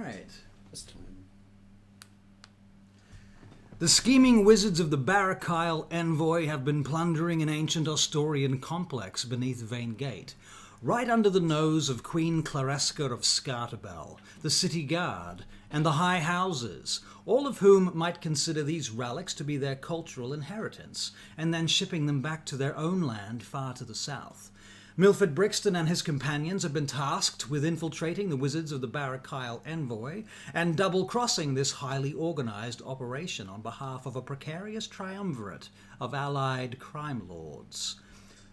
right. This time. The scheming wizards of the Barakyle Envoy have been plundering an ancient Ostorian complex beneath Vaingate, right under the nose of Queen Claresca of Scartabel, the city guard, and the high houses, all of whom might consider these relics to be their cultural inheritance, and then shipping them back to their own land far to the south. Milford Brixton and his companions have been tasked with infiltrating the wizards of the Barakyle Envoy and double-crossing this highly organised operation on behalf of a precarious triumvirate of allied crime lords.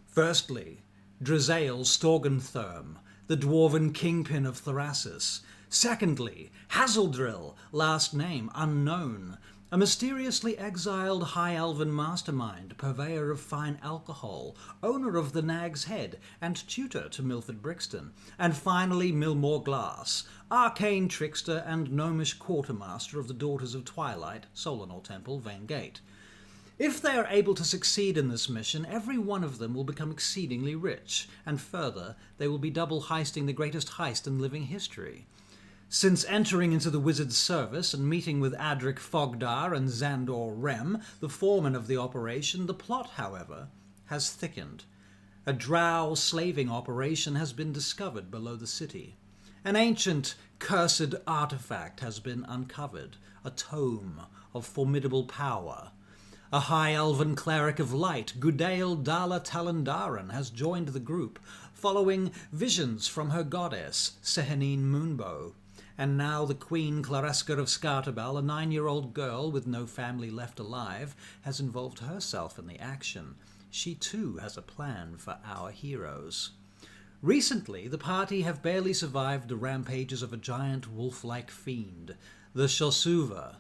Firstly, Drizael Storgentherm, the dwarven kingpin of Thrasis. Secondly, Hazeldrill, last name unknown, a mysteriously exiled high elven mastermind, purveyor of fine alcohol, owner of the Nag's Head, and tutor to Milford Brixton. And finally, Milmore Glass, arcane trickster and gnomish quartermaster of the Daughters of Twilight, Solanor Temple, Vaingate. If they are able to succeed in this mission, every one of them will become exceedingly rich, and further, they will be double heisting the greatest heist in living history. Since entering into the wizard's service and meeting with Adric Fogdar and Xandor Rem, the foreman of the operation, the plot, however, has thickened. A drow slaving operation has been discovered below the city. An ancient, cursed artifact has been uncovered, a tome of formidable power. A high elven cleric of light, Gudael Dala Talandaran, has joined the group, following visions from her goddess, Sehanine Moonbow. And now the Queen Claresca of Scartabel, a 9-year-old girl with no family left alive, has involved herself in the action. She too has a plan for our heroes. Recently, the party have barely survived the rampages of a giant wolf-like fiend, the Shosuva,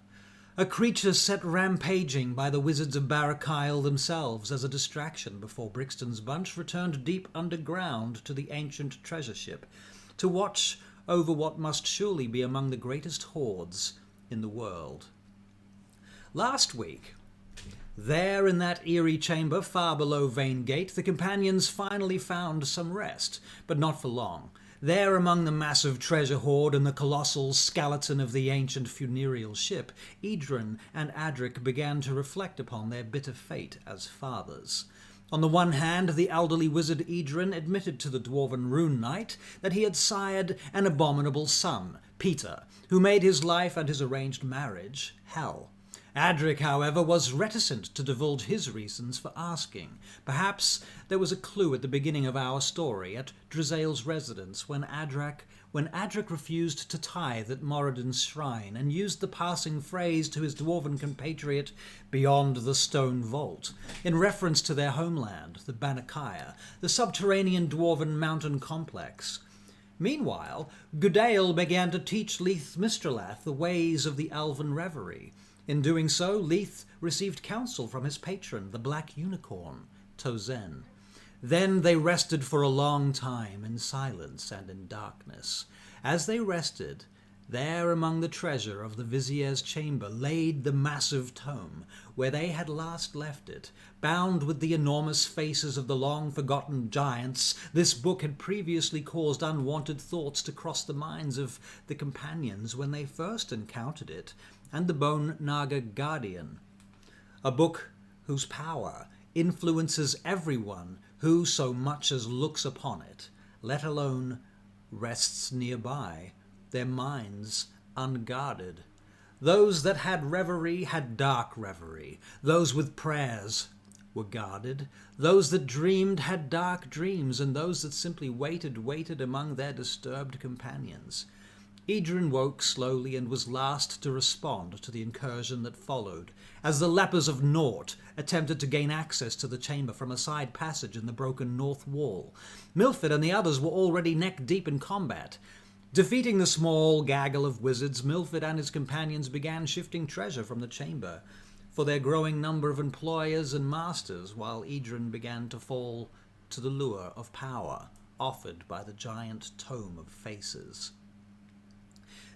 a creature set rampaging by the wizards of Barakyle themselves as a distraction before Brixton's bunch returned deep underground to the ancient treasure ship to watch over what must surely be among the greatest hoards in the world. Last week, there in that eerie chamber far below Vaingate, the companions finally found some rest, but not for long. There among the massive treasure hoard and the colossal skeleton of the ancient funereal ship, Idrin and Adric began to reflect upon their bitter fate as fathers. On the one hand, the elderly wizard Idrin admitted to the dwarven rune knight that he had sired an abominable son, Peter, who made his life and his arranged marriage hell. Adric, however, was reticent to divulge his reasons for asking. Perhaps there was a clue at the beginning of our story at Drizael's residence when Adric refused to tithe at Moradin's shrine and used the passing phrase to his dwarven compatriot beyond the stone vault, in reference to their homeland, the Banakaya, the subterranean dwarven mountain complex. Meanwhile, Gudael began to teach Leith Mistralath the ways of the elven reverie. In doing so, Leith received counsel from his patron, the black unicorn, Tozen. Then they rested for a long time in silence and in darkness. As they rested, there among the treasure of the vizier's chamber laid the massive tome, where they had last left it. Bound with the enormous faces of the long-forgotten giants, this book had previously caused unwanted thoughts to cross the minds of the companions when they first encountered it, and the Bone Naga Guardian. A book whose power influences everyone who so much as looks upon it, let alone rests nearby, their minds unguarded. Those that had reverie had dark reverie. Those with prayers were guarded. Those that dreamed had dark dreams, and those that simply waited among their disturbed companions. Idrin woke slowly and was last to respond to the incursion that followed, as the lepers of Naught attempted to gain access to the chamber from a side passage in the broken north wall. Milford and the others were already neck-deep in combat. Defeating the small gaggle of wizards, Milford and his companions began shifting treasure from the chamber for their growing number of employers and masters, while Idrin began to fall to the lure of power offered by the giant tome of faces.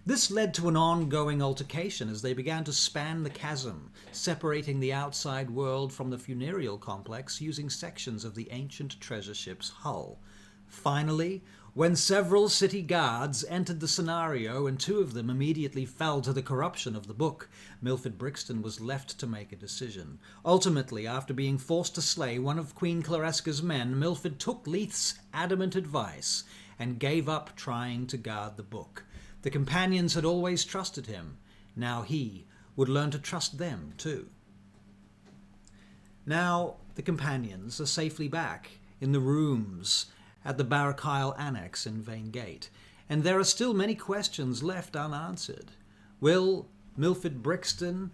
This led to an ongoing altercation as they began to span the chasm, separating the outside world from the funereal complex using sections of the ancient treasure ship's hull. Finally, When several city guards entered the scenario and 2 of them immediately fell to the corruption of the book, Milford Brixton was left to make a decision. Ultimately, after being forced to slay one of Queen Claresca's men, Milford took Leith's adamant advice and gave up trying to guard the book. The companions had always trusted him. Now he would learn to trust them too. Now the companions are safely back in the rooms at the Barrackisle Annex in Vaingate, and there are still many questions left unanswered. Will Milford Brixton,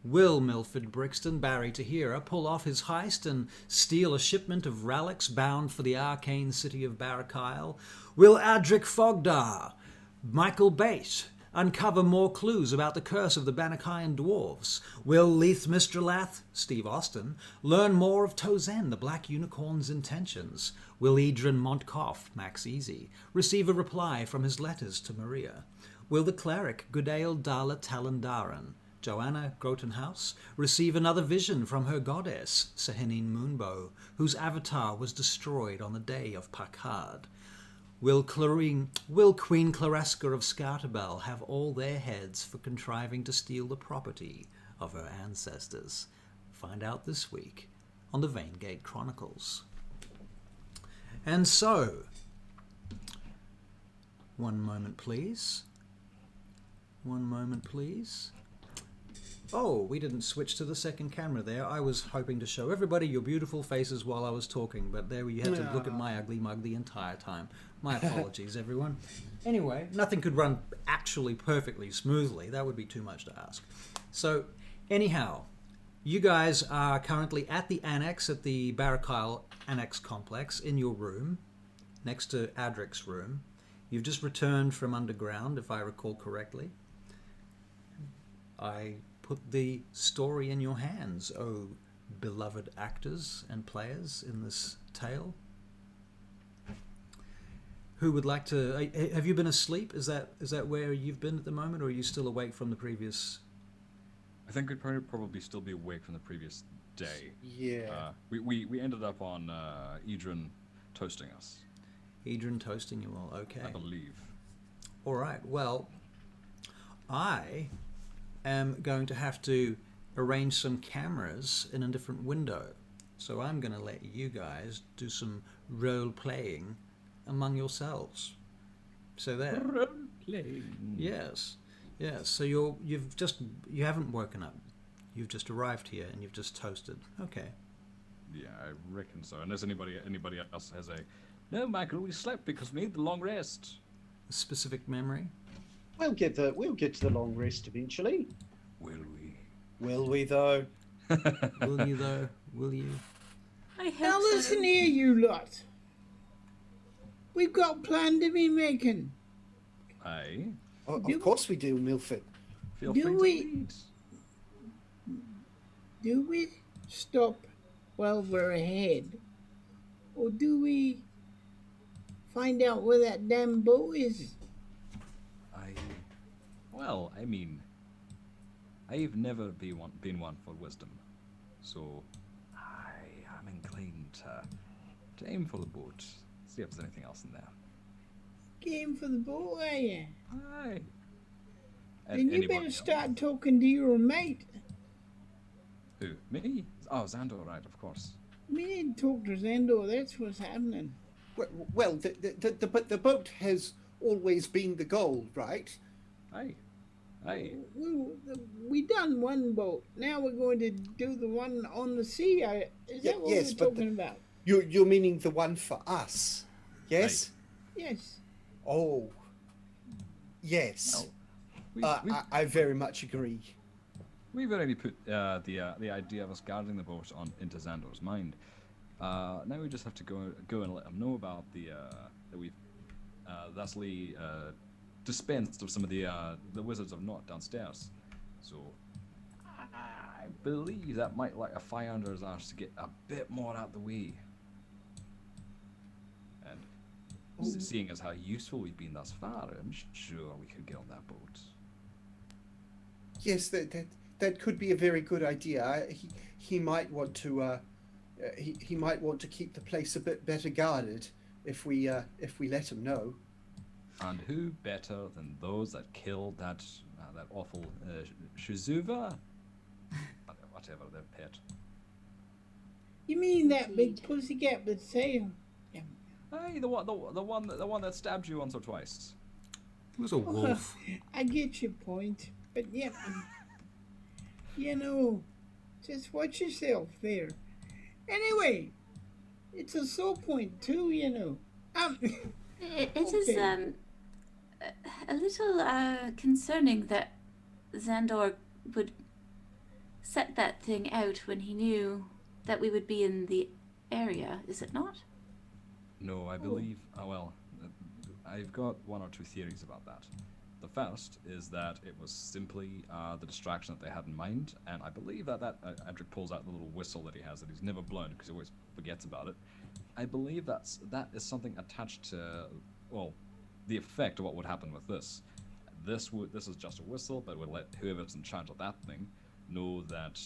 Barry Tahira, pull off his heist and steal a shipment of relics bound for the arcane city of Barrackisle? Will Adric Fogdar, Michael Bate, uncover more clues about the curse of the Bannakian dwarves? Will Leith Mistralath, Steve Austin, learn more of Tozen, the Black Unicorn's intentions? Will Edrin Montcoff, Max Easy, receive a reply from his letters to Maria? Will the cleric Goodale Dala Talandaran, Joanna Grotenhouse, receive another vision from her goddess, Sahinine Moonbow, whose avatar was destroyed on the day of Pakard? Will Queen Claresca of Scartabel have all their heads for contriving to steal the property of her ancestors? Find out this week on the Vaingate Chronicles. And so, one moment please. Oh, we didn't switch to the second camera there. I was hoping to show everybody your beautiful faces while I was talking, but there you had to look at my ugly mug the entire time. My apologies, everyone. Anyway, nothing could run actually perfectly smoothly. That would be too much to ask. So, anyhow, you guys are currently at the annex, at the Barrackisle Annex Complex, in your room, next to Adric's room. You've just returned from underground, if I recall correctly. I put the story in your hands, oh beloved actors and players in this tale. Who would like to... Have you been asleep? Is that where you've been at the moment, or are you still awake from the previous... I think we'd probably still be awake from the previous day. Yeah. We ended up on Edrin toasting us. Edrin toasting you all, okay. I believe. All right, well, I am going to have to arrange some cameras in a different window. So I'm going to let you guys do some role-playing among yourselves. So there. Role-playing. Yes. So you haven't woken up. You've just arrived here and you've just toasted. Okay. Yeah, I reckon so. Unless anybody else has a... No, Michael, we slept because we need the long rest. A specific memory? We'll get to the long rest eventually. Will we? Will we though? Will you though? Will you? I hope Now so. listen here, you lot. We've got a plan to be making. Aye. Of course we do, Milford. Feel Do free to we- lead. Do we stop while we're ahead? Or do we find out where that damn boat is? Well, I mean, I've never been one for wisdom, so I am inclined to aim for the boat. See if there's anything else in there. Game for the boat, are you? Aye. Then you better start talking to your mate. Who? Me? Oh, Xandor, right, of course. We need to talk to Zandor, that's what's happening. Well, the boat has always been the goal, right? Aye. We done one boat. Now we're going to do the one on the sea. Is that what yes, we're but talking about? You're meaning the one for us, yes? Yes. Oh, yes. Well, I very much agree. we've already put the idea of us guarding the boat into Xandor's mind. Now we just have to go and let him know about that we've thusly dispensed of some of the wizards of Naught downstairs. So I believe that might light a fire under his arse to get a bit more out the way. And seeing as how useful we've been thus far, I'm sure we could get on that boat. Yes, that could be a very good idea. He might want to he might want to keep the place a bit better guarded, if we let him know. And who better than those that killed that awful Shizuva? Whatever their pet. You mean that big pussycat with tail? Yeah. Hey, the one that stabbed you once or twice. It was a wolf. I get your point, but yeah, you know, just watch yourself there. Anyway, it's a sore point too, you know. It is Okay. a little concerning that Xandor would set that thing out when he knew that we would be in the area, is it not? No, I believe. I've got one or two theories about that. The first is that it was simply the distraction that they had in mind, and I believe that Edric pulls out the little whistle that he has that he's never blown because he always forgets about it. I believe that is something attached to, well, the effect of what would happen with this. This is just a whistle, but would let whoever's in charge of that thing know that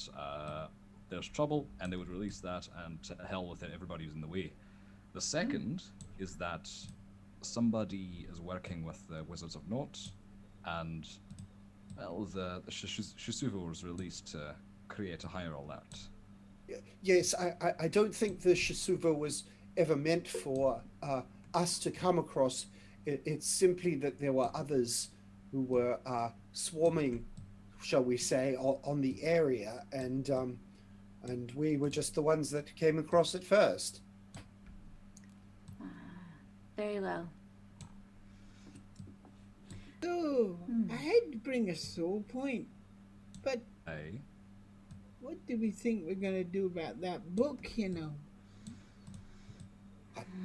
there's trouble, and they would release that, and to hell with it, everybody who's in the way. The second is that somebody is working with the Wizards of Naught, and well, the Shisuva was released to create a higher alert. Yes, I don't think the Shisuva was ever meant for us to come across. It's simply that there were others who were swarming, shall we say, on the area, and we were just the ones that came across it first. Very well. So, I hate to bring a sore point, but Hey, what do we think we're gonna do about that book, you know?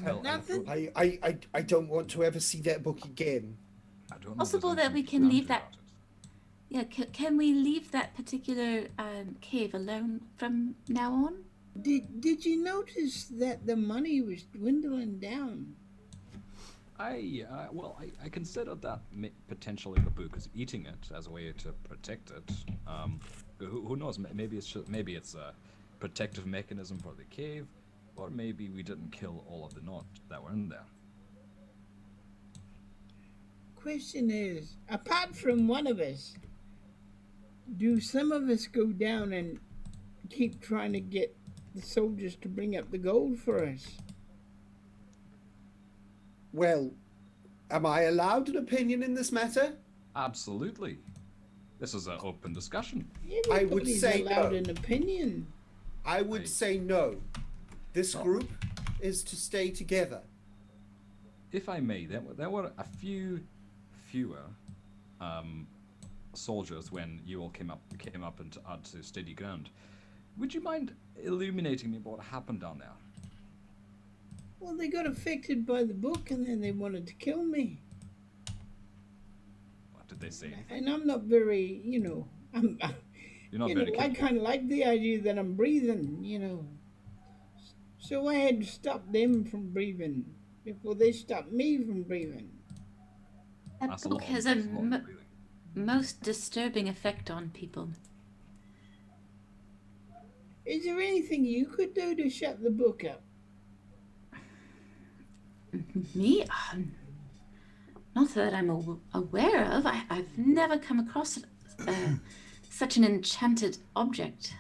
well, Nothing? I don't want to ever see that book again. I don't know if Possible there's that we anything can to leave do that- about it. Yeah, can we leave that particular cave alone from now on? Did you notice that the money was dwindling down? I considered that potentially the book is eating it as a way to protect it. Who knows? Maybe it's a protective mechanism for the cave, or maybe we didn't kill all of the knot that were in there. Question is, apart from one of us, do some of us go down and keep trying to get the soldiers to bring up the gold for us? Well, am I allowed an opinion in this matter? Absolutely. This is an open discussion. I would Everybody's say allowed no. an opinion. I would Right. say no. This group is to stay together. If I may, there were a fewer soldiers when you all came up into steady ground. Would you mind illuminating me what happened down there? Well, they got affected by the book and then they wanted to kill me. What did they say? And I'm not very, you know, You're not you very know, I keen. kind of like the idea that I'm breathing, you know. So I had to stop them from breathing before they stopped me from breathing. That That's book has a that's lot of breathing. most disturbing effect on people. Is there anything you could do to shut the book up? Me? Not that I'm aware of. I've never come across such an enchanted object.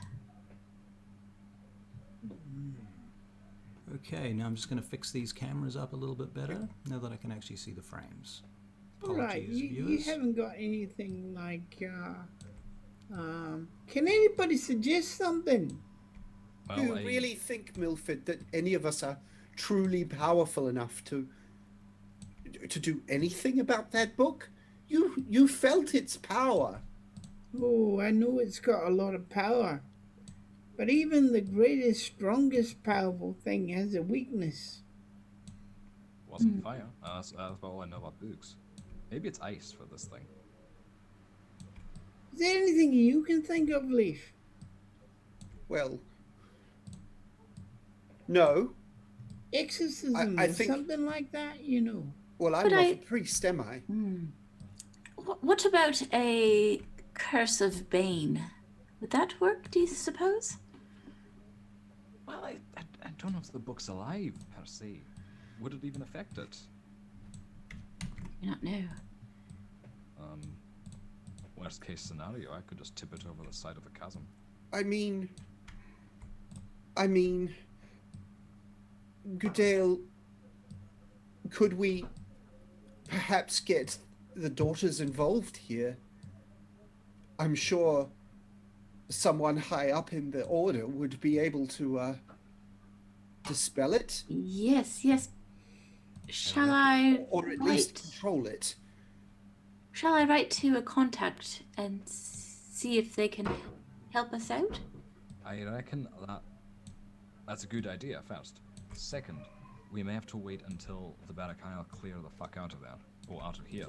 Okay, now I'm just going to fix these cameras up a little bit better now that I can actually see the frames. All right, Apologies, you viewers. haven't got anything like. Can anybody suggest something? Do you Well, really think, Milford, that any of us are truly powerful enough to do anything about that book? You felt its power. Oh, I know it's got a lot of power, but even the greatest, strongest, powerful thing has a weakness. wasn't fire. That's all I know about books. Maybe it's ice for this thing. Is there anything you can think of, Leaf? Well, no. Exorcism I or think- something like that, you know. Well, I'm But not I- a priest, am I? What about a curse of Bane? Would that work, do you suppose? Well, I don't know if the book's alive per se. would it even affect it? I do not know. Worst case scenario, I could just tip it over the side of the chasm. I mean, Goodale, could we perhaps get the daughters involved here? I'm sure someone high up in the order would be able to dispel it, Yes, yes. Shall I or at least control it. Shall I write to a contact and see if they can help us out? I reckon that's a good idea, first. Second, we may have to wait until the Barakai clear the fuck out of there, or out of here.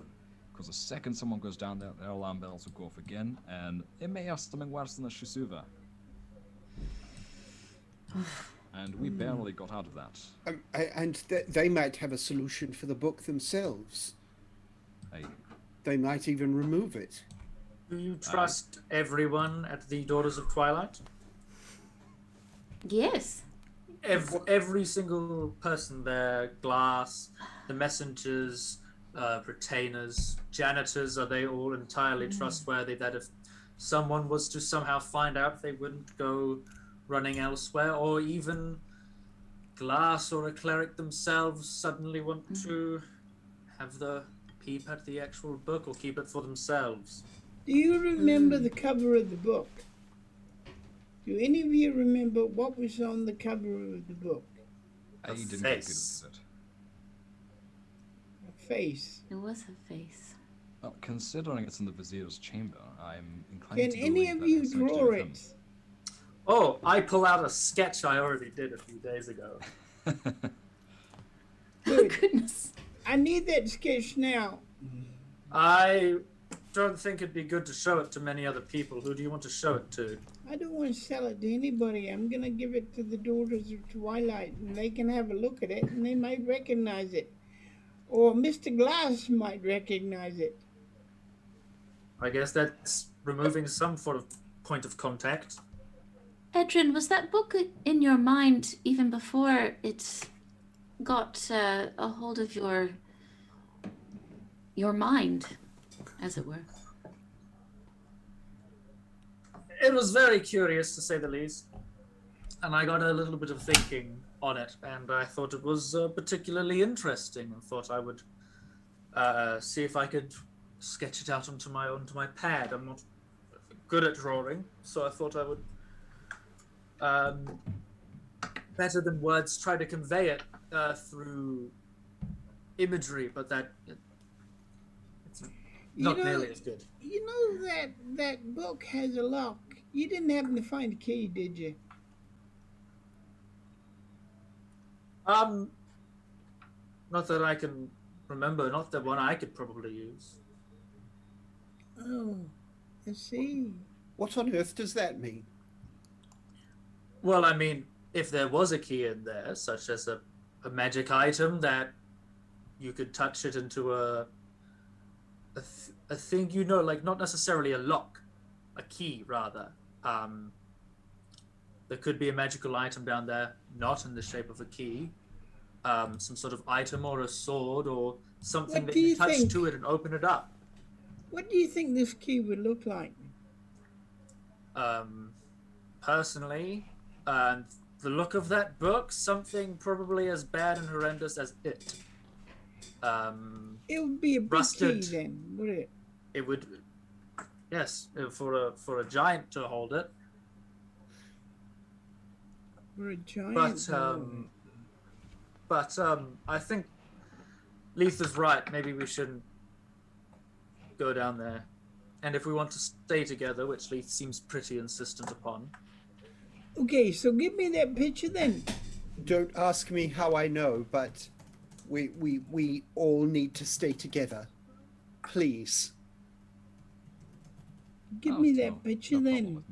Because the second someone goes down there, their alarm bells will go off again, and it may have something worse than a Shisuva. And we barely got out of that. They might have a solution for the book themselves. They might even remove it. Do you trust everyone at the Daughters of Twilight? Yes. Every single person there, Glass, the messengers, retainers, janitors, are they all entirely trustworthy that if someone was to somehow find out, they wouldn't go running elsewhere? Or even Glass or a cleric themselves suddenly want to have the peep at the actual book or keep it for themselves? Do you remember the cover of the book? Do any of you remember what was on the cover of the book? I didn't get good at it. A face. It was a face. Well, considering it's in the Vizier's chamber, I'm inclined Can to any believe of that you it's something to draw do with it? Oh, I pull out a sketch I already did a few days ago. him. Oh, goodness. I need that sketch now. I don't think it'd be good to show it to many other people. Who do you want to show it to? I don't want to sell it to anybody. I'm going to give it to the Daughters of Twilight, and they can have a look at it, and they might recognize it. Or Mr. Glass might recognize it. I guess that's removing some sort of point of contact. Edrin, was that book in your mind even before it got a hold of your mind, as it were? It was very curious, to say the least. And I got a little bit of thinking on it, and I thought it was particularly interesting, and thought I would see if I could sketch it out onto my pad. I'm not good at drawing, so I thought I would, better than words, try to convey it through imagery, but it's not nearly as good. You know that book has a lock. You didn't happen to find a key, did you? Not that I can remember. Not the one I could probably use. Oh, I see. What on earth does that mean? Well, I mean, if there was a key in there, such as a magic item that you could touch it into a thing, you know, like not necessarily a lock, a key rather. There could be a magical item down there, not in the shape of a key. Some sort of item or a sword or something that you touch to it and open it up. What do you think this key would look like? Personally, the look of that book, something probably as bad and horrendous as it. It would be a big rusted. key then, would it? It would, yes, for a giant to hold it. For a giant. But I think Leith is right. Maybe we shouldn't go down there. And if we want to stay together, which Leith seems pretty insistent upon. Okay, so give me that picture then. Don't ask me how I know, but we all need to stay together. Please. Give me that picture then.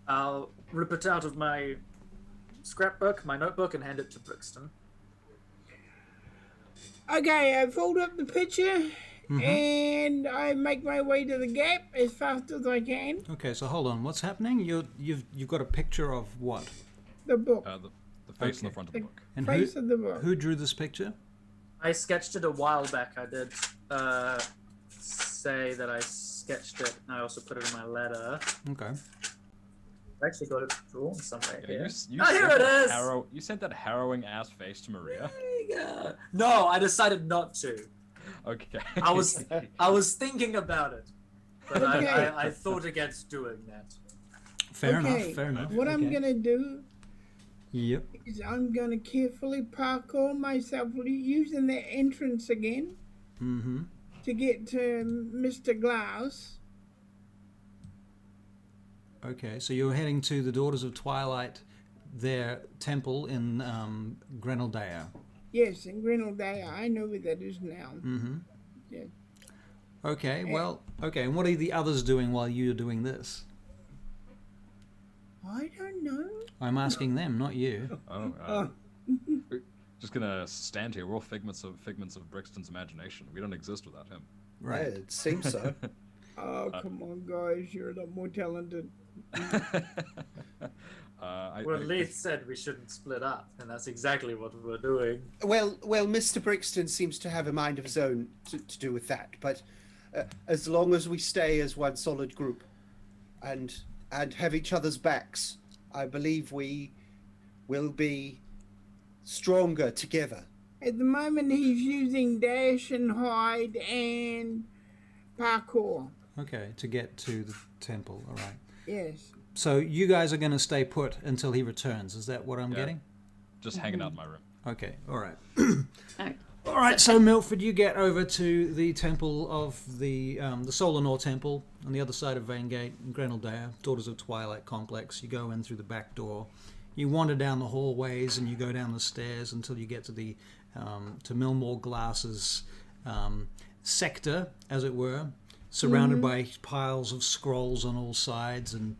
I'll rip it out of my scrapbook, my notebook, and hand it to Brixton. Okay, I fold up the picture and I make my way to the gap as fast as I can. Okay, so hold on. What's happening? You've got a picture of what? The book. The face in the front of the book. And Face of the book. who drew this picture? I sketched it a while back. I did say that I sketched it. I also put it in my letter. Okay. I actually got it drawn somewhere Yeah, here. you Oh, here sent it that is! You sent that harrowing ass face to Maria. Yeah. No, I decided not to. Okay. I was thinking about it, but Okay. I thought against doing that. Fair Okay, enough. Fair enough. What I'm Okay. gonna do Yep. is I'm gonna carefully parkour myself using the entrance again Mm-hmm. to get to Mr. Glass. Okay, so you're heading to the Daughters of Twilight, their temple in Grenaldea. Yes, in Grenaldea. I know where that is now. Mm-hmm. Yeah. Okay, well, okay, and what are the others doing while you're doing this? I don't know. I'm asking them, not you. Oh, just gonna stand here. We're all figments of Brixton's imagination. We don't exist without him. Right. Yeah, it seems so. Oh, come on, guys. You're a lot more talented. Well, Leith said we shouldn't split up, and that's exactly what we're doing. Well, Mr. Brixton seems to have a mind of his own to do with that. But as long as we stay as one solid group, and have each other's backs, I believe we will be stronger together. At the moment, he's using dash and hide and parkour. Okay, to get to the temple, all right. Yes. So you guys are going to stay put until he returns, is that what I'm Yeah. getting? Just hanging out in my room. Okay, all right. Alright. All right, so Milford, you get over to the temple of the Solanor Temple on the other side of Vaingate, in Grenaldea, Daughters of Twilight complex. You go in through the back door. You wander down the hallways and you go down the stairs until you get to the to Millmore Glass's sector, as it were, surrounded by piles of scrolls on all sides and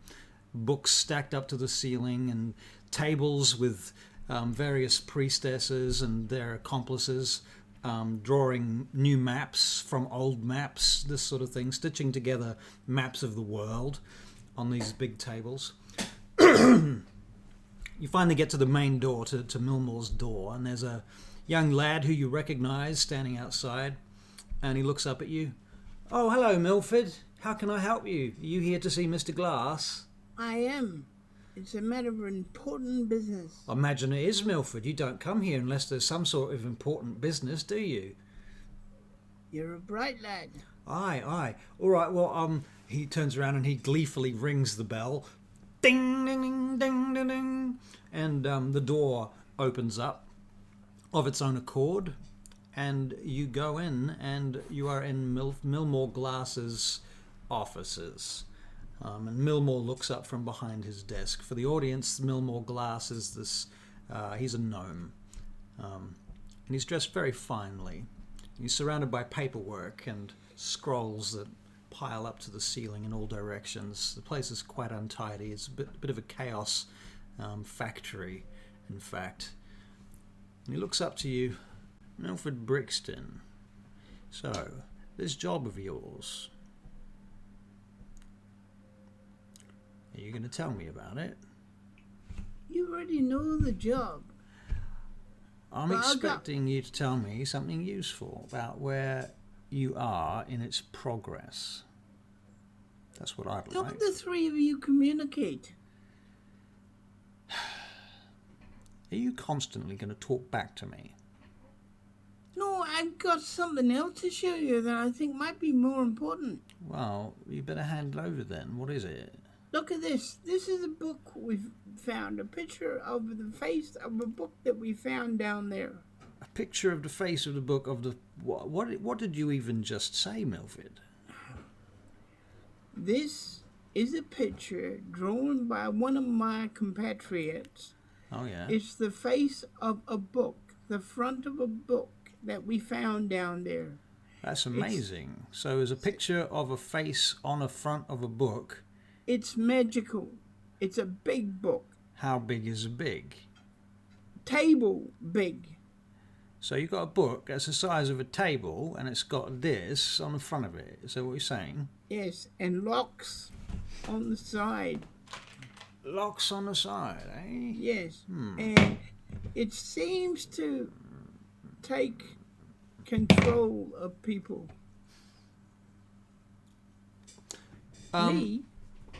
books stacked up to the ceiling and tables with various priestesses and their accomplices drawing new maps from old maps, this sort of thing, stitching together maps of the world on these big tables. You finally get to the main door, to Millmore's door, and there's a young lad who you recognize standing outside, and he looks up at you. Oh, hello, Milford. How can I help you? Are you here to see Mr. Glass? I am. It's a matter of important business. I imagine it is, Milford. You don't come here unless there's some sort of important business, do you? You're a bright lad. Aye, aye. All right, well, he turns around and he gleefully rings the bell. Ding, ding, ding, ding, ding, ding. And the door opens up of its own accord, and you go in, and you are in Millmore Glass's offices. And Millmore looks up from behind his desk. For the audience, Millmore Glass is this, he's a gnome. And he's dressed very finely. He's surrounded by paperwork and scrolls that pile up to the ceiling in all directions. The place is quite untidy. It's a bit of a chaos factory, in fact. And he looks up to you, Milford Brixton. So, this job of yours, are you going to tell me about it? You already know the job. I'm Well, expecting you to tell me something useful about where you are in its progress. That's what I'd Don't like. the three of you communicate? Are you constantly going to talk back to me? No, I've got something else to show you that I think might be more important. Well, you better hand it over then. What is it? Look at this. This is a book we've found. A picture of the face of a book that we found down there. A picture of the face of the book of the... What did you even just say, Milford? This is a picture drawn by one of my compatriots. Oh, yeah? It's the face of a book, the front of a book that we found down there. That's amazing. So there's a picture of a face on a front of a book. It's magical. It's a big book. How big is big? Table big. So you've got a book that's the size of a table, and it's got this on the front of it. Is that what you're saying? Yes, and locks on the side. Locks on the side, eh? Yes. And It seems to take control of people. Me?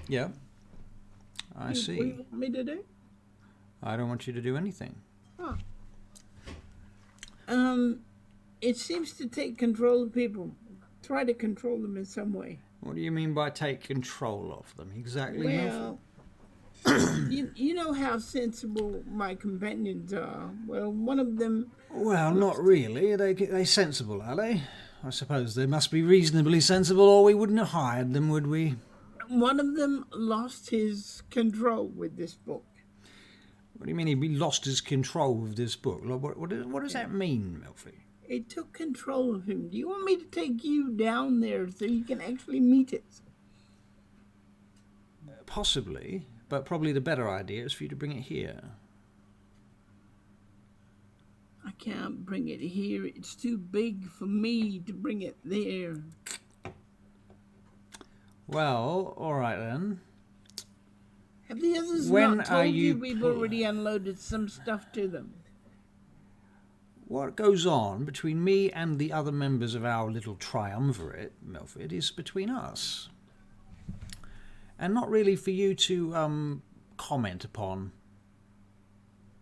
Yeah. I What do see. you want me to do? I don't want you to do anything. Oh. It seems to take control of people. Try to control them in some way. What do you mean by take control of them? Exactly, Milford? Well, you know how sensible my companions are. Well, one of them... Well, not really. They sensible, are they? I suppose they must be reasonably sensible, or we wouldn't have hired them, would we? One of them lost his control with this book. What do you mean he lost his control of this book? Like, what does that mean, Milford? It took control of him. Do you want me to take you down there so you can actually meet it? Possibly, but probably the better idea is for you to bring it here. I can't bring it here. It's too big for me to bring it there. Well, all right then. Have the others When not are told you you we've already unloaded some stuff to them? What goes on between me and the other members of our little triumvirate, Milford, is between us. And not really for you to comment upon.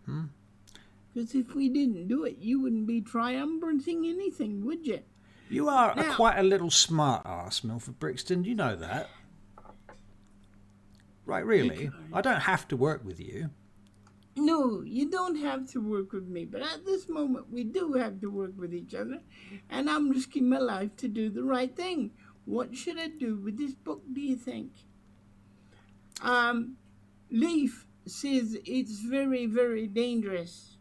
Because if we didn't do it, you wouldn't be triumvirating anything, would you? You are Now- quite a little smart ass, Milford Brixton. You know that. Right, really? I don't have to work with you. No, you don't have to work with me, but at this moment we do have to work with each other, and I'm risking my life to do the right thing. What should I do with this book, do you think? Leaf says it's very, very dangerous.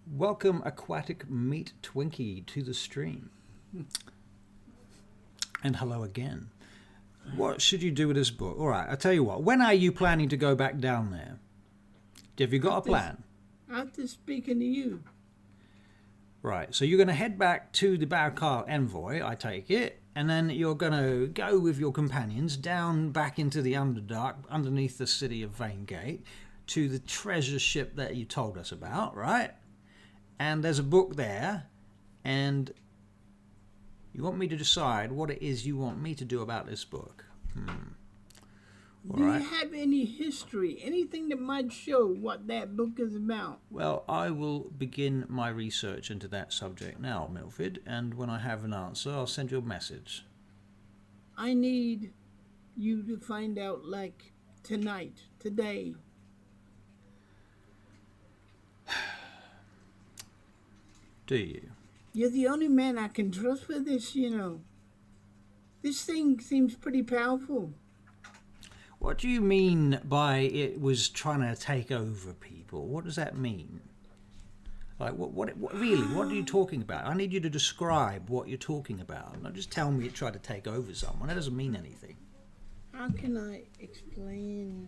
Welcome, aquatic meat Twinkie, to the stream. And hello again. What should you do with this book? All right, I'll tell you what. When are you planning to go back down there? Have you got a plan? After speaking to you. Right, so you're going to head back to the Barakar Envoy, I take it, and then you're going to go with your companions down back into the Underdark, underneath the city of Vaingate, to the treasure ship that you told us about, right? And there's a book there, and you want me to decide what it is you want me to do about this book. All Do right. you have any history, anything that might show what that book is about? Well, I will begin my research into that subject now, Milford, and when I have an answer, I'll send you a message. I need you to find out, like, tonight, today. Do you? You're the only man I can trust with this, you know. This thing seems pretty powerful. What do you mean by it was trying to take over people? What does that mean? Like, what really, what are you talking about? I need you to describe what you're talking about. Not just tell me it tried to take over someone. That doesn't mean anything. How can I explain?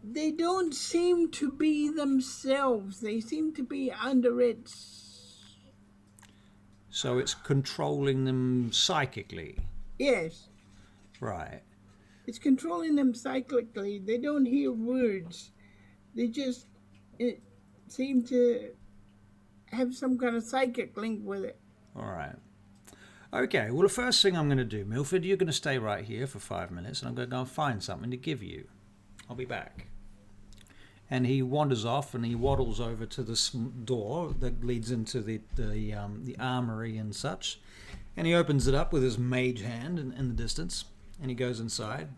They don't seem to be themselves. They seem to be under its... So it's controlling them psychically. Yes, Right. it's controlling them cyclically. They don't hear words. They just seem to have some kind of psychic link with it. All right. Okay, well, the first thing I'm going to do, Milford, you're going to stay right here for 5 minutes, and I'm going to go and find something to give you. I'll be back. And he wanders off, and he waddles over to the door that leads into the armory and such. And he opens it up with his mage hand in the distance, and he goes inside,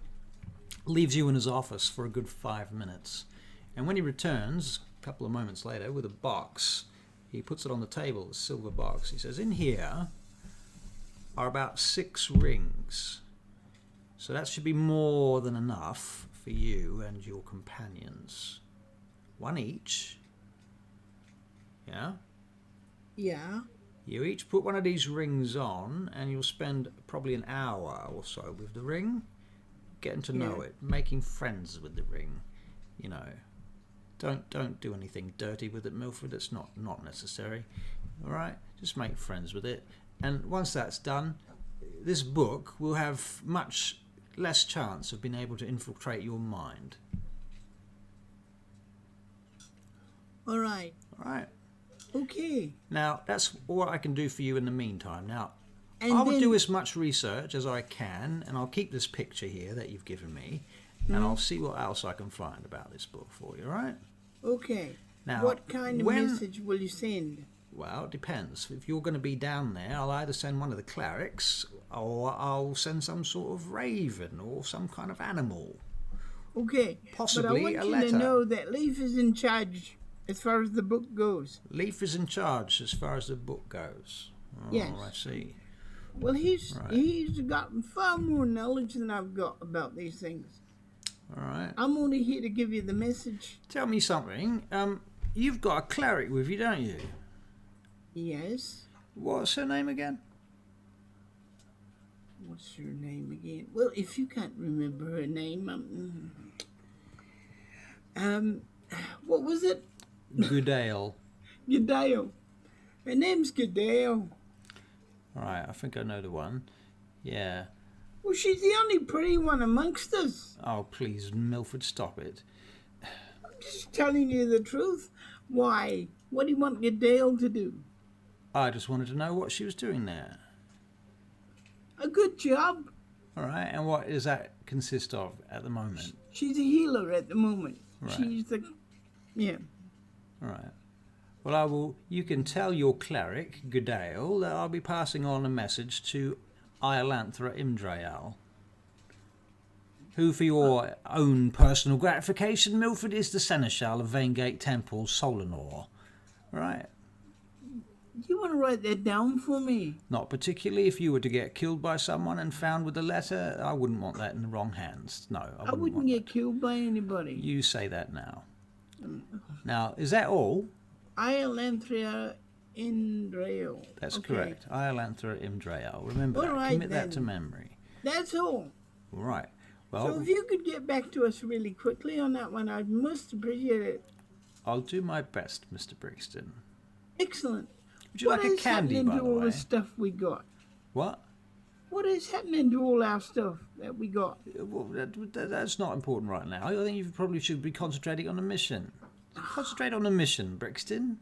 leaves you in his office for a good 5 minutes. And when he returns, a couple of moments later, with a box, he puts it on the table, a silver box. He says, in here are about 6 rings. So that should be more than enough for you and your companions. 1 each. Yeah? Yeah. You each put one of these rings on, and you'll spend probably an hour or so with the ring, getting to know it, making friends with the ring. You know, don't do anything dirty with it, Milford. It's not necessary. All right, just make friends with it. And once that's done, this book will have much less chance of being able to infiltrate your mind. All right. All right. Okay. Now, that's all I can do for you in the meantime. Now, And I will then- do as much research as I can, and I'll keep this picture here that you've given me, and I'll see what else I can find about this book for you, all right? Okay. Now, What kind of when- message will you send? Well, it depends. If you're going to be down there, I'll either send one of the clerics, or I'll send some sort of raven, or some kind of animal. Okay. Possibly but I want a you letter. to know that Leaf is in charge as far as the book goes. Leaf is in charge as far as the book goes. Oh, Yes. I see. Well, he's Right. he's got far more knowledge than I've got about these things. All right. I'm only here to give you the message. Tell me something. You've got a cleric with you, don't you? Yes. What's her name again? What's her name again? Well, if you can't remember her name, what was it? Goodale. Goodale. Her name's Goodale. All right, I think I know the one. Yeah. Well, she's the only pretty one amongst us. Oh, please, Milford, stop it. I'm just telling you the truth. Why? What do you want Goodale to do? I just wanted to know what she was doing there. A good job. All right, and what does that consist of at the moment? She's a healer at the moment. Right. She's the... Yeah. All right. Well, you can tell your cleric, Goodale, that I'll be passing on a message to Iolanthra Imdrael, who, for your own personal gratification, Milford, is the seneschal of Vaingate Temple, Solanor. Right? You want to write that down for me? Not particularly if you were to get killed by someone and found with a letter. I wouldn't want that in the wrong hands. No, I wouldn't get killed by anybody. You say that now. Now, is that all? Iolanthria Indrael. That's Okay. correct. Iolanthra Imdrael. Remember All that. right, Commit that then. to memory. That's all. All right. So Well, if you could get back to us really quickly on that one, I'd most appreciate it. I'll do my best, Mr. Brixton. Excellent. Would you What like a is candy, happening by to the all way? the stuff we got? What? What is happening to all our stuff that we got? Well, that's not important right now. I think you probably should be concentrating on the mission. Concentrate on the mission, Brixton.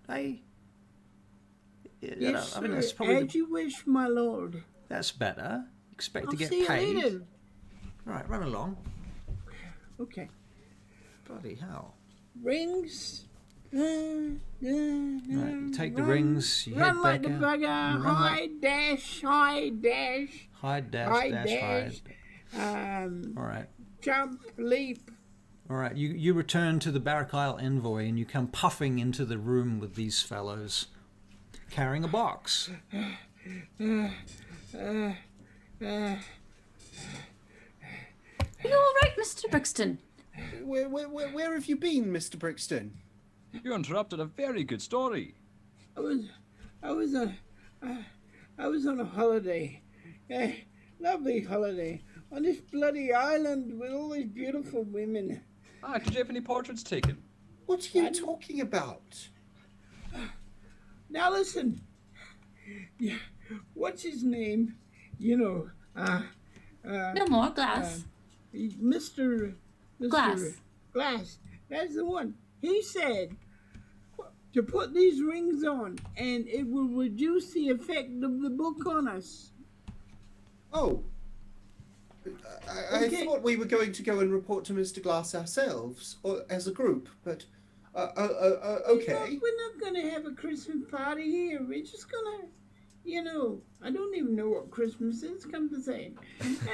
Hey? Yes, I mean, sir. that's probably As you wish, my lord. that's better. Expect I'll to get see paid. you later. Right, run along. Okay. Bloody hell. Rings. Right, you take the rings, you Run head like back a out. bugger. You run Hide, dash, hide, dash. Hide, dash, Hide, dash, dash. hide. All right. Jump, leap. All right, you return to the Barrack Isle envoy and you come puffing into the room with these fellows, carrying a box. Are you all right, Mr. Brixton? Where have you been, Mr. Brixton? You interrupted a very good story. I was on a holiday, a lovely holiday, on this bloody island with all these beautiful women. Ah, did you have any portraits taken? What are you talking about? Now listen, yeah, what's his name? You know, No more glass. Mr. Glass. Glass. That's the one. He said to put these rings on, and it will reduce the effect of the book on us. Oh. I Okay. thought we were going to go and report to Mr. Glass ourselves, or as a group, but okay. We're not gonna have a Christmas party here. We're just gonna, I don't even know what Christmas is, come to say.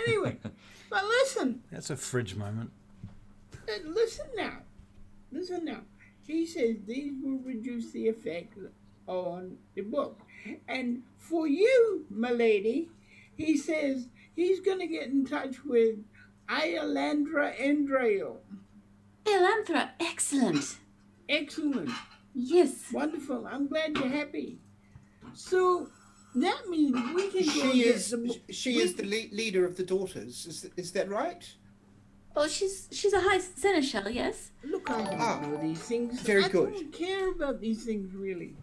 Anyway, but listen, That's a fridge moment. listen now. He says these will reduce the effect on the book. And for you, my lady, he says he's gonna get in touch with Iolandra Endrail. Elanthra, excellent. Excellent. Yes. Wonderful. I'm glad you're happy. So that means we can go and She get is the book. she is the leader of the daughters. Is that right? Oh, she's a high seneschal, yes? Look, I don't Ah, know these things. very I good. don't care about these things really.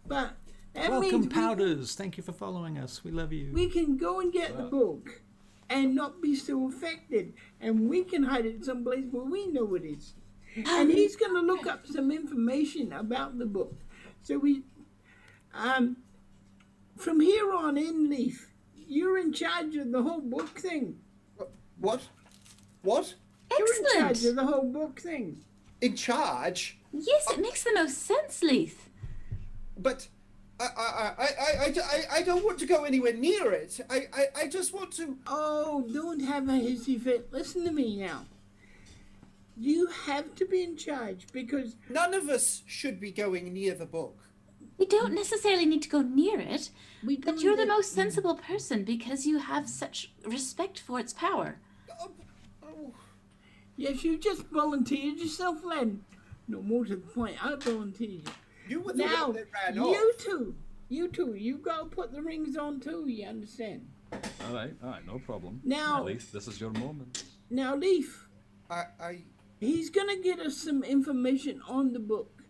But that Welcome, means Powders. Thank you for following us. We love you. we can go and get the book and not be so affected. And we can hide it someplace where we know it is. and he's going to look up some information about the book. So from here on in, Leaf, you're in charge of the whole book thing. What? What? You're in charge Excellent. of the whole book thing. In charge? Yes, it makes the most sense, Leith. But I don't want to go anywhere near it. I just want to. Oh, don't have a hissy fit. Listen to me now. You have to be in charge because None of us should be going near the book. We don't necessarily need to go near it, we but don't you're the get- most sensible person because you have such respect for its power. Oh, Yes, you just volunteered yourself, Len. No more to the point. I volunteered you. you were the Now, one that ran you off. two, you got to put the rings on too. You understand? All right, no problem. Now- At least this is your moment. Now, Leaf, I he's gonna get us some information on the book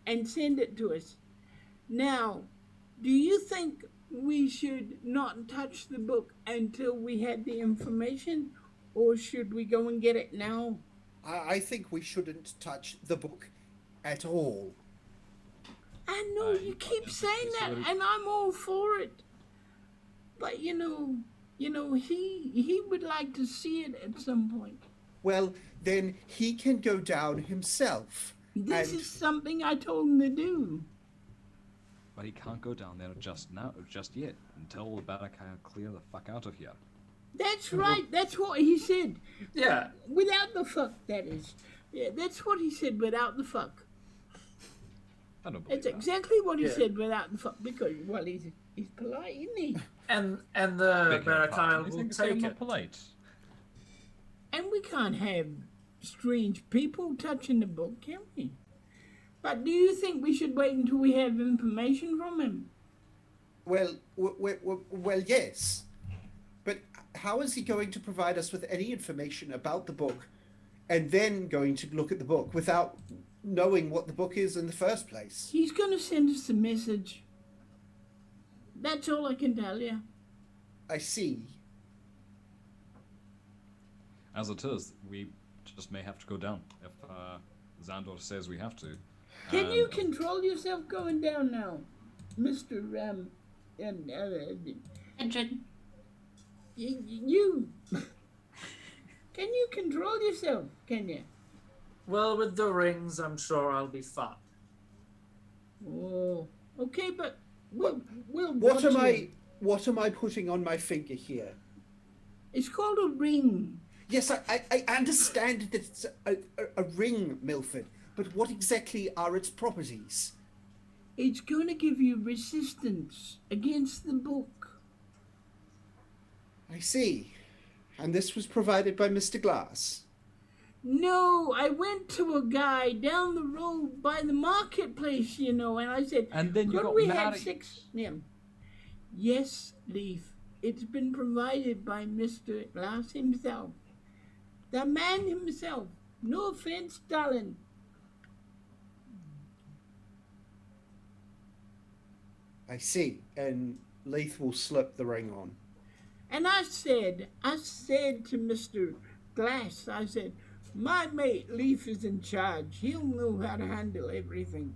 and send it to us. Now, do you think we should not touch the book until we had the information, or should we go and get it now? I think we shouldn't touch the book at all. I know you keep saying that, and I'm all for it. But you know, he would like to see it at some point. Well, then he can go down himself. This And- is something I told him to do. But he can't go down there just yet, until the Barakyle clear the fuck out of here. That's right. That's what he said. Yeah. Without the fuck, that is. Yeah, that's what he said without the fuck. I don't believe That's that. exactly what he Yeah. said without the fuck. Because, well, he's polite, isn't he? And the Beg your pardon, Barakyle you will think I'm take not it. polite? And we can't have strange people touching the book, can we? But do you think we should wait until we have information from him? Well, well, yes. But how is he going to provide us with any information about the book and then going to look at the book without knowing what the book is in the first place? He's going to send us a message. That's all I can tell you. I see. As it is, we just may have to go down if Xandor says we have to. Can you And- control yourself going down now, Mr. Edred, You? Can you control yourself? Can you? Well, with the rings, I'm sure I'll be fine. Oh, okay, but we'll What watch am you. what am I putting on my finger here? It's called a ring. Yes, I understand that it's a ring, Milford, but what exactly are its properties? It's going to give you resistance against the book. I see. And this was provided by Mr. Glass. No, I went to a guy down the road by the marketplace, you know, and I said, And then you could got we mad have at- 6? Yeah. Yes, Leaf. It's been provided by Mr. Glass himself. The man himself. No offense, darling. I see. And Leith will slip the ring on. And I said to Mr. Glass, I said, my mate Leaf is in charge. He'll know how to handle everything.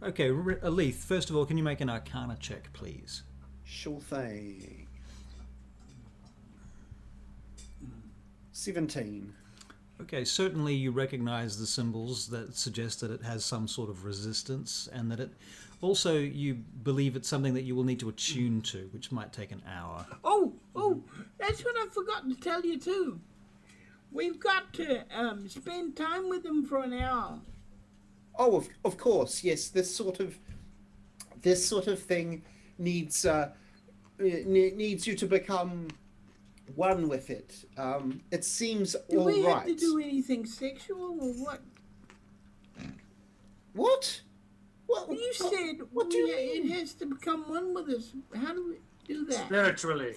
Okay, Leith, first of all, can you make an Arcana check, please? Sure thing. 17. Okay, certainly you recognize the symbols that suggest that it has some sort of resistance, and that it also, you believe it's something that you will need to attune to, which might take an hour. Oh, that's what I forgot to tell you too. We've got to spend time with them for an hour. Oh, of course, yes. This sort of thing needs needs you to become one with it. It seems Do all we right. have to do anything sexual or what? What? What? You what- said What do you it mean? has to become one with us. How do we do that? Spiritually.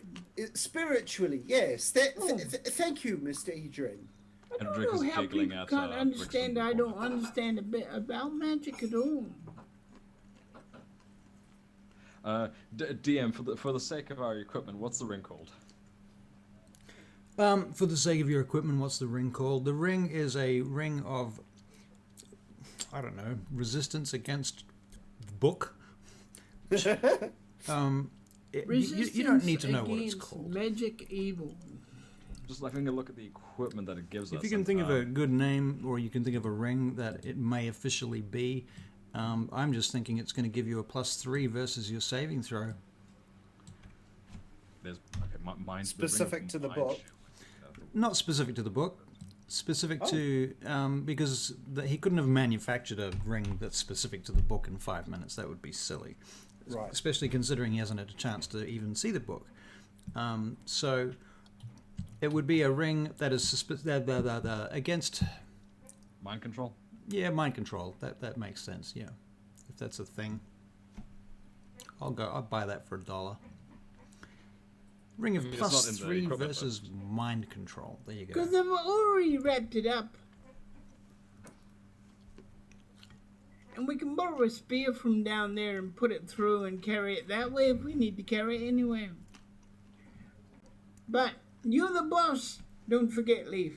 Spiritually, yes. Thank you, Mr. Adrian. I don't Edric know is how giggling people at, can't understand. Brixton I don't before. understand a bit about magic at all. DM, for the sake of our equipment, what's the ring called? For the sake of your equipment, what's the ring called? The ring is a ring of, I don't know, resistance against book. You don't need to know what it's against called. Magic evil. Just having a look at the equipment that it gives us. If you can think of a good name, or you can think of a ring that it may officially be, I'm just thinking it's going to give you a +3 versus your saving throw. There's mind Specific to the book. Not specific to the book. Specific to because he couldn't have manufactured a ring that's specific to the book in 5 minutes. That would be silly, Right. especially considering he hasn't had a chance to even see the book. So it would be a ring that is against mind control. Yeah, mind control. That makes sense. Yeah, if that's a thing, I'll buy that for $1. Ring of It's not in the +3 equipment versus mind control. There you go. Because they've already wrapped it up. And we can borrow a spear from down there and put it through and carry it that way if we need to carry it anyway. But you're the boss. Don't forget, Leaf.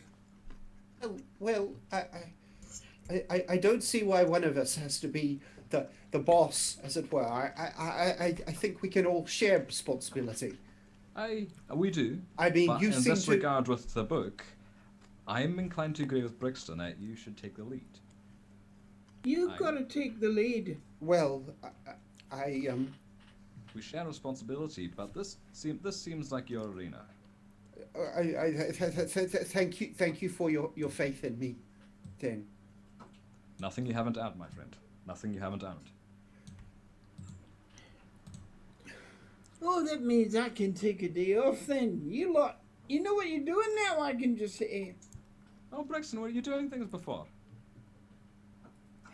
Well, I don't see why one of us has to be the boss, as it were. I think we can all share responsibility. We do. I mean, but you in seem this to. regard with the book, I'm inclined to agree with Brixton that you should take the lead. You've got to take the lead. Well, We share responsibility, but this seems like your arena. Thank you for your faith in me, then. Nothing you haven't earned, my friend. Nothing you haven't earned. Oh, that means I can take a day off then. You lot, you know what you're doing now? I can just say, Oh, Brixton, were you doing things before?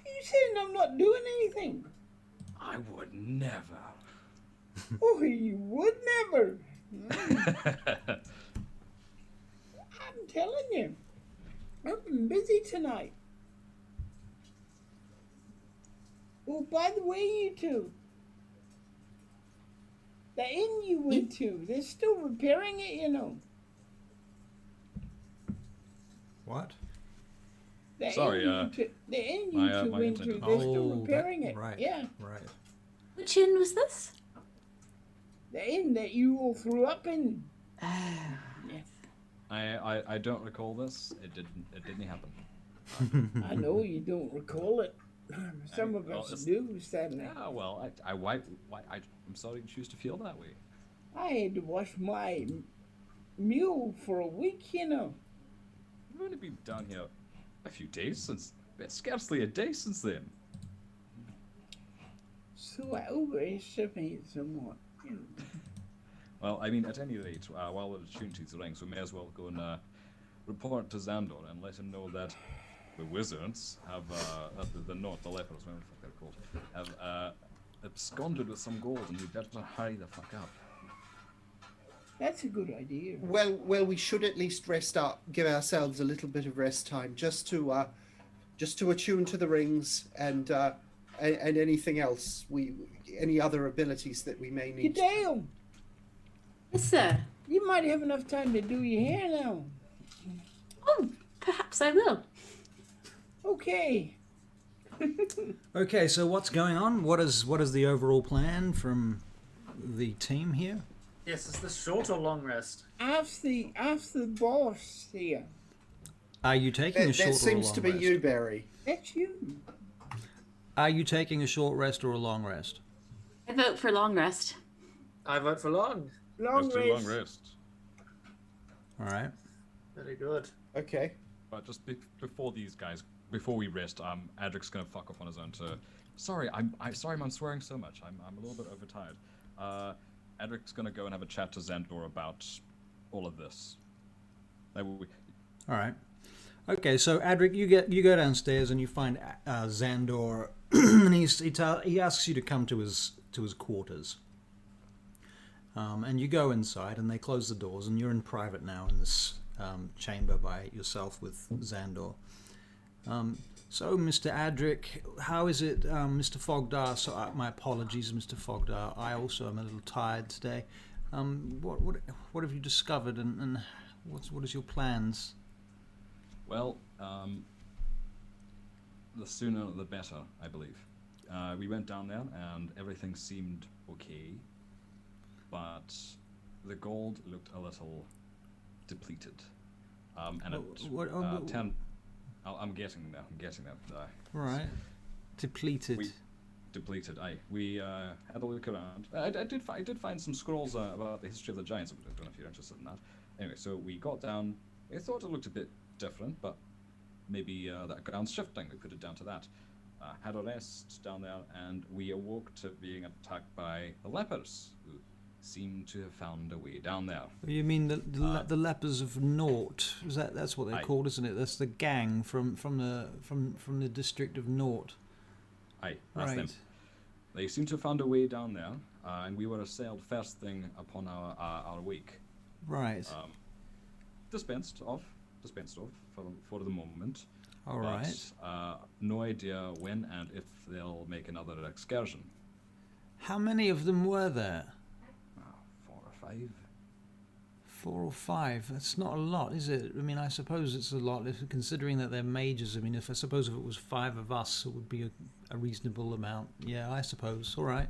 you saying I'm not doing anything? I would never. Oh, you would never. I'm telling you, I've been busy tonight. Oh, by the way, you two, the inn you went to, they're still repairing it, you know. What? The Sorry, the inn you my two went internet- to, they're still Oh, repairing that- it. right. Yeah, Right. Which inn was this? the inn that you all threw up in. I don't recall this. It didn't happen. I know you don't recall it. Some of well, us it's- do, sadly. Yeah, well, I'm sorry you choose to feel that way. I had to wash my mule for a week, you know. We've only been down here a few days since. Scarcely a day since then. So I overestimated somewhat. You know. Well, I mean, at any rate, while the opportunities rings, we may as well go and report to Xandor and let him know that the wizards have, the lepers, whatever the fuck they're called, have absconded with some gold, and we better hurry the fuck up. That's a good idea. Well, we should at least rest up, give ourselves a little bit of rest time, just to attune to the rings and anything else any other abilities that we may need. Dale, Yes, sir. you might have enough time to do your hair now. Oh, perhaps I will. Okay. Okay, so what's going on? What is the overall plan from the team here? Yes, is this short or long rest? Ask the boss here. Are you taking a short That or a long seems to be rest? you, Barry. That's you. Are you taking a short rest or a long rest? I vote for long rest. I vote for long. Long Let's do rest. long rest. All right. Very good. Okay. But just before we rest, Adric's gonna fuck off on his own to. Sorry, I'm sorry, I'm swearing so much. I'm a little bit overtired. Adric's gonna go and have a chat to Xandor about all of this. All right. Okay, so Adric, you go downstairs and you find Xandor, and he asks you to come to his quarters. And you go inside, and they close the doors, and you're in private now in this chamber by yourself with Xandor. So, Mr. Adric, how is it, Mr. Fogdar? So, my apologies, Mr. Fogdar. I also am a little tired today. What have you discovered, and What is your plans? Well, the sooner the better, I believe. We went down there and everything seemed okay, but the gold looked a little depleted. And I'm getting there. Right. Depleted. Depleted. We had a look around. I did find some scrolls about the history of the giants. I don't know if you're interested in that. Anyway, so we got down. I thought it looked a bit different, but maybe that ground's shifting. We put it down to that. Had a rest down there, and we awoke to being attacked by the lepers, who seemed to have found a way down there. You mean the lepers of Naught? That's what they're called, isn't it? That's the gang from the district of Naught. Aye, that's them. They seem to have found a way down there, and we were assailed first thing upon our wake. Right. Dispensed of for the moment. All right. No idea when and if they'll make another excursion. How many of them were there? 4 or 5. 4 or 5. That's not a lot, is it? I mean, I suppose it's a lot, considering that they're mages. I mean, I suppose if it was 5 of us, it would be a reasonable amount. Yeah, I suppose. All right.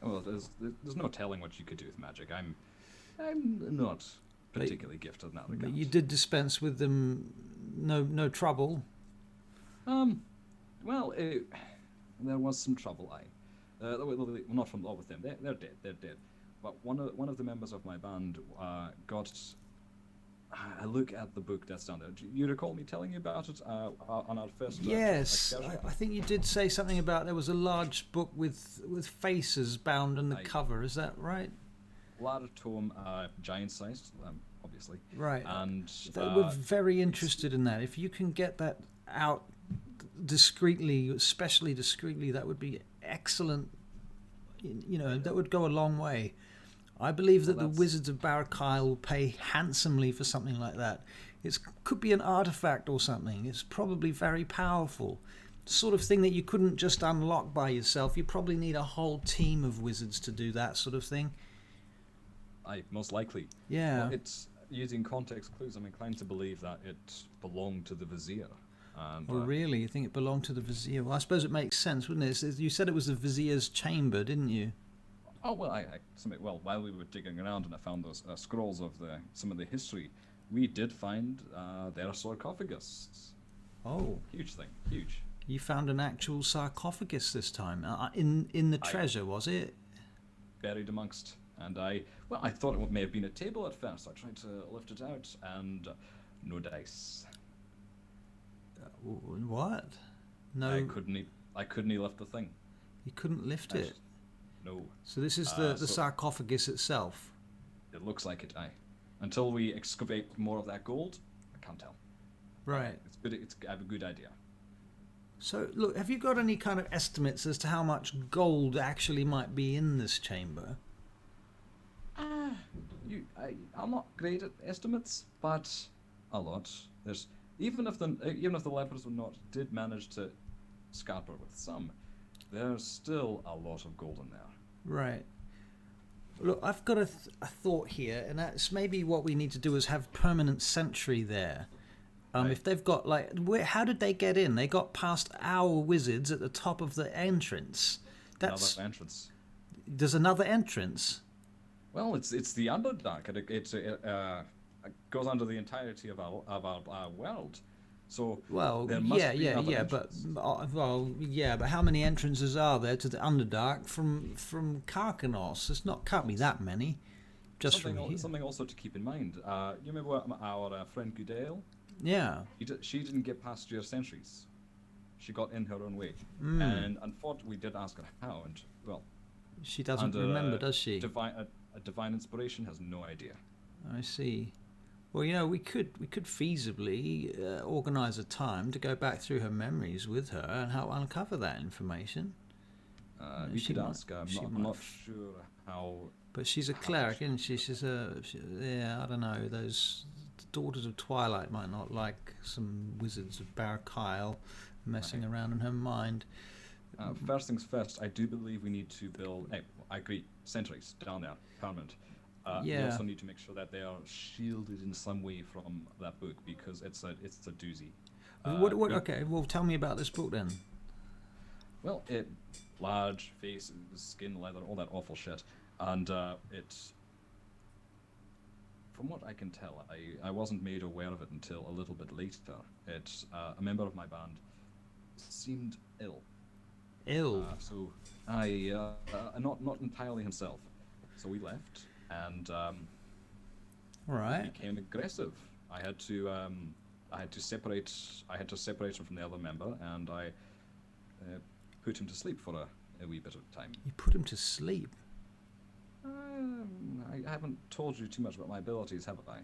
Well, there's no telling what you could do with magic. I'm not particularly gifted in that regard. But you did dispense with them, no trouble. Well, there was some trouble. Not from all with them. They're dead. They're dead. But one of the members of my band got a look at the book that's down there. Do you recall me telling you about it on our first? Yes, I think you did say something about there was a large book with faces bound on the cover. Is that right? Large tome, giant-sized, obviously. Right. And we're very interested in that. If you can get that out discreetly, especially discreetly, that would be excellent. You know, that would go a long way. I believe that the Wizards of Barakyle will pay handsomely for something like that. It could be an artifact or something. It's probably very powerful. The sort of thing that you couldn't just unlock by yourself. You probably need a whole team of wizards to do that sort of thing. Most likely. Yeah. Well, it's using context clues. I'm inclined to believe that it belonged to the Vizier. And, really? You think it belonged to the Vizier? Well, I suppose it makes sense, wouldn't it? You said it was the Vizier's chamber, didn't you? Oh, well, while we were digging around and I found those scrolls of some of the history, we did find their sarcophagus. Oh. Huge thing. Huge. You found an actual sarcophagus this time? In the treasure, was it? Buried amongst. And I thought it may have been a table at first. I tried to lift it out, and no dice. What? No. I couldn't lift the thing. You couldn't lift it? No. So this is the sarcophagus itself? It looks like it, Until we excavate more of that gold, I can't tell. Right. It's good. I have a good idea. So, look, have you got any kind of estimates as to how much gold actually might be in this chamber? I'm not great at estimates, but a lot. There's even if the lepers did manage to scalper with some, there's still a lot of gold in there. Right. Look, I've got a thought here, and that's maybe what we need to do is have permanent sentry there. Right. If they've got how did they get in? They got past our wizards at the top of the entrance. Another entrance. There's another entrance. Well, it's the Underdark. It goes under the entirety of our world. So there must be another entrance. But how many entrances are there to the Underdark from Karkanos? Can't be that many. Just from here. Something also to keep in mind. You remember our friend Goodale? Yeah. She didn't get past your sentries. She got in her own way, and unfortunately, we did ask her how, and well, she doesn't remember, does she? A divine inspiration has no idea. I see. Well, we could feasibly organise a time to go back through her memories with her and help uncover that information. We could ask. I'm not sure how. But she's a cleric, isn't she? I don't know. Those Daughters of Twilight might not like some Wizards of Barakyle messing around in her mind. First things first, I do believe we need to build. I agree, sentries down there, permanent. We Yeah. also need to make sure that they are shielded in some way from that book because it's a doozy. What? We- Okay. Well, tell me about this book then. Well, it large faces, skin, leather, all that awful shit, and it. From what I can tell, I wasn't made aware of it until a little bit later. It's a member of my band seemed ill. Ill. So not entirely himself. So we left and All right. became aggressive. I had to separate him from the other member, and I put him to sleep for a wee bit of time. You put him to sleep. I haven't told you too much about my abilities, have I?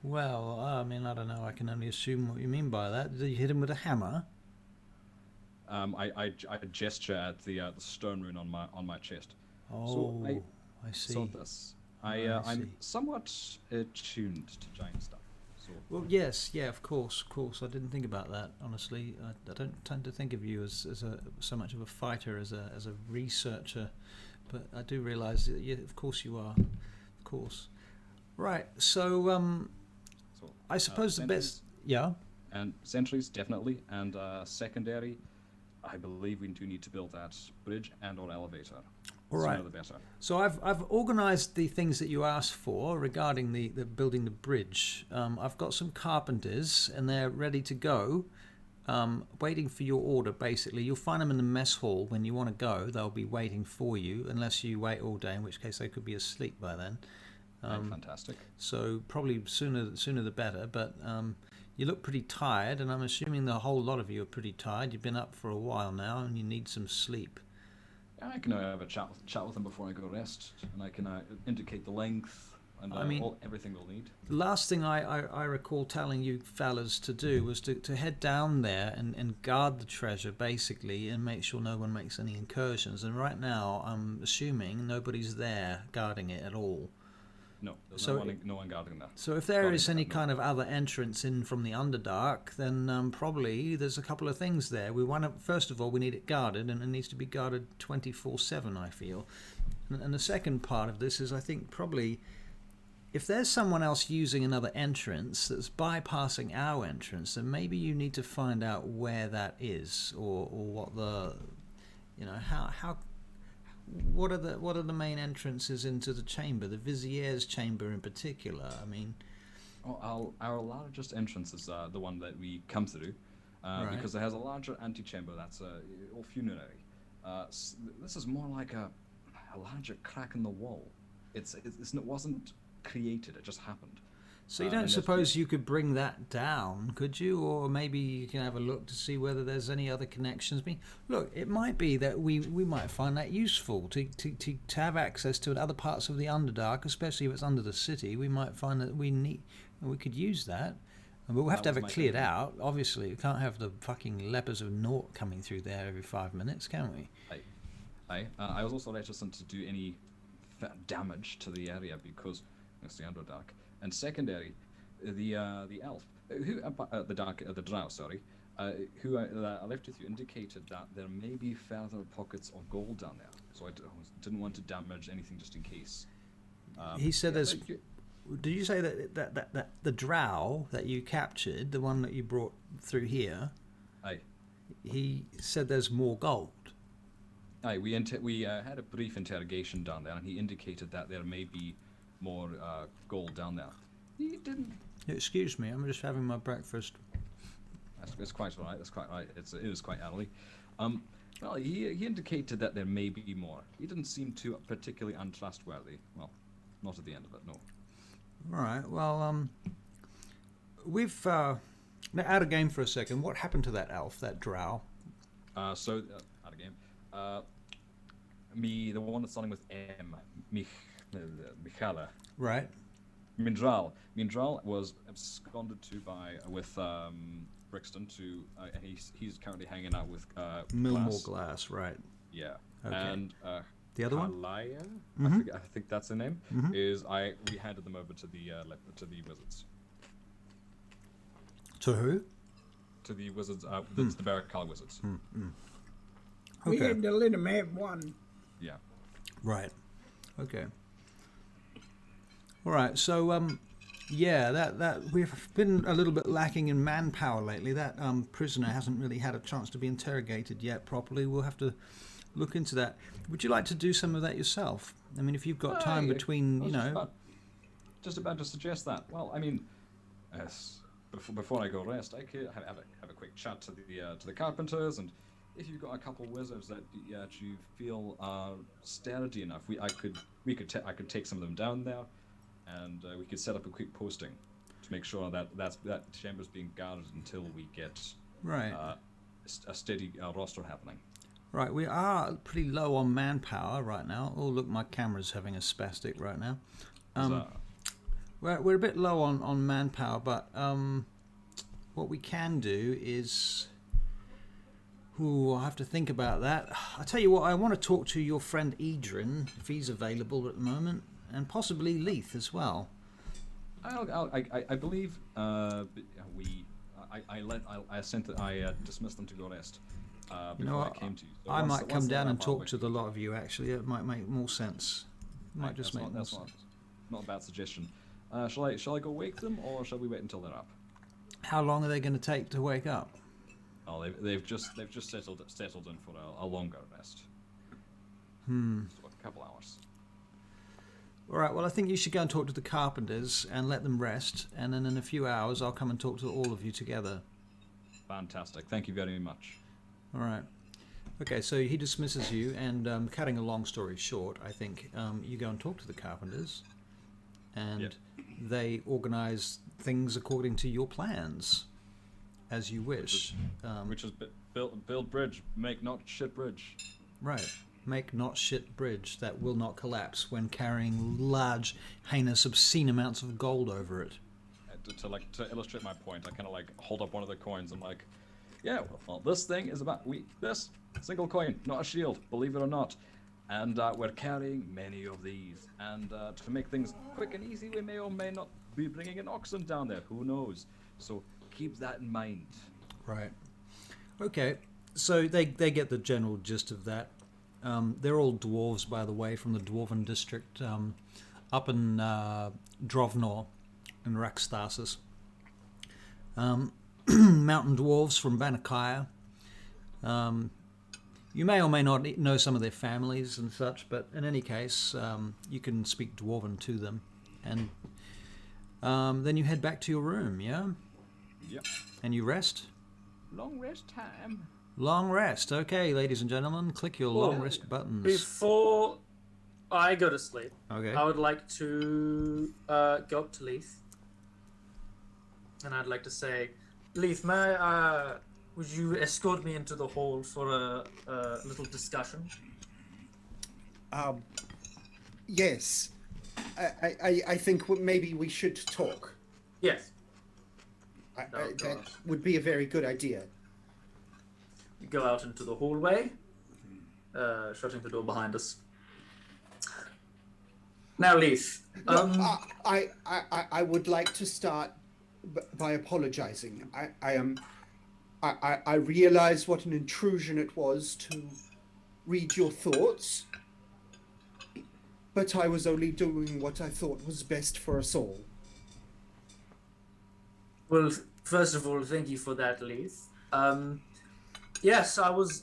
Well, I mean, I don't know. I can only assume what you mean by that. Did you hit him with a hammer? I gesture at the stone rune on my chest. Oh, So I see. So this, I I'm see. somewhat attuned to giant stuff. So Well, yes, yeah, of course. I didn't think about that. Honestly, I don't tend to think of you as so much of a fighter as a researcher, but I do realise that of course you are, of course. Right. So so I suppose the sentries best. Yeah. and sentries definitely, and secondary. I believe we do need to build that bridge and or elevator. All right. Sooner the better. So I've organised the things that you asked for regarding the building the bridge. I've got some carpenters and they're ready to go, waiting for your order. Basically, you'll find them in the mess hall when you want to go. They'll be waiting for you, unless you wait all day, in which case they could be asleep by then. Fantastic. So probably sooner the better. But you look pretty tired, and I'm assuming the whole lot of you are pretty tired. You've been up for a while now, and you need some sleep. I can have a chat with them before I go rest, and I can indicate the length and everything we'll need. The last thing I recall telling you fellas to do was to head down there and guard the treasure, basically, and make sure no one makes any incursions. And right now, I'm assuming nobody's there guarding it at all. No, there's So no one guarding that. So if there Guarding is that, any no. kind of other entrance in from the Underdark, then probably there's a couple of things there. First of all, we need it guarded, and it needs to be guarded 24/7, I feel. And the second part of this is, I think, probably if there's someone else using another entrance that's bypassing our entrance, then maybe you need to find out where that is, or what the, how. What are the main entrances into the chamber? The Vizier's chamber in particular. I mean, Our largest entrance is the one that we come through, Right. because it has a larger antechamber that's all funerary. This is more like a larger crack in the wall. It wasn't created; it just happened. so you And don't that's- suppose you could bring that down, could you? Or maybe you can have a look to see whether there's any other connections. I mean, look, it might be that we might find that useful to have access to other parts of the Underdark, especially if it's under the city. We might find that we could use that. But we'll have to That have was it my cleared thinking. out. Obviously, we can't have the fucking lepers of Naught coming through there every 5 minutes, can we? I was also reticent to do any damage to the area because it's the Underdark. And secondary, the elf, the drow, sorry, who I left with you indicated that there may be further pockets of gold down there. So I didn't want to damage anything just in case. He said there's. but you- Did you say that the drow that you captured, the one that you brought through here, Aye. he said there's more gold? Aye, we had a brief interrogation down there, and he indicated that there may be more gold down there. He didn't. Excuse me, I'm just having my breakfast. That's quite all right. That's quite right. It is quite early. Well, he indicated that there may be more. He didn't seem too particularly untrustworthy. Well, not at the end of it, no. All right. Well, we've now out of game for a second. What happened to that elf, that drow? Out of game. The one that's starting with M, Michala. Right. Mindral was absconded with Brixton to, and he's currently hanging out with Millmore Glass. Right. Yeah. Okay. And The other one? Kalaya, Mhm. I think that's the name. Mhm. We handed them over to the wizards. To who? To the wizards, the Barakal wizards. We Okay. had to let him have one. Yeah. Right. Okay. All right, so yeah, that we've been a little bit lacking in manpower lately. That prisoner hasn't really had a chance to be interrogated yet properly. We'll have to look into that. Would you like to do some of that yourself? I mean, if you've got time Hey, between, I you was know. just about to suggest that. Well, I mean, yes. Before I go rest, I could have a quick chat to the carpenters, and if you've got a couple wizards that you feel are sturdy enough, I could take some of them down there, and we could set up a quick posting to make sure that chamber's being guarded until we get Right. a steady roster happening. Right, we are pretty low on manpower right now. Oh, look, my camera's having a spastic right now. We're a bit low on manpower, but what we can do is... I'll have to think about that. I'll tell you what, I want to talk to your friend Edrin, if he's available at the moment, and possibly Leith as well. I believe I dismissed them to go rest before I came to you. So I might come down and up, talk to the lot of you, actually. It might make more sense. Might just make more sense. Not a bad suggestion. Shall I go wake them, or shall we wait until they're up? How long are they going to take to wake up? Oh, they've just settled in for a longer rest. So a couple hours. All right, well, I think you should go and talk to the carpenters and let them rest, and then in a few hours I'll come and talk to all of you together. Fantastic. Thank you very much. All right. Okay, so he dismisses you, and cutting a long story short, I think you go and talk to the carpenters, and they organize things according to your plans, as you wish. Which is build bridge, make not shit bridge. Right. Make not shit bridge that will not collapse when carrying large, heinous, obscene amounts of gold over it. To illustrate my point, I kind of like hold up one of the coins. I'm like, yeah, well, this thing is about this single coin, not a shield, believe it or not. And we're carrying many of these. And to make things quick and easy, we may or may not be bringing an oxen down there. Who knows? So keep that in mind. Right. Okay. So they get the general gist of that. They're all dwarves, by the way, from the Dwarven district up in Drovnor in Raxthasis. Mountain dwarves from Banakaya. You may or may not know some of their families and such, but in any case, you can speak Dwarven to them. And then you head back to your room, yeah? Yep. And you rest? Long rest time. Long rest. Okay, ladies and gentlemen, click your long rest buttons. Before I go to sleep, Okay. I would like to go up to Leith. And I'd like to say, Leith, would you escort me into the hall for a little discussion? Yes. I think maybe we should talk. Yes. That would be a very good idea. We go out into the hallway, shutting the door behind us. Now, Leith. I would like to start by apologizing. I realize what an intrusion it was to read your thoughts, but I was only doing what I thought was best for us all. Well, first of all, thank you for that, Leith. Yes, I wanted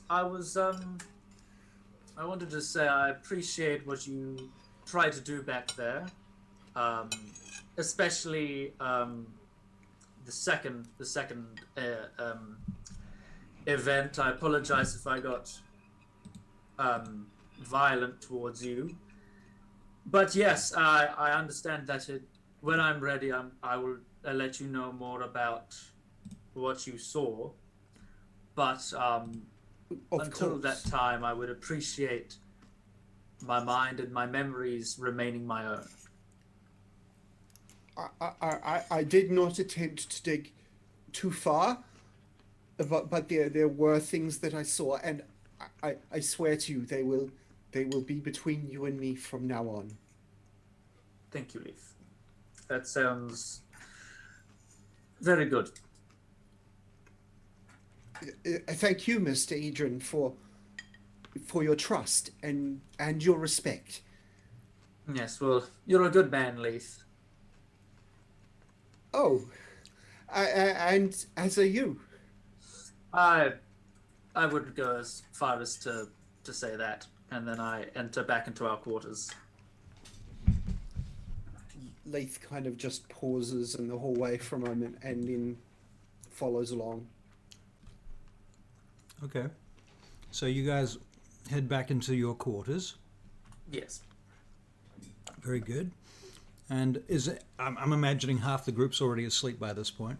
to say I appreciate what you tried to do back there, especially the second event. I apologize if I got violent towards you, but yes, I understand that when I'm ready, I will let you know more about what you saw. But until that time, I would appreciate my mind and my memories remaining my own. I did not attempt to dig too far, but there were things that I saw, and I swear to you, they will be between you and me from now on. Thank you, Leith. That sounds very good. Thank you, Mr. Edrin, for your trust and your respect. Yes, well, you're a good man, Leith. Oh, and as are you. I I wouldn't go as far as to say that. And then I enter back into our quarters. Leith kind of just pauses in the hallway for a moment and then follows along. Okay. So you guys head back into your quarters. Yes. Very good. And is it, I'm imagining half the group's already asleep by this point.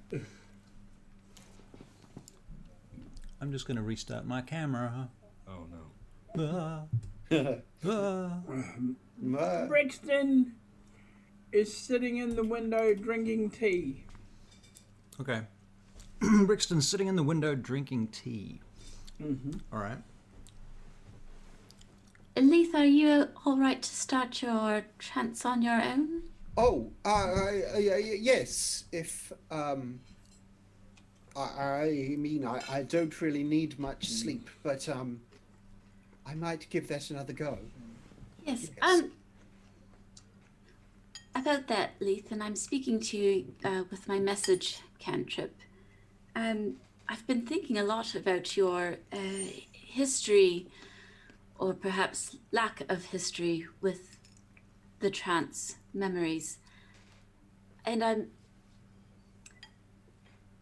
I'm just going to restart my camera. Oh no. Ah, ah. Brixton is sitting in the window drinking tea. Okay. Brixton's sitting in the window drinking tea. Mm-hmm. All right. Leith, are you all right to start your trance on your own? Oh, yes. If I mean, I don't really need much sleep, but I might give that another go. Yes. Yes. About that, Leith, and I'm speaking to you with my message cantrip. I've been thinking a lot about your history, or perhaps lack of history, with the trance memories. And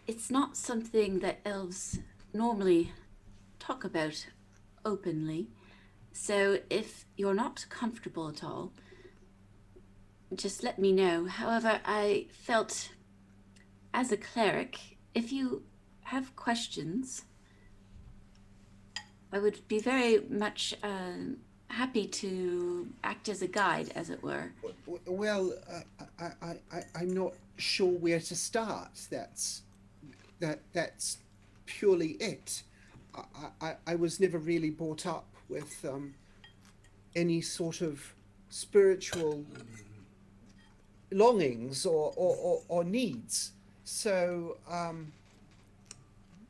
it's not something that elves normally talk about openly. So if you're not comfortable at all, just let me know. However, I felt as a cleric, if you have questions, I would be very much happy to act as a guide, as it were. Well, I'm not sure where to start. That's purely it. I was never really brought up with any sort of spiritual longings or needs. So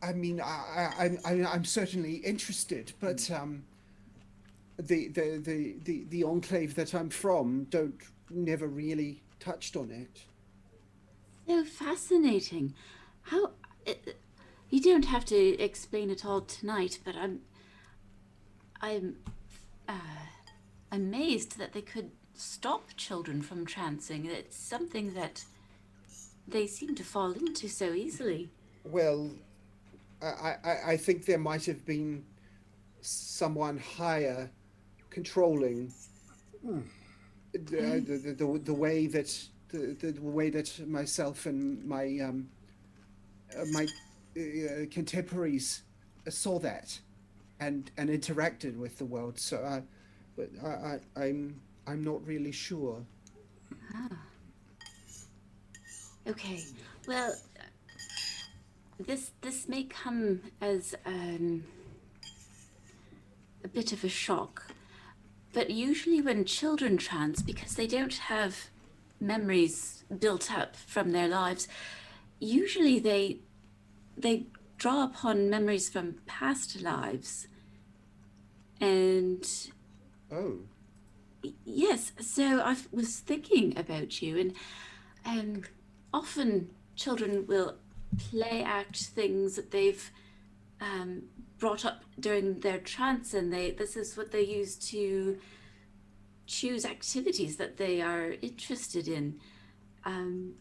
I mean, I'm certainly interested, but the enclave that I'm from don't never really touched on it. So fascinating. How you don't have to explain it all tonight, but I'm uh, amazed that they could stop children from trancing. It's something that they seem to fall into so easily. Well, I think there might have been someone higher controlling the way that the way that myself and my contemporaries saw that and interacted with the world. So, but I'm not really sure. Okay. Well, this may come as a bit of a shock, but usually when children trance, because they don't have memories built up from their lives, usually they draw upon memories from past lives. And Oh, yes, so I was thinking about you, and often children will play act things that they've brought up during their trance, and this is what they use to choose activities that they are interested in. Um,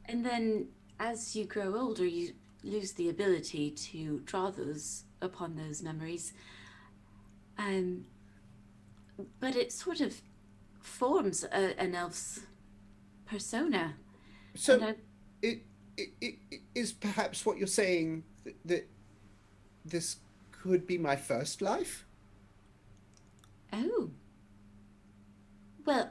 and then as you grow older, you lose the ability to draw those upon those memories. Um, but it sort of forms an elf's persona. And so it is perhaps what you're saying that this could be my first life? oh, well,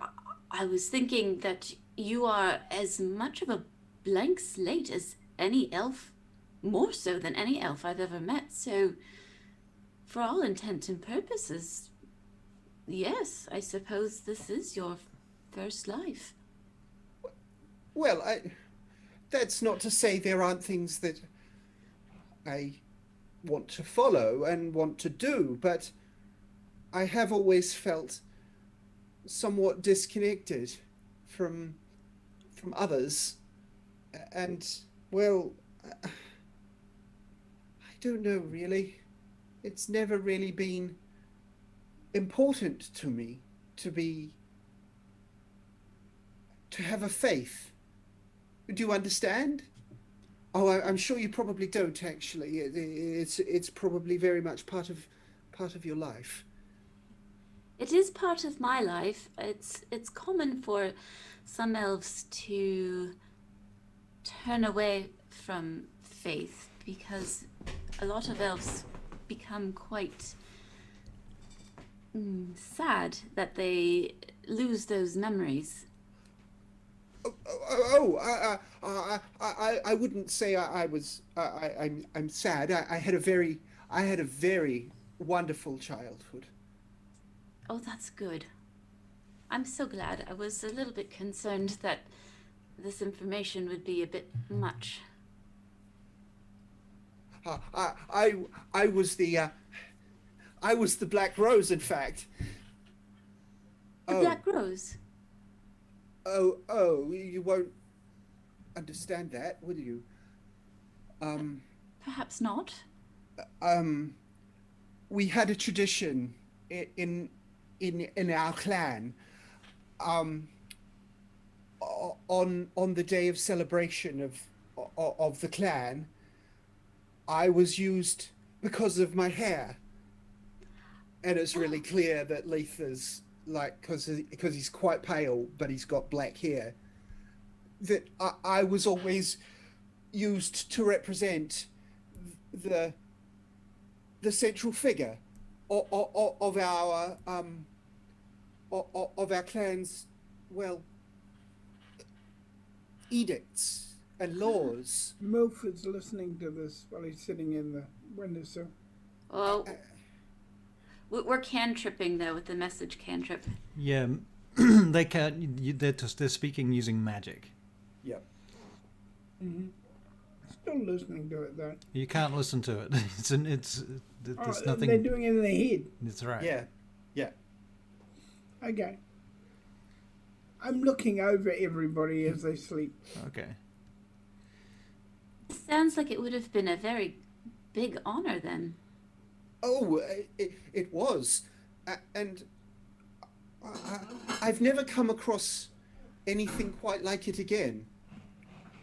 I was thinking that you are as much of a blank slate as any elf, more so than any elf I've ever met. So, for all intent and purposes, yes, I suppose this is your first life. Well, that's not to say there aren't things that I want to follow and want to do, but I have always felt somewhat disconnected from others. And, well, I don't know really. It's never really been important to me to have a faith. Do you understand? Oh, I'm sure you probably don't actually. It's probably very much part of your life. It is part of my life. It's common for some elves to turn away from faith because a lot of elves become quite sad that they lose those memories. I wouldn't say I'm sad. I had a very wonderful childhood. Oh, that's good. I'm so glad. I was a little bit concerned that this information would be a bit much. I was I was the Black Rose, in fact. The Black Rose? You won't understand that, will you? Perhaps not. We had a tradition in our clan. On the day of celebration of the clan, I was used because of my hair, and it's really clear that Leith is like because he's quite pale, but he's got black hair. That I was always used to represent the central figure of our clan's, well, edicts and laws. Milford's listening to this while he's sitting in the windowsill. Oh, we're cantripping though with the message cantrip. Yeah, they can't. They're speaking using magic. Yep. Mm-hmm. Still listening to it though. You can't listen to it. There's nothing. They're doing it in their head. That's right. Yeah. Yeah. Okay. I'm looking over everybody as they sleep. Okay. Sounds like it would have been a very big honor then. Oh, it was, and I've never come across anything quite like it again.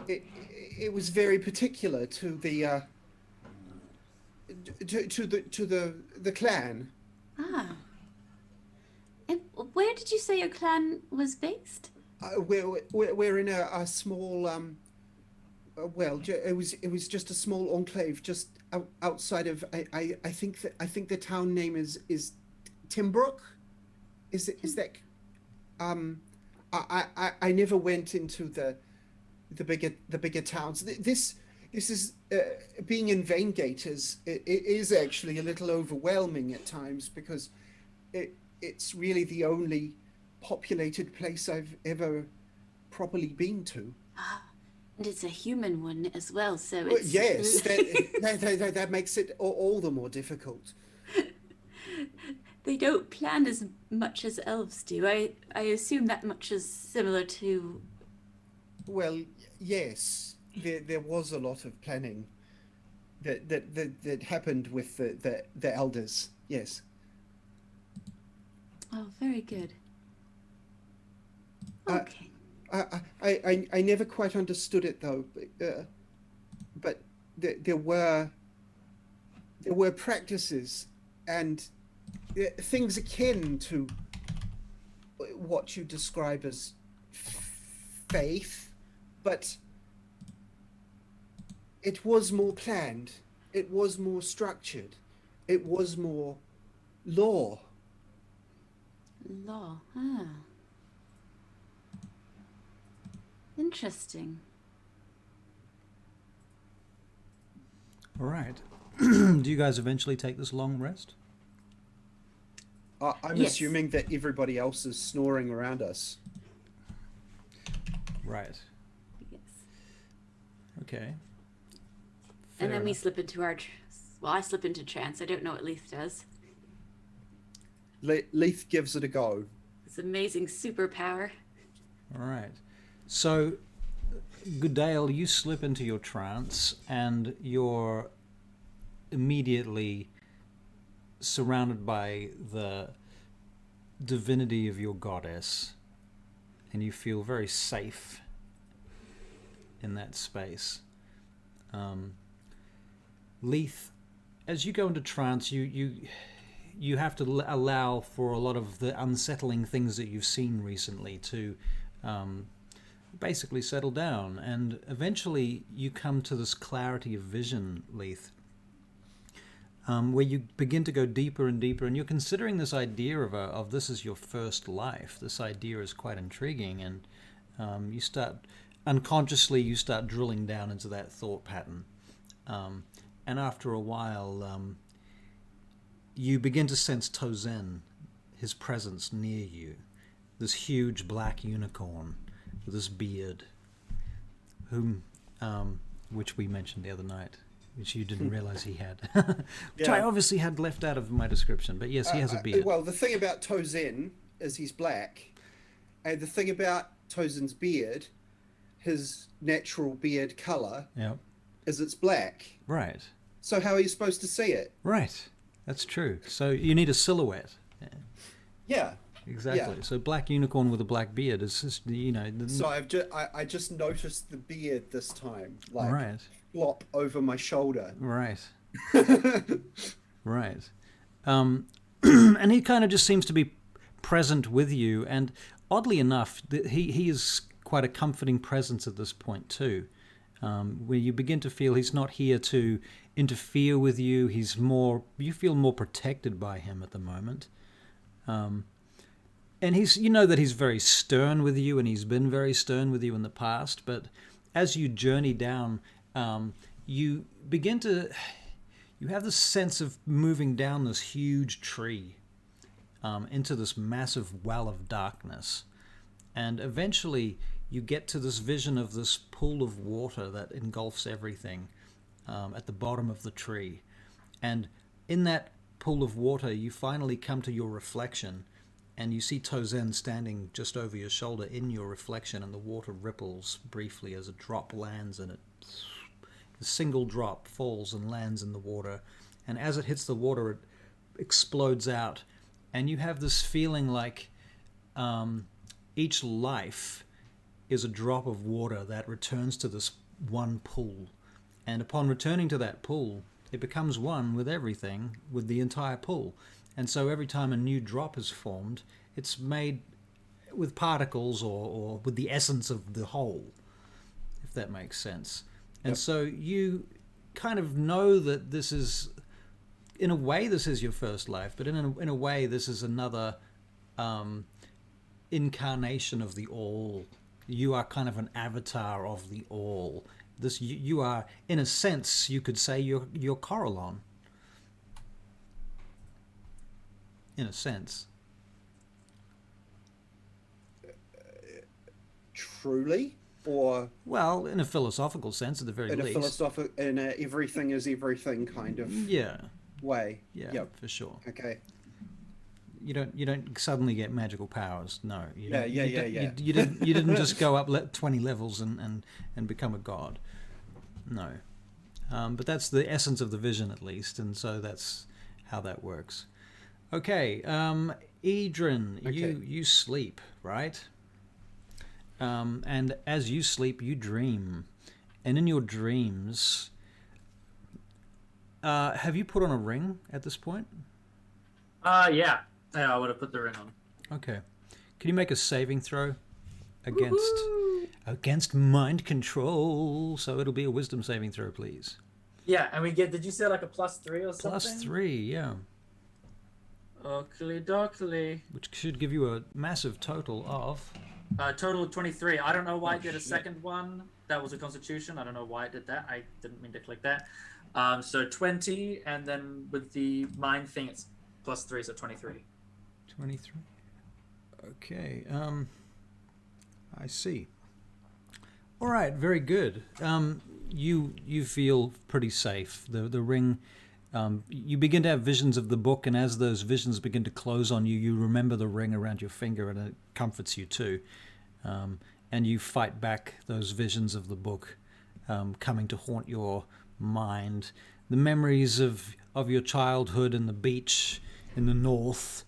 It was very particular to the to the clan. Ah. And where did you say your clan was based? We're in a small it was just a small enclave just outside of I think the town name is Timbrook. Is that I never went into the bigger towns. This is being in Vaingate is actually a little overwhelming at times because it's really the only populated place I've ever properly been to. And it's a human one as well, so it's... Yes, that makes it all the more difficult. They don't plan as much as elves do. I assume that much is similar to... Well, yes, there was a lot of planning that happened with the elders. Yes. Oh, very good. Okay. I never quite understood it though, but there were practices and things akin to what you describe as faith, but it was more planned, it was more structured, it was more law. Law, ah. Interesting. All right. Do you guys eventually take this long rest? I'm Yes. assuming that everybody else is snoring around us. Right. Yes. Okay. And then Fair we enough. slip into our... Well, I slip into trance. I don't know what Leith does. Leith gives it a go. It's amazing superpower. All right. So Goodale, you slip into your trance, and you're immediately surrounded by the divinity of your goddess, and you feel very safe in that space. Leith, as you go into trance, you have to allow for a lot of the unsettling things that you've seen recently to basically settle down, and eventually you come to this clarity of vision, Leith, where you begin to go deeper and deeper, and you're considering this idea of this is your first life. This idea is quite intriguing, and you start unconsciously drilling down into that thought pattern, and after a while you begin to sense Tozen, his presence near you, this huge black unicorn with this beard, which we mentioned the other night, which you didn't realize he had, which I obviously had left out of my description, but yes, he has a beard. Well, the thing about Tozen is he's black, and the thing about Tozen's beard, his natural beard color, is it's black. Right. So how are you supposed to see it? Right. That's true. So you need a silhouette. Yeah. Exactly. Yeah. So black unicorn with a black beard is just, So I just noticed the beard this time, like right. flop over my shoulder. Right. Right. And he kind of just seems to be present with you, and oddly enough, he is quite a comforting presence at this point too, where you begin to feel he's not here to interfere with you. You feel more protected by him at the moment. And that he's very stern with you, and he's been very stern with you in the past. But as you journey down, you have this sense of moving down this huge tree into this massive well of darkness. And eventually you get to this vision of this pool of water that engulfs everything at the bottom of the tree. And in that pool of water, you finally come to your reflection, and you see Tozen standing just over your shoulder in your reflection, and the water ripples briefly as a drop lands in it. A single drop falls and lands in the water, and as it hits the water, it explodes out, and you have this feeling like each life is a drop of water that returns to this one pool, and upon returning to that pool, it becomes one with everything, with the entire pool. And so every time a new drop is formed, it's made with particles or with the essence of the whole, if that makes sense. And so you kind of know that this is, in a way, this is your first life, but in a way, this is another incarnation of the all. You are kind of an avatar of the all. You are, in a sense, you could say you're Corellon. In a sense. Truly? Or... Well, in a philosophical sense, at the very least. In a everything is everything kind of way. Yeah, for sure. Okay. You don't suddenly get magical powers. No. You You didn't just go up 20 levels and become a god. No. But that's the essence of the vision, at least, and so that's how that works. Okay, Edrin, you sleep, right? And as you sleep, you dream. And in your dreams, have you put on a ring at this point? Yeah, I would have put the ring on. Okay. Can you make a saving throw against mind control? So it'll be a wisdom saving throw, please. Yeah, and did you say like a +3 or something? +3, yeah. Oakley dokley. Which should give you a massive total of... Total of 23. I don't know why it did a second one. That was a constitution. I don't know why it did that. I didn't mean to click that. So 20, and then with the mind thing, it's +3, so 23. 23. Okay. I see. All right. Very good. You feel pretty safe. The ring. You begin to have visions of the book, and as those visions begin to close on you, you remember the ring around your finger, and it comforts you too. and you fight back those visions of the book coming to haunt your mind. The memories of your childhood and the beach in the north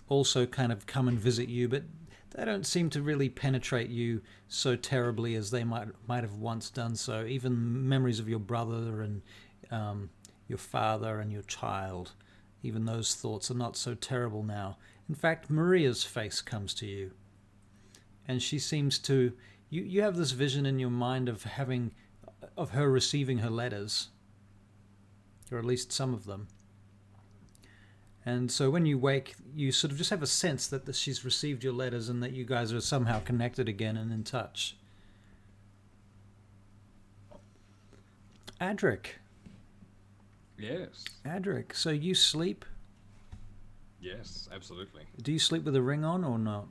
also kind of come and visit you, but they don't seem to really penetrate you so terribly as they might have once done so. Even memories of your brother and your father and your child, even those thoughts are not so terrible now. In fact, Maria's face comes to you, and she seems to... You have this vision in your mind of her receiving her letters, or at least some of them. And so when you wake, you sort of just have a sense that she's received your letters and that you guys are somehow connected again and in touch. Adric. Yes. Adric, so you sleep? Yes, absolutely. Do you sleep with a ring on or not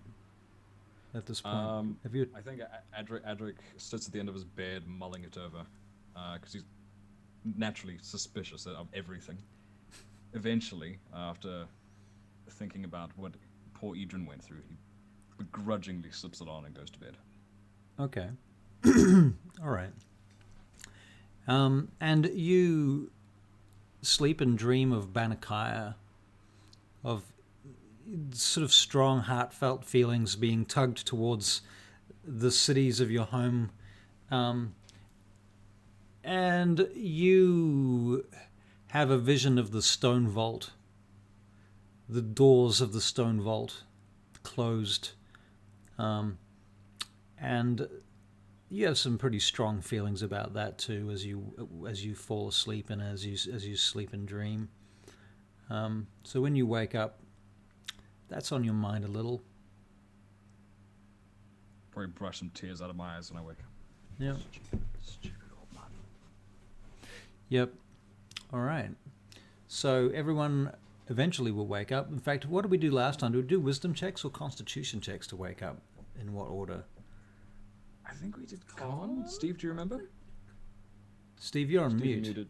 at this point? Have you... I think Adric sits at the end of his bed mulling it over because he's naturally suspicious of everything. Eventually, after thinking about what poor Idrin went through, he begrudgingly slips it on and goes to bed. Okay. All right. And you sleep and dream of Banakaya, of sort of strong, heartfelt feelings being tugged towards the cities of your home. And you have a vision of the stone vault, the doors of the stone vault closed, and you have some pretty strong feelings about that too as you fall asleep and as you sleep and dream. So when you wake up, that's on your mind a little. Probably brush some tears out of my eyes when I wake up. Yep. Stupid old man. Yep. All right. So everyone eventually will wake up. In fact, what did we do last time? Did we do wisdom checks or constitution checks to wake up? In what order? I think we did con. Steve, do you remember? Steve, you're on Steve mute. muted.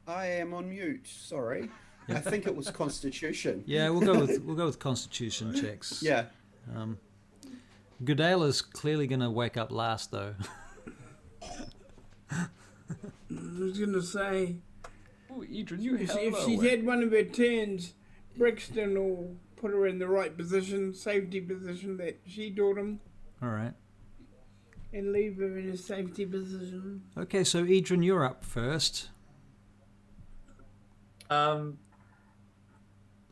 I am on mute. Sorry. I think it was Constitution. Yeah, we'll go with constitution checks. Yeah. Goodale's clearly going to wake up last, though. I was gonna say, Oh, Idrin, you if hello. she's had one of her turns, Brixton will put her in the right position, safety position that she taught him, All right. and leave her in a safety position. Okay, so Idrin, you're up first. Um.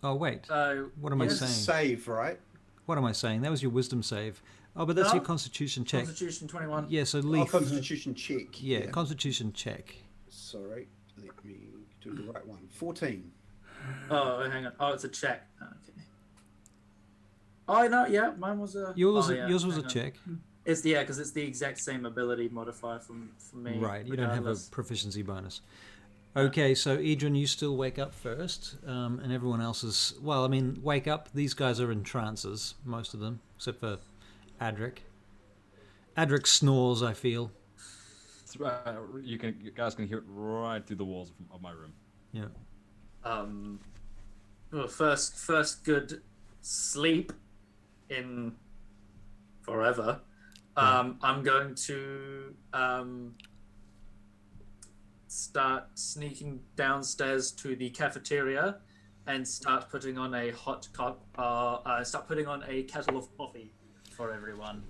Oh, wait. So What am I It's saying? save, right? What am I saying? That was your wisdom save. Oh, but that's No. your constitution check. Constitution 21. Yeah, so Oh, Leaf. Constitution check. Yeah, constitution check. Sorry. Let me do the right one. 14. Oh, hang on. Oh, it's a check. Okay. Oh no, yeah, mine was a. Yours oh, yeah, was a hang on. check. It's because it's the exact same ability modifier from me. Right, you don't have a regardless. proficiency bonus. Okay, so Idrin, you still wake up first, and everyone else is... Well, I mean, wake up. These guys are in trances, most of them, except for Adric. Adric snores, I feel. You guys can hear it right through the walls of my room. Yeah. Well, first good sleep in forever. I'm going to start sneaking downstairs to the cafeteria and start putting on a start putting on a kettle of coffee for everyone.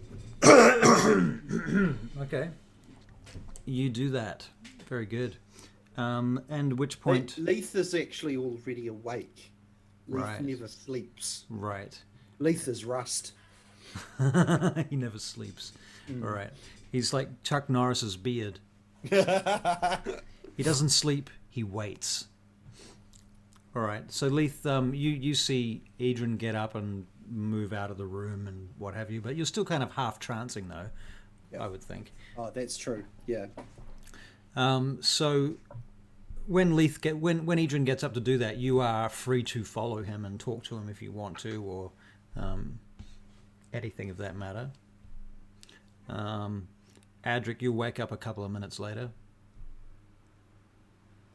Okay. You do that. Very good. And which point... Leith is actually already awake. Leith Right. never sleeps. Right. Leith is rust. He never sleeps. All right. He's like Chuck Norris's beard. He doesn't sleep, he waits. All right. So Leith, you see Idrin get up and move out of the room and what have you, but you're still kind of half trancing though, Yeah. I would think. Oh, that's true. Yeah. So when when Idrin gets up to do that, you are free to follow him and talk to him if you want to, or anything of that matter. Adric, you wake up a couple of minutes later.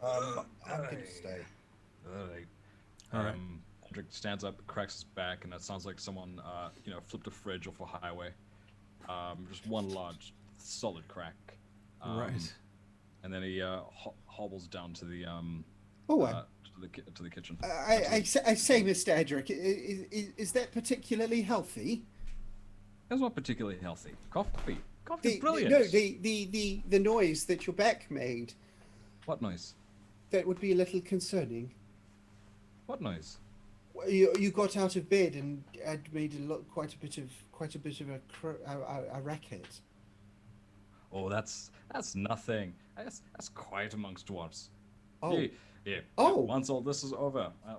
I'm going to stay. Alright. All right. Adric stands up, cracks his back, and it sounds like someone, flipped a fridge off a highway. Just one large, solid crack. Right. And then he hobbles down to the to the kitchen. I say, Mr. Edric, is that particularly healthy? That's not particularly healthy. Coffee's brilliant. No, the noise that your back made. What noise? That would be a little concerning. What noise? You got out of bed and had made quite a bit of a racket. Oh, that's nothing. That's quiet amongst dwarves. Oh. Yeah. Oh. Once all this is over, I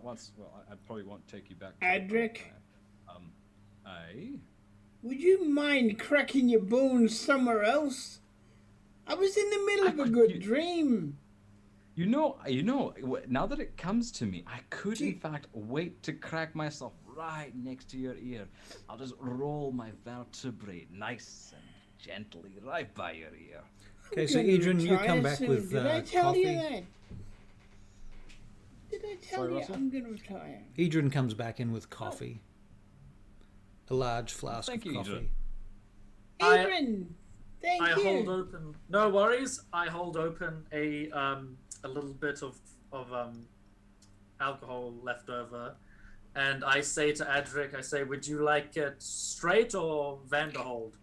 probably won't take you back. Adric, Aye. would you mind cracking your bones somewhere else? I was in the middle of a good dream. You know. Now that it comes to me, I could in fact wait to crack myself right next to your ear. I'll just roll my vertebrae nice and gently right by your ear. Okay, so Adrian, you come back soon. with Did I tell you coffee. that? Did I tell Sorry, you Russell? I'm gonna retire? Adrian comes back in with coffee. A large flask Thank of you, coffee. I- Adrian, thank I you. hold open. No worries. I hold open a little bit of alcohol left over, and I say to Adric, would you like it straight or Vanderhold?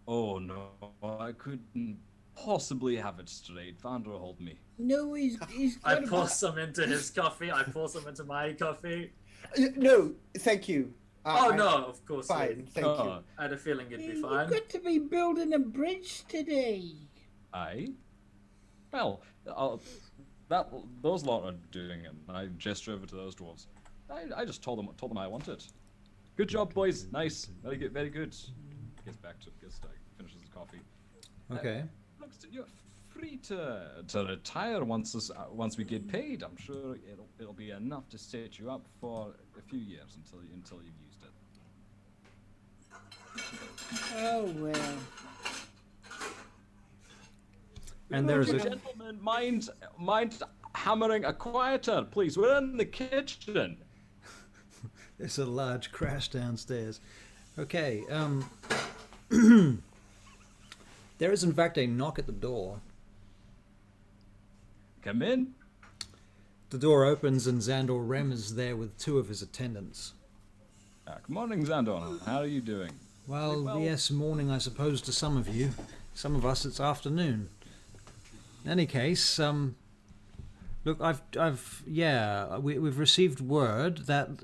Oh no, I couldn't possibly have it straight. Vanderhold me. No, he's I got pour some into his coffee. I pour some into my coffee. No, thank you. No, of course. Fine, thank you. I had a feeling it'd be You've fine. got to be building a bridge today. Aye. Well, those lot are doing it. And I gesture over to those dwarves. I just told them I want it. Good job, boys. Nice. Very good. Very good. Finishes his coffee. Okay. Looks you're free to retire once we get paid. I'm sure it'll be enough to set you up for a few years until you've used it. Oh well. And there's a Gentlemen, mind hammering a quieter, please. We're in the kitchen. there's a large crash downstairs. Okay. There is in fact a knock at the door. Come in. The door opens and Xandor Rem is there with two of his attendants. Good morning, Xandor. How are you doing? Well, yes, morning, I suppose, to some of you. Some of us, it's afternoon. In any case, look, we've received word that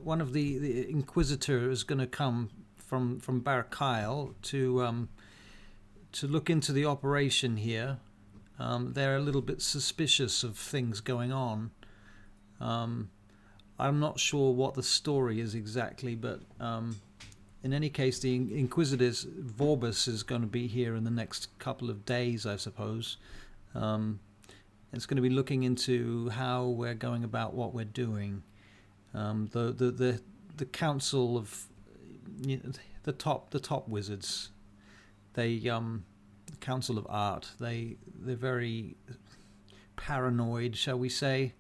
one of the Inquisitor is going to come from Barakyle to look into the operation here. They're a little bit suspicious of things going on. I'm not sure what the story is exactly, but in any case, the Inquisitor's Vorbis is going to be here in the next couple of days, I suppose. It's going to be looking into how we're going about what we're doing. The council of the top wizards, the Council of Art, they're very paranoid, shall we say.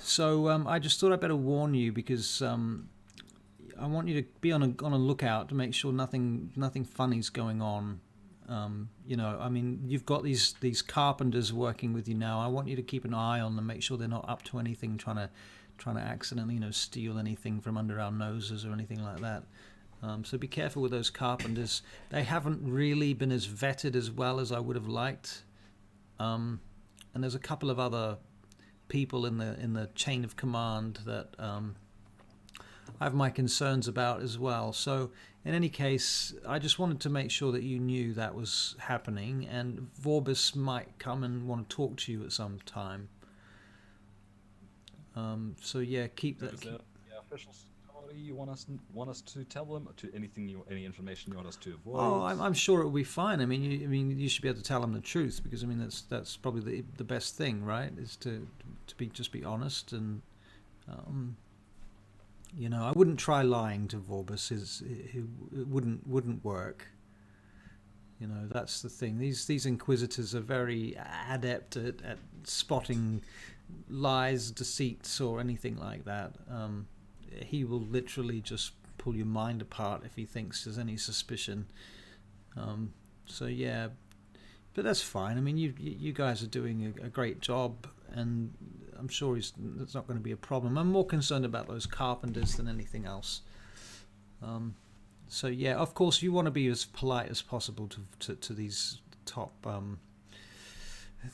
So I just thought I'd better warn you because I want you to be on a lookout to make sure nothing funny's going on. I mean, you've got these carpenters working with you now. I want you to keep an eye on them, make sure they're not up to anything, trying to accidentally steal anything from under our noses or anything like that. So be careful with those carpenters. They haven't really been as vetted as well as I would have liked. And there's a couple of other people in the chain of command that I have my concerns about as well. So in any case, I just wanted to make sure that you knew that was happening, and Vorbis might come and want to talk to you at some time. So yeah, keep that. Is there the official story you want us to tell them? Any information you want us to avoid? Oh, I'm sure it will be fine. I mean, you should be able to tell them the truth, because I mean that's probably the best thing, right? Is to be honest, and I wouldn't try lying to Vorbis. It wouldn't work. You know, that's the thing. These inquisitors are very adept at spotting lies, deceits, or anything like that. He will literally just pull your mind apart if he thinks there's any suspicion. So yeah, but that's fine. I mean, you guys are doing a great job, and I'm sure it's not going to be a problem. I'm more concerned about those carpenters than anything else. So yeah, of course, you want to be as polite as possible to these top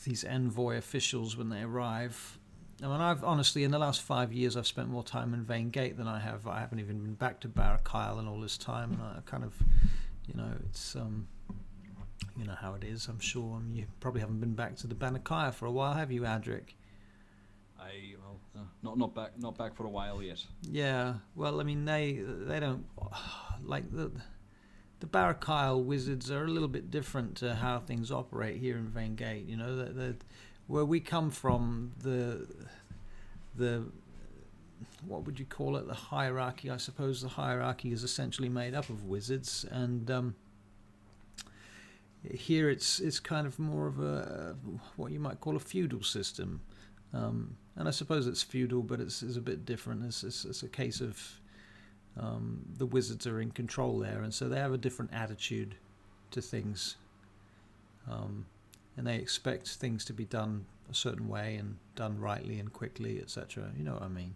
these envoy officials when they arrive. I mean, I've honestly, in the last 5 years, I've spent more time in Vaingate than I haven't even been back to Barakyle in all this time, and I kind of, you know, it's you know how it is. I'm sure you probably haven't been back to the Banakaya for a while, have you, Adric? Not back for a while yet. Yeah, well, I mean, they don't like the Barakyle wizards are a little bit different to how things operate here in Vaingate. You know, where we come from, the what would you call it? The hierarchy, I suppose. The hierarchy is essentially made up of wizards, and here it's kind of more of a what you might call a feudal system. And I suppose it's feudal, but it's a bit different. It's a case of the wizards are in control there, and so they have a different attitude to things, and they expect things to be done a certain way and done rightly and quickly, etc. You know what I mean?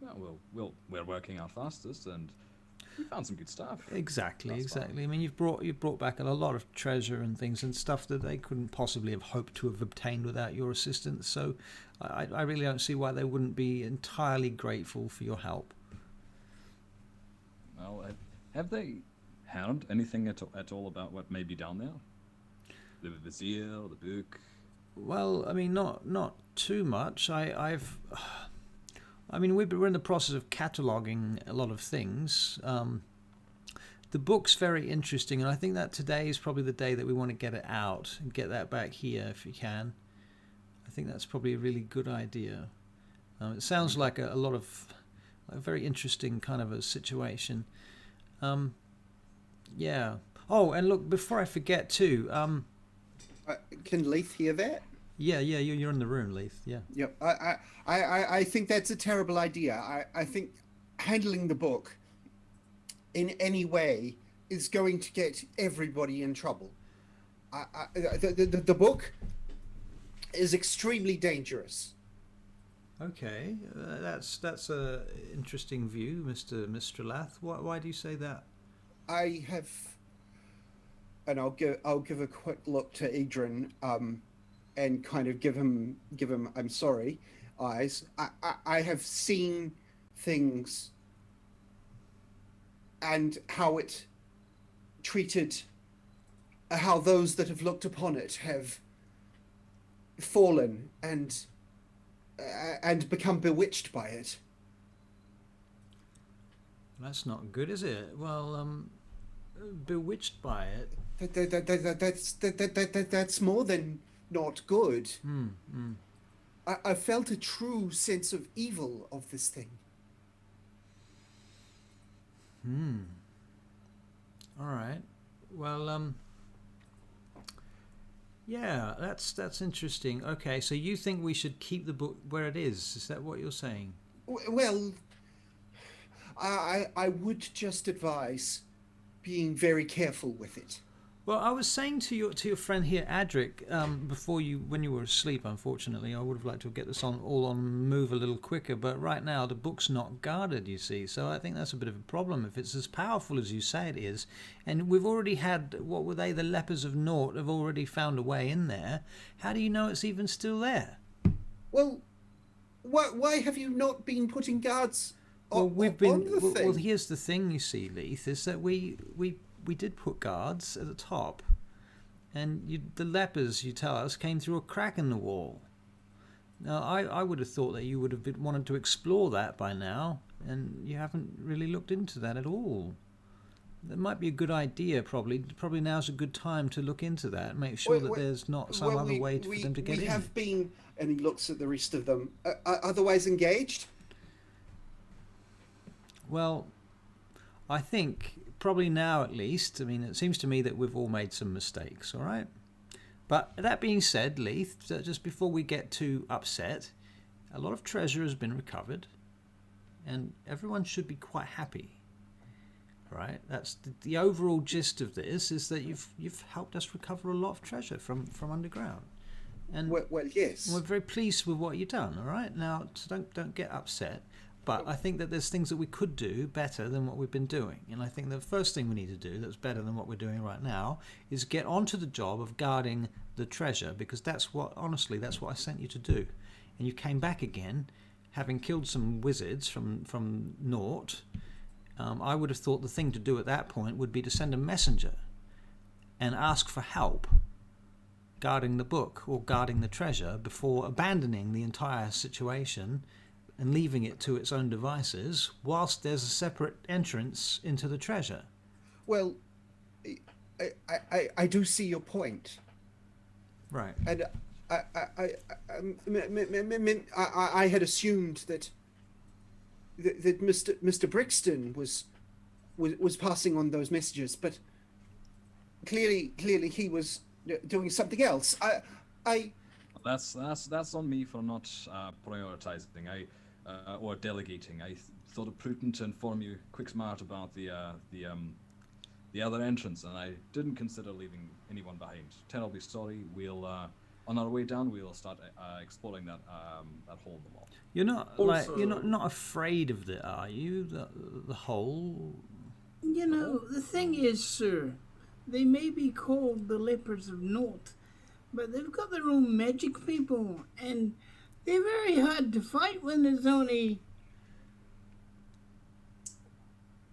Well, we're working our fastest, and we found some good stuff. Exactly. Fine. I mean, you've brought back a lot of treasure and things and stuff that they couldn't possibly have hoped to have obtained without your assistance. So, I really don't see why they wouldn't be entirely grateful for your help. Well, have they heard anything at all about what may be down there? The vizier or the book? Well, I mean, not too much. I mean, we're in the process of cataloguing a lot of things. The book's very interesting, and I think that today is probably the day that we want to get it out and get that back here if you can. I think that's probably a really good idea. It sounds like a lot of a very interesting kind of a situation. Yeah. Oh, and look, before I forget too. Can Leith hear that? Yeah, you're in the room, Leith. Yeah. Yep. I think that's a terrible idea. I think handling the book in any way is going to get everybody in trouble. The book is extremely dangerous. Okay, that's a interesting view, Mr. Lath. Why do you say that? I have, and I'll give a quick look to Idrin, and kind of give him I'm sorry eyes. I have seen things and how it treated, how those that have looked upon it have fallen and become bewitched by it. That's not good, is it? Well, bewitched by it. That's more than not good. Mm. I felt a true sense of evil of this thing. All right. Well, yeah, that's interesting. Okay, so you think we should keep the book where it is? Is that what you're saying? Well, I would just advise being very careful with it. Well, I was saying to your friend here, Adric, when you were asleep. Unfortunately, I would have liked to get this all on move a little quicker, but right now the book's not guarded. You see, so I think that's a bit of a problem. If it's as powerful as you say it is, and we've already had what were they? The lepers of Naught have already found a way in there. How do you know it's even still there? Well, why have you not been putting guards? Well, we've been. On the thing? Well, here's the thing. You see, Leith, is that we did put guards at the top, and the lepers, you tell us, came through a crack in the wall. Now, I would have thought that you would have wanted to explore that by now, and you haven't really looked into that at all. That might be a good idea, probably. Probably now's a good time to look into that, make sure that there's not some other way for them to get in. We have been, and he looks at the rest of them, otherwise engaged? Well, I think probably now at least, I mean, it seems to me that we've all made some mistakes, all right? But that being said, Leith, just before we get too upset, a lot of treasure has been recovered, and everyone should be quite happy, right? That's the overall gist of this, is that you've helped us recover a lot of treasure from underground. And Well, yes. we're very pleased with what you've done, all right? Now, so don't get upset. But I think that there's things that we could do better than what we've been doing. And I think the first thing we need to do that's better than what we're doing right now is get onto the job of guarding the treasure, because honestly, that's what I sent you to do. And you came back again, having killed some wizards from Nort. I would have thought the thing to do at that point would be to send a messenger and ask for help guarding the book or guarding the treasure before abandoning the entire situation and leaving it to its own devices, whilst there's a separate entrance into the treasure. Well, I do see your point, Right. and I had assumed that Mr. Brixton was passing on those messages, but clearly he was doing something else. That's on me for not prioritizing. Or delegating. I thought it prudent to inform you quick smart about the other entrance, and I didn't consider leaving anyone behind. Terribly sorry. We'll on our way down, we'll start exploring that hole in the wall. You're not Also- you're not afraid of it, are you? The hole. You know, the thing is, sir, they may be called the lepers of Nort, but they've got their own magic people, and they're very hard to fight when there's only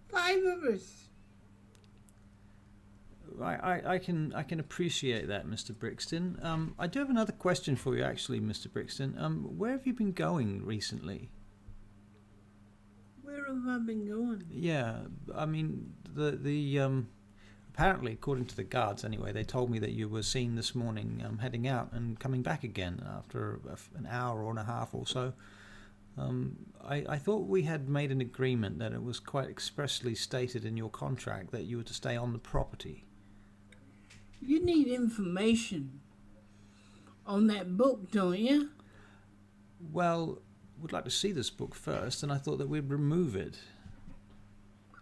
5 of us. I can appreciate that, Mr. Brixton. I do have another question for you, actually, Mr. Brixton. Where have you been going recently? Where have I been going? Yeah, I mean the apparently, according to the guards, anyway, they told me that you were seen this morning heading out and coming back again after an hour and a half or so. I thought we had made an agreement that it was quite expressly stated in your contract that you were to stay on the property. You need information on that book, don't you? Well, we'd like to see this book first, and I thought that we'd remove it.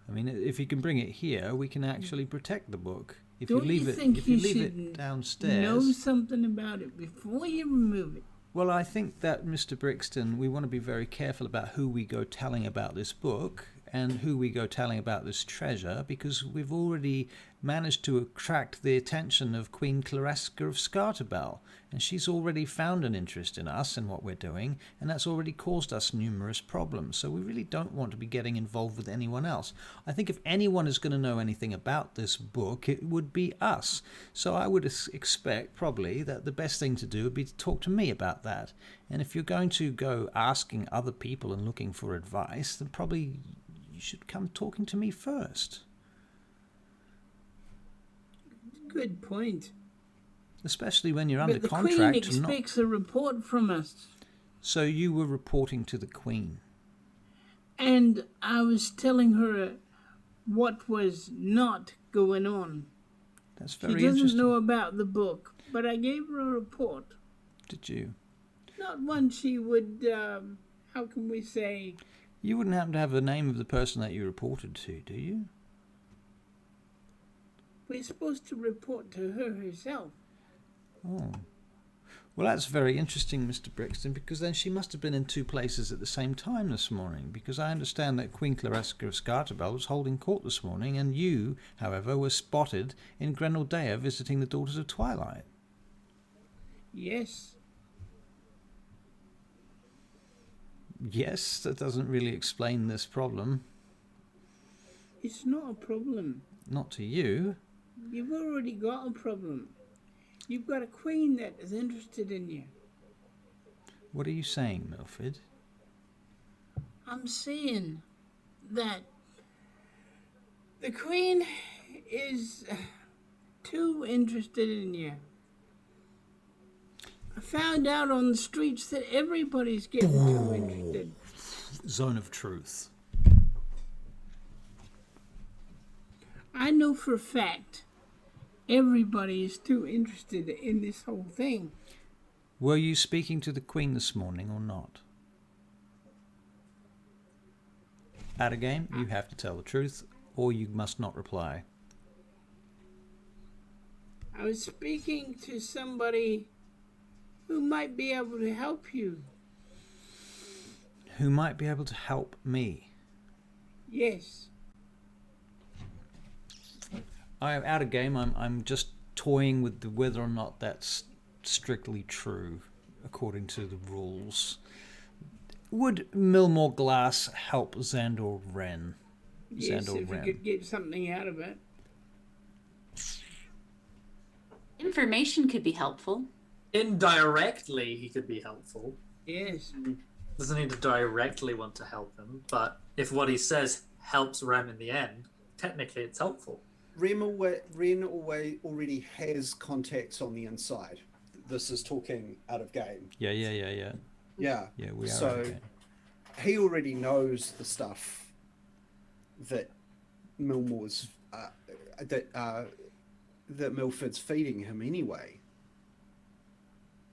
I mean, if you can bring it here, we can actually protect the book. If Don't you leave you it, think if you you leave should it downstairs. know something about it before you remove it? Well, I think that, Mr. Brixton, we want to be very careful about who we go telling about this book and who we go telling about this treasure, because we've already managed to attract the attention of Queen Clareska of Scartabel, and she's already found an interest in us and what we're doing, and that's already caused us numerous problems. So we really don't want to be getting involved with anyone else. I think if anyone is going to know anything about this book, it would be us. So I would expect probably that the best thing to do would be to talk to me about that. And if you're going to go asking other people and looking for advice, then probably you should come talking to me first. Good point. Especially when you're But under the contract. Queen and expects a report from us. So you were reporting to the Queen. And I was telling her what was not going on. That's She very doesn't interesting. know about the book, but I gave her a report. Did you? Not one she would, how can we say, You wouldn't happen to have the name of the person that you reported to, do you? we're supposed to report to her herself. Oh. Well, that's very interesting, Mr. Brixton, because then she must have been in 2 places at the same time this morning, because I understand that Queen Clareska of Scartabel was holding court this morning, and you, however, were spotted in Grenaldea visiting the Daughters of Twilight. Yes. Yes, that doesn't really explain this problem. It's not a problem. Not to you. You've already got a problem. You've got a queen that is interested in you. What are you saying, Milford? I'm saying that the queen is too interested in you. I found out on the streets that everybody's getting too interested. Zone of truth. I know for a fact everybody is too interested in this whole thing. Were you speaking to the Queen this morning or not? At a game, you have to tell the truth, or you must not reply. I was speaking to somebody who might be able to help you. Who might be able to help me? Yes. Out of game, I'm just toying with whether or not that's strictly true, according to the rules. Would Millmore Glass help Xandor Wren? Yes, Xandor if Wren. you could get something out of it. Information could be helpful. Indirectly, he could be helpful. Yes. Doesn't need to directly want to help him, but if what he says helps Rem in the end, technically it's helpful. Ren already has contacts on the inside. This is talking out of game. Yeah. Yeah. Yeah, we are So out of game. he already knows the stuff that Millmore's that Milford's feeding him anyway.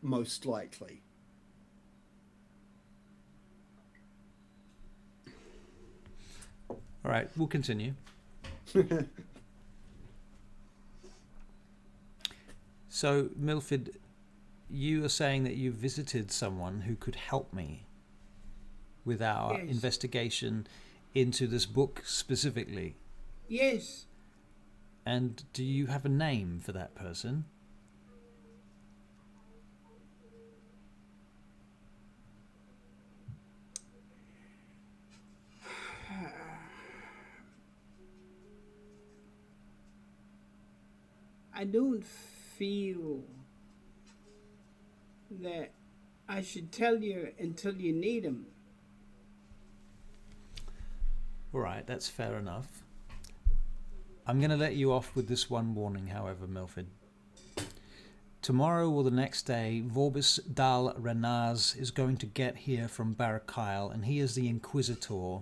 Most likely. All right, we'll continue. So, Milford, you are saying that you visited someone who could help me with our Yes. investigation into this book specifically. Yes. And do you have a name for that person? I don't feel that I should tell you until you need him. All right, that's fair enough. I'm going to let you off with this one warning, however, Milford. Tomorrow or the next day, Vorbis Dal Renaz is going to get here from Barakyle, and he is the Inquisitor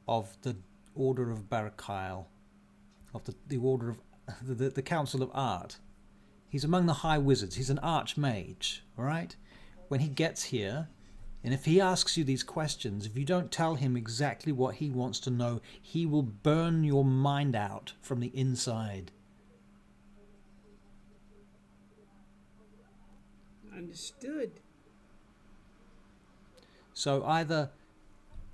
of the Order of Barakyle, of the Order of the Council of Art. He's among the High Wizards. He's an Archmage, all right? When he gets here, and if he asks you these questions, if you don't tell him exactly what he wants to know, he will burn your mind out from the inside. Understood. So either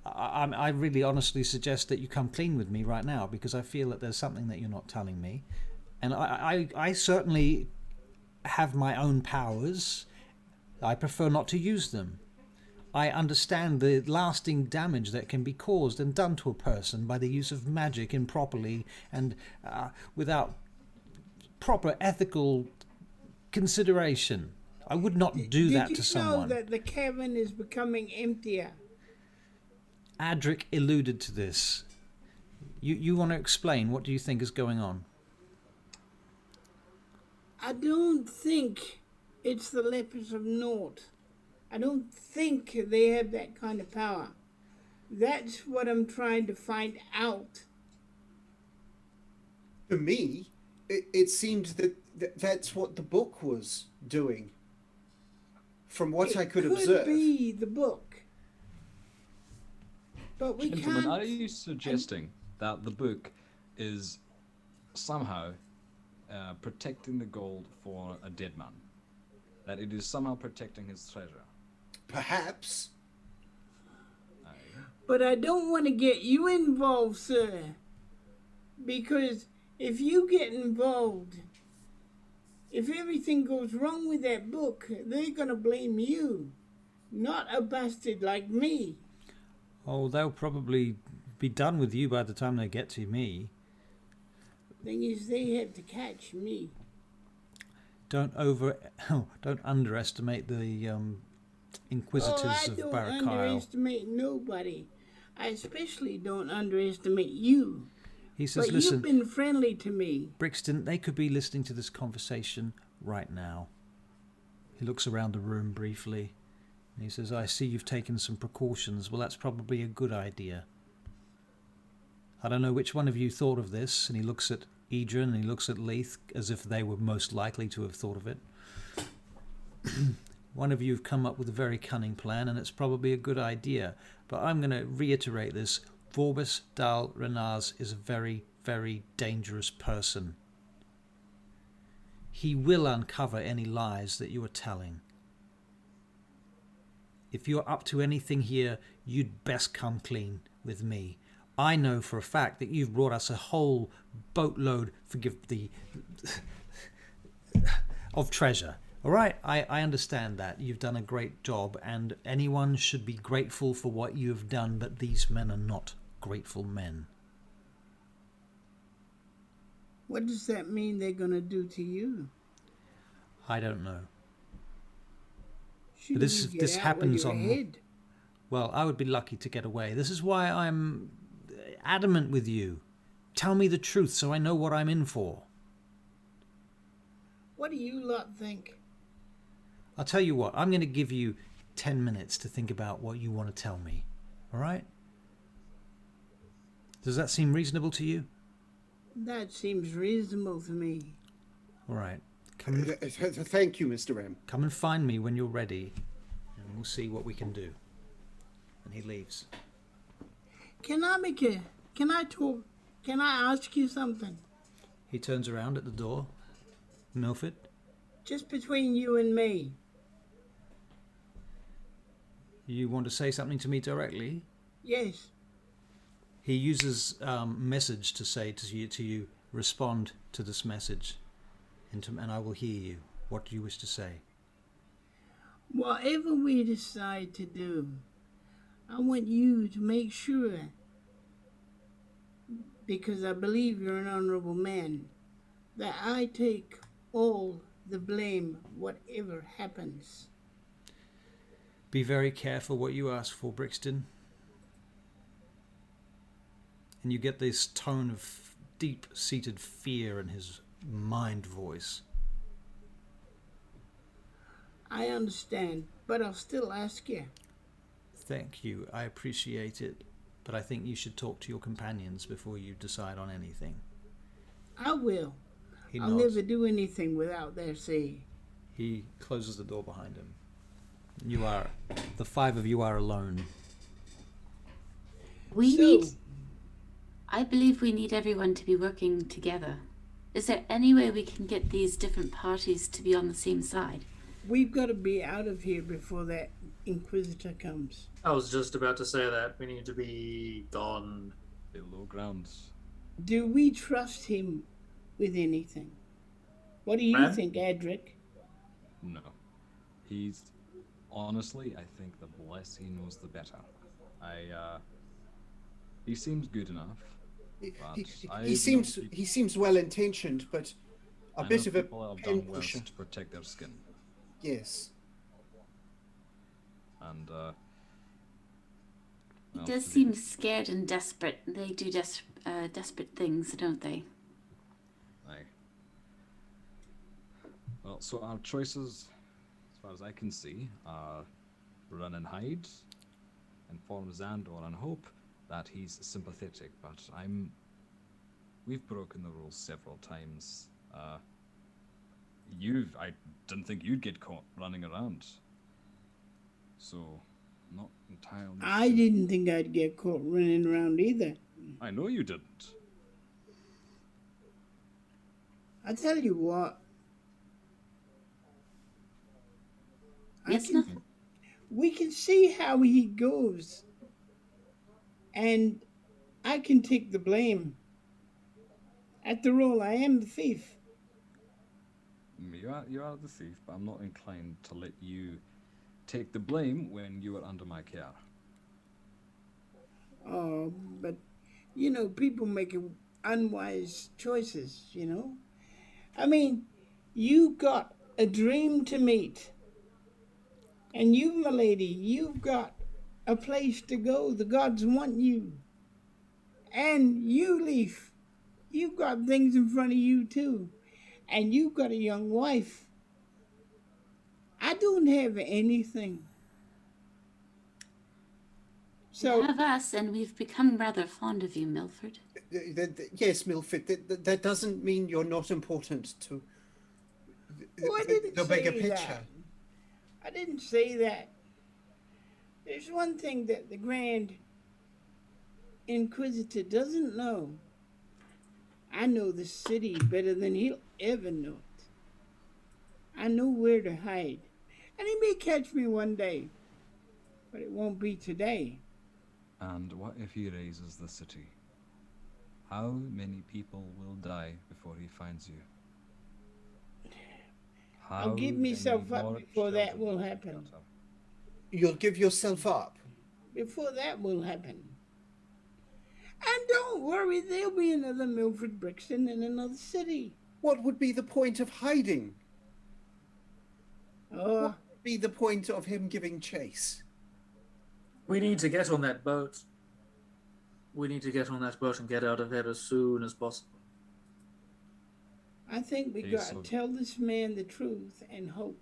I really honestly suggest that you come clean with me right now, because I feel that there's something that you're not telling me. And I certainly have my own powers. I prefer not to use them. I understand the lasting damage that can be caused and done to a person by the use of magic improperly and without proper ethical consideration. I would not do that to someone. Did you know that the cavern is becoming emptier? Adric alluded to this. You want to explain? What do you think is going on? I don't think it's the lepers of Naught. I don't think they have that kind of power. That's what I'm trying to find out. To me, it seemed that that's what the book was doing. From what I could observe. It could be the book. But we Gentlemen, can't... are you suggesting that the book is somehow protecting the gold for a dead man? That it is somehow protecting his treasure? Perhaps. But I don't want to get you involved, sir. Because if you get involved, if everything goes wrong with that book, they're going to blame you, not a bastard like me. Oh, they'll probably be done with you by the time they get to me. Thing is, they have to catch me. Don't underestimate the Inquisitors of I don't Barakyle. underestimate nobody. I especially don't underestimate you. He says, But listen, you've been friendly to me. Brixton, they could be listening to this conversation right now. He looks around the room briefly. And he says, I see you've taken some precautions. Well, that's probably a good idea. I don't know which one of you thought of this, and he looks at Edrin and he looks at Leith as if they were most likely to have thought of it. One of you have come up with a very cunning plan, and it's probably a good idea. But I'm going to reiterate this. Vorbis Dal Renaz is a very, very dangerous person. He will uncover any lies that you are telling. If you're up to anything here, you'd best come clean with me. I know for a fact that you've brought us a whole boatload, of treasure. All right, I understand that. You've done a great job, and anyone should be grateful for what you have done, but these men are not grateful men. What does that mean they're going to do to you? I don't know. Shouldn't But you get this out happens when you're on... ahead? Well, I would be lucky to get away. This is why I'm adamant with you. Tell me the truth so I know what I'm in for. What do you lot think? I'll tell you what, I'm going to give you 10 minutes to think about what you want to tell me. All right? Does that seem reasonable to you? That seems reasonable to me. All right. Thank you, Mr. M. Come and find me when you're ready, and we'll see what we can do. And he leaves. Can I talk? Can I ask you something? He turns around at the door. Milford? Just between you and me. You want to say something to me directly? Yes. He uses message to say to you, respond to this message, and I will hear you. What do you wish to say? Whatever we decide to do, I want you to make sure, because I believe you're an honorable man, that I take all the blame, whatever happens. Be very careful what you ask for, Brixton. And you get this tone of deep-seated fear in his mind voice. I understand, but I'll still ask you. Thank you. I appreciate it. But I think you should talk to your companions before you decide on anything. I will. He I'll nods. never do anything without their say. He closes the door behind him. The five of you are alone. I believe we need everyone to be working together. Is there any way we can get these different parties to be on the same side? We've got to be out of here before that Inquisitor comes. I was just about to say that. We need to be gone. Below grounds. Do we trust him with anything? What do you Ren? think, Adric? No. He's... Honestly, I think the less he knows, the better. He seems good enough. He seems well intentioned, but a bit of a people have done pinch. worse to protect their skin. Yes. And He does seem scared and desperate. They do desperate things, don't they? aye. Well, so our choices, as far as I can see, are run and hide, inform Xandor and hope that he's sympathetic. But we've broken the rules several times. I didn't think you'd get caught running around. So, not entirely I sure. didn't think I'd get caught running around either. I know you didn't. I tell you what. Yes, no? We can see how he goes. And I can take the blame. After all, I am the thief. You are the thief, but I'm not inclined to let you take the blame when you are under my care. Oh, but, people make unwise choices, I mean, you got a dream to meet. And you, my lady, you've got a place to go. The gods want you. And you, Leaf, you've got things in front of you, too. And you've got a young wife. I don't have anything. So You have us, and we've become rather fond of you, Milford. Yes, Milford, that doesn't mean you're not important to oh, I didn't the bigger say picture. that. I didn't say that. There's one thing that the Grand Inquisitor doesn't know. I know the city better than he'll ever know it. I know where to hide. And he may catch me one day, but it won't be today. And what if he raises the city? How many people will die before he finds you? I'll give many myself up more before that children will will happen. scatter? You'll give yourself up. Before that will happen. And don't worry, there'll be another Milford Brixton in another city. What would be the point of hiding? Oh, What would be the point of him giving chase? We need to get on that boat. We need to get on that boat and get out of here as soon as possible. I think we He's gotta so- tell this man the truth and hope.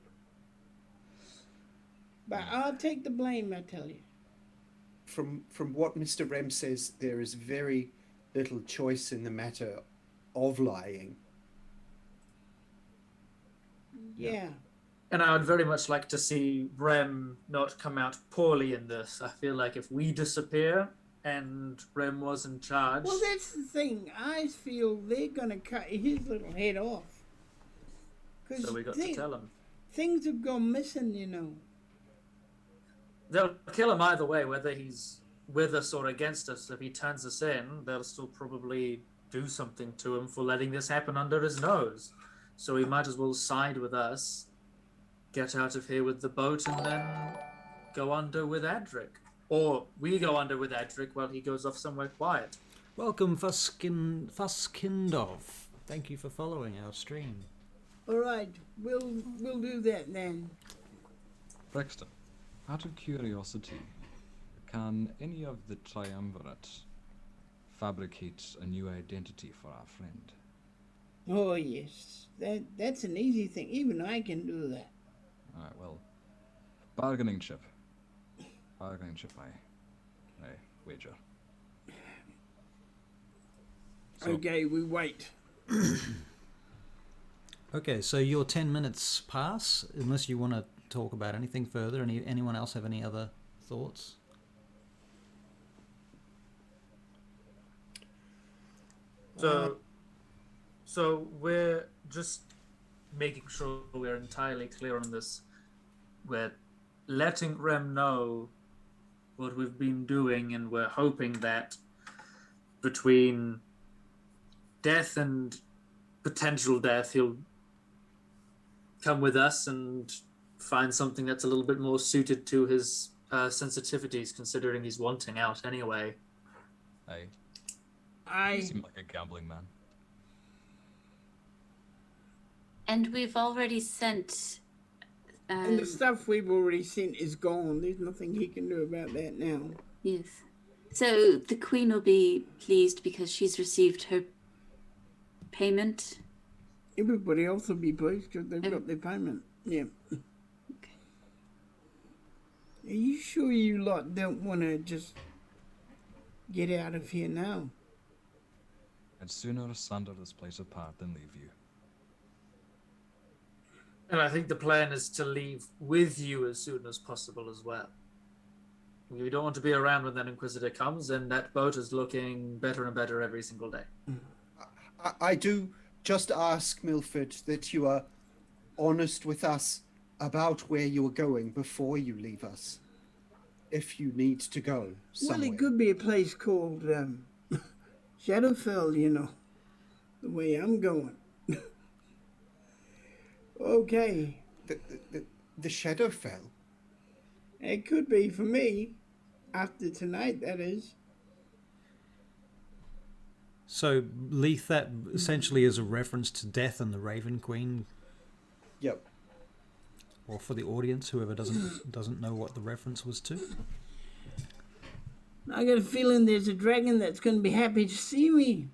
But I'll take the blame, I tell you. From what Mr. Rem says, there is very little choice in the matter of lying. Yeah. And I would very much like to see Rem not come out poorly in this. I feel like if we disappear and Rem was in charge, Well, that's the thing. I feel they're gonna cut his little head off. 'Cause so we got to tell him. things have gone missing, you know. They'll kill him either way, whether he's with us or against us. If he turns us in, they'll still probably do something to him for letting this happen under his nose. So he might as well side with us, get out of here with the boat, and then go under with Adric. Or we go under with Adric while he goes off somewhere quiet. Welcome, Fuskindov. Thank you for following our stream. All right, we'll do that then. Brixton, out of curiosity, can any of the triumvirate fabricate a new identity for our friend? Oh yes, that's an easy thing. Even I can do that. Alright, well, bargaining chip. Bargaining chip, I wager. So, Okay, we wait. Okay, so your 10 minutes pass, unless you want to talk about anything further. Anyone else have any other thoughts? So we're just making sure we're entirely clear on this. We're letting Rem know what we've been doing, and we're hoping that between death and potential death, he'll come with us and find something that's a little bit more suited to his sensitivities, considering he's wanting out anyway. you I seem like a gambling man. And we've already sent. and the stuff we've already sent is gone. There's nothing he can do about that now. Yes. So the Queen will be pleased because she's received her payment. Everybody else will be pleased because they've got their payment. Yeah. Okay. Are you sure you lot don't want to just get out of here now? I'd sooner sunder this place apart than leave you. And I think the plan is to leave with you as soon as possible as well. We don't want to be around when that Inquisitor comes, and that boat is looking better and better every single day. I do just ask, Milford, that you are honest with us about where you are going before you leave us, if you need to go somewhere. Well, it could be a place called Shadowfell, you know, the way I'm going. Okay. The Shadowfell? It could be for me. After tonight, that is. So, Leith, that essentially is a reference to Death and the Raven Queen, Yep. or for the audience, whoever doesn't know what the reference was to. I got a feeling there's a dragon that's going to be happy to see me.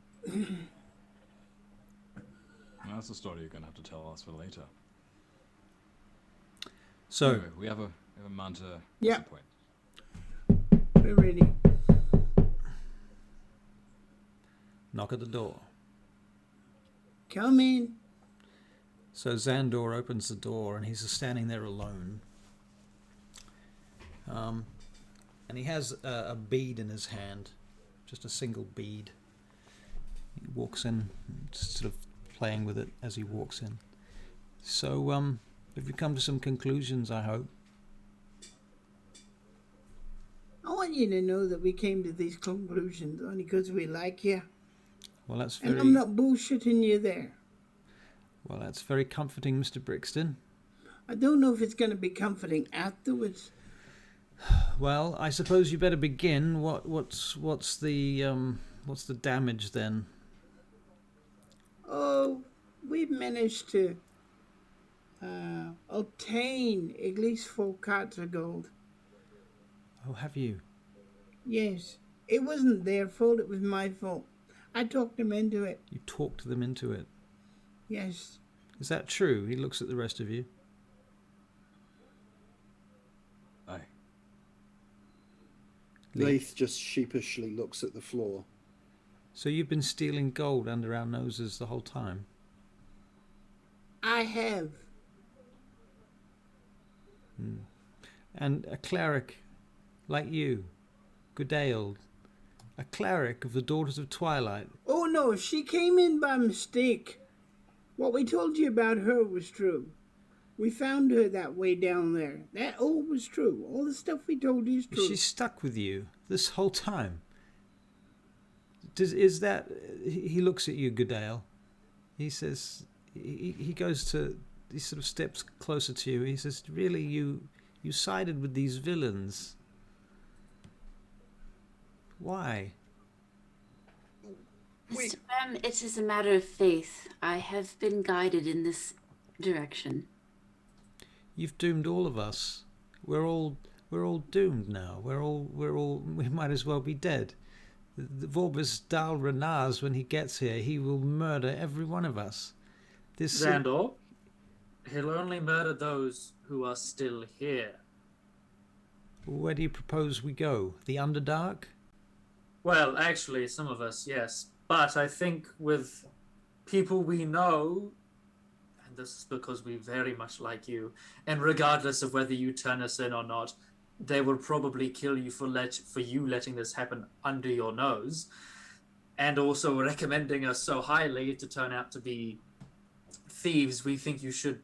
Well, that's a story you're going to have to tell us for later. So, Anyway, we have a man to Yeah. disappoint. We're ready. knock at the door. Come in. So Xandor opens the door, and he's standing there alone. And he has a bead in his hand, just a single bead. He walks in, just sort of playing with it as he walks in. So, have you come to some conclusions, I hope? I want you to know that we came to these conclusions only because we like you. Well, that's And very... I'm not bullshitting you there. Well, that's very comforting, Mr. Brixton. I don't know if it's going to be comforting afterwards. Well, I suppose you better begin. What's the damage then? Oh, we've managed to obtain at least 4 carts of gold. Oh, have you? Yes. It wasn't their fault, it was my fault. I talked them into it. You talked them into it. Yes. Is that true? He looks at the rest of you. Aye. Leith just sheepishly looks at the floor. So you've been stealing gold under our noses the whole time? I have. And a cleric like you, Goodale, a cleric of the Daughters of Twilight. Oh no, she came in by mistake. What we told you about her was true. We found her that way down there. That all was true. All the stuff we told you is true. She's stuck with you this whole time. Is that... He looks at you, Goodale. He says... He goes to... He sort of steps closer to you. He says, really, you sided with these villains. Why? Wait. Mr. Bram, it is a matter of faith. I have been guided in this direction. You've doomed all of us. We're all doomed now. We might as well be dead. The Vorbis Dal Renaz, when he gets here, he will murder every one of us. This Xandor, he'll only murder those who are still here. Where do you propose we go? The Underdark? Well, actually, some of us, yes. But I think with people we know, and this is because we very much like you, and regardless of whether you turn us in or not, they will probably kill you for you letting this happen under your nose, and also recommending us so highly to turn out to be thieves. We think you should,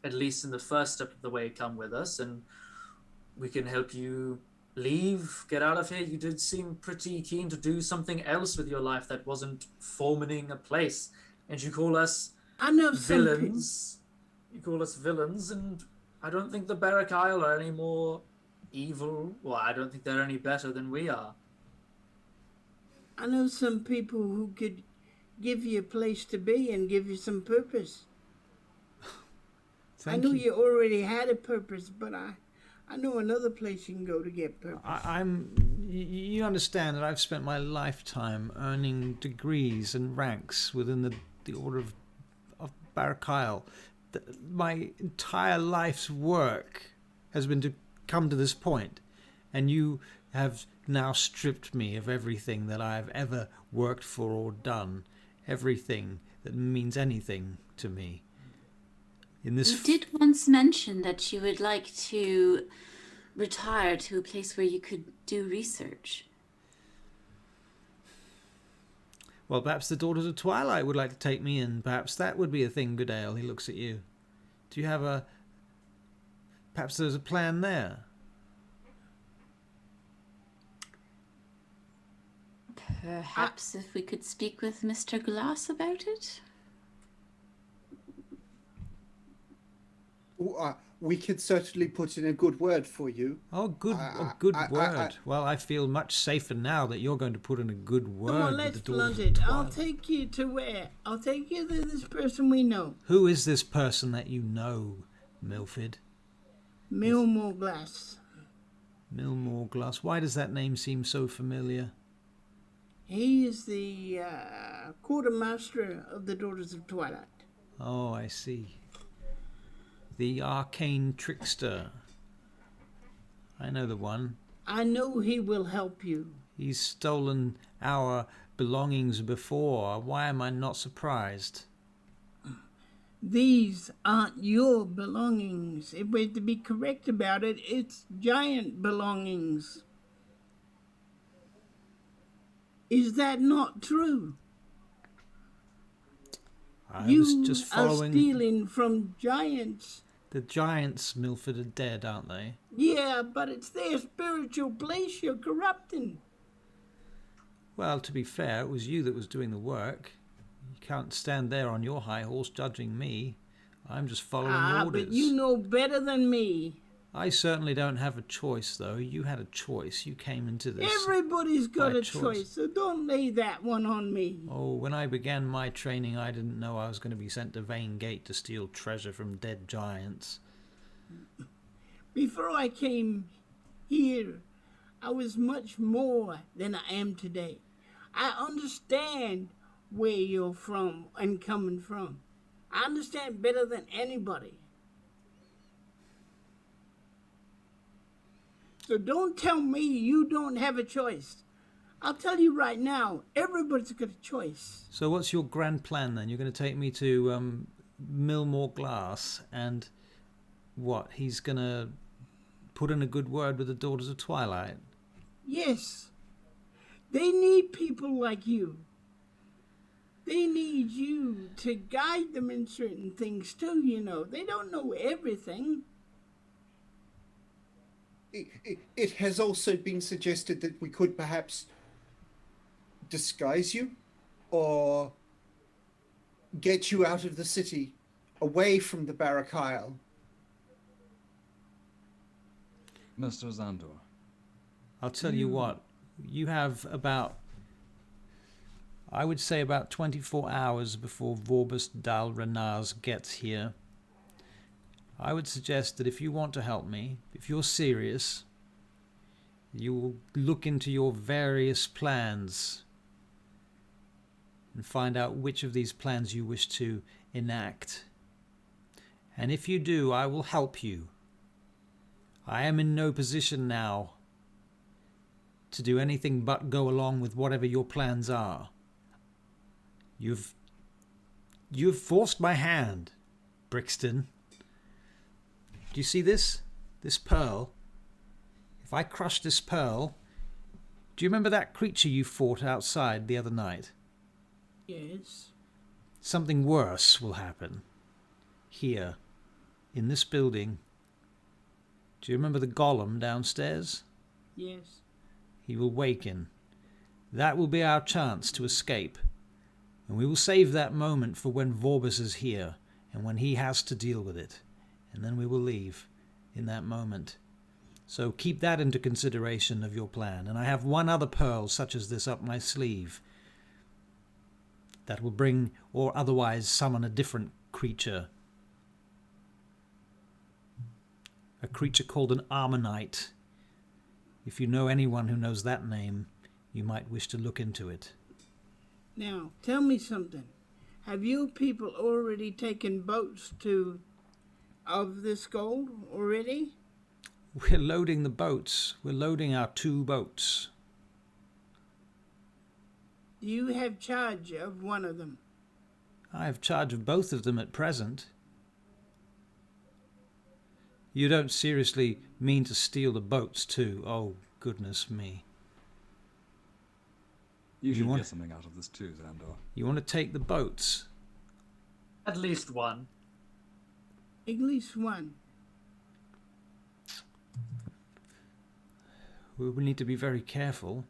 at least in the first step of the way, come with us, and we can help you leave, get out of here. You did seem pretty keen to do something else with your life that wasn't forming a place, and you call us I know some villains. You call us villains, and I don't think the Barrack Isle are any more evil. Well, I don't think they're any better than we are. I know some people who could give you a place to be and give you some purpose. I knew you already had a purpose, but I know another place you can go to get purpose. You understand that I've spent my lifetime earning degrees and ranks within the Order of Barrack Isle. My entire life's work has been to come to this point, and you have now stripped me of everything that I have ever worked for or done, everything that means anything to me. In this You did once mention that you would like to retire to a place where you could do research. Well, perhaps the Daughters of Twilight would like to take me in. Perhaps that would be a thing, Goodale. He looks at you. Do you have a... Perhaps there's a plan there. Perhaps if we could speak with Mr. Glass about it? We could certainly put in a good word for you. Oh, a good word. Well, I feel much safer now that you're going to put in a good word. Come on, with let's the Daughters blunt of it. Twilight. I'll take you to where? I'll take you to this person we know. Who is this person that you know, Milford? Millmore Glass. Millmore Glass. Why does that name seem so familiar? He is the quartermaster of the Daughters of Twilight. Oh, I see. The arcane trickster. I know the one. I know he will help you. He's stolen our belongings before. Why am I not surprised? These aren't your belongings. If we're to be correct about it, it's giant belongings. Is that not true? I was just are following... stealing from giants. The giants, Milford, are dead, aren't they? Yeah, but it's their spiritual place you're corrupting. Well, to be fair, it was you that was doing the work. You can't stand there on your high horse judging me. I'm just following orders. But you know better than me. I certainly don't have a choice, though. You had a choice. You came into this. Everybody's got by a choice, so don't lay that one on me. Oh, when I began my training, I didn't know I was going to be sent to Vaingate to steal treasure from dead giants. Before I came here, I was much more than I am today. I understand where you're from and coming from. I understand better than anybody. So don't tell me you don't have a choice. I'll tell you right now, everybody's got a choice. So what's your grand plan then? You're going to take me to mill more glass and what? He's going to put in a good word with the Daughters of Twilight? Yes. They need people like you. They need you to guide them in certain things too, you know. They don't know everything. It has also been suggested that we could perhaps disguise you or get you out of the city, away from the Barrack Isle. Mr. Zandor. I'll tell you what, you have about, I would say about 24 hours before Vorbus Dal Renars gets here. I would suggest that if you want to help me, if you're serious, you will look into your various plans and find out which of these plans you wish to enact. And if you do, I will help you. I am in no position now to do anything but go along with whatever your plans are. You've forced my hand, Brixton. Do you see this? This pearl? If I crush this pearl... Do you remember that creature you fought outside the other night? Yes. Something worse will happen. Here, in this building. Do you remember the golem downstairs? Yes. He will waken. That will be our chance to escape. And we will save that moment for when Vorbus is here and when he has to deal with it. And then we will leave in that moment. So keep that into consideration of your plan. And I have one other pearl such as this up my sleeve that will bring or otherwise summon a different creature. A creature called an Ammonite. If you know anyone who knows that name, you might wish to look into it. Now, tell me something. Have you people already taken boats of this gold already? We're loading the boats. We're loading our 2 boats. Do you have charge of one of them? I have charge of both of them at present. You don't seriously mean to steal the boats too? Oh, goodness me. You should get something out of this too, Xandor. You want to take the boats? At least one. At least one. We will need to be very careful.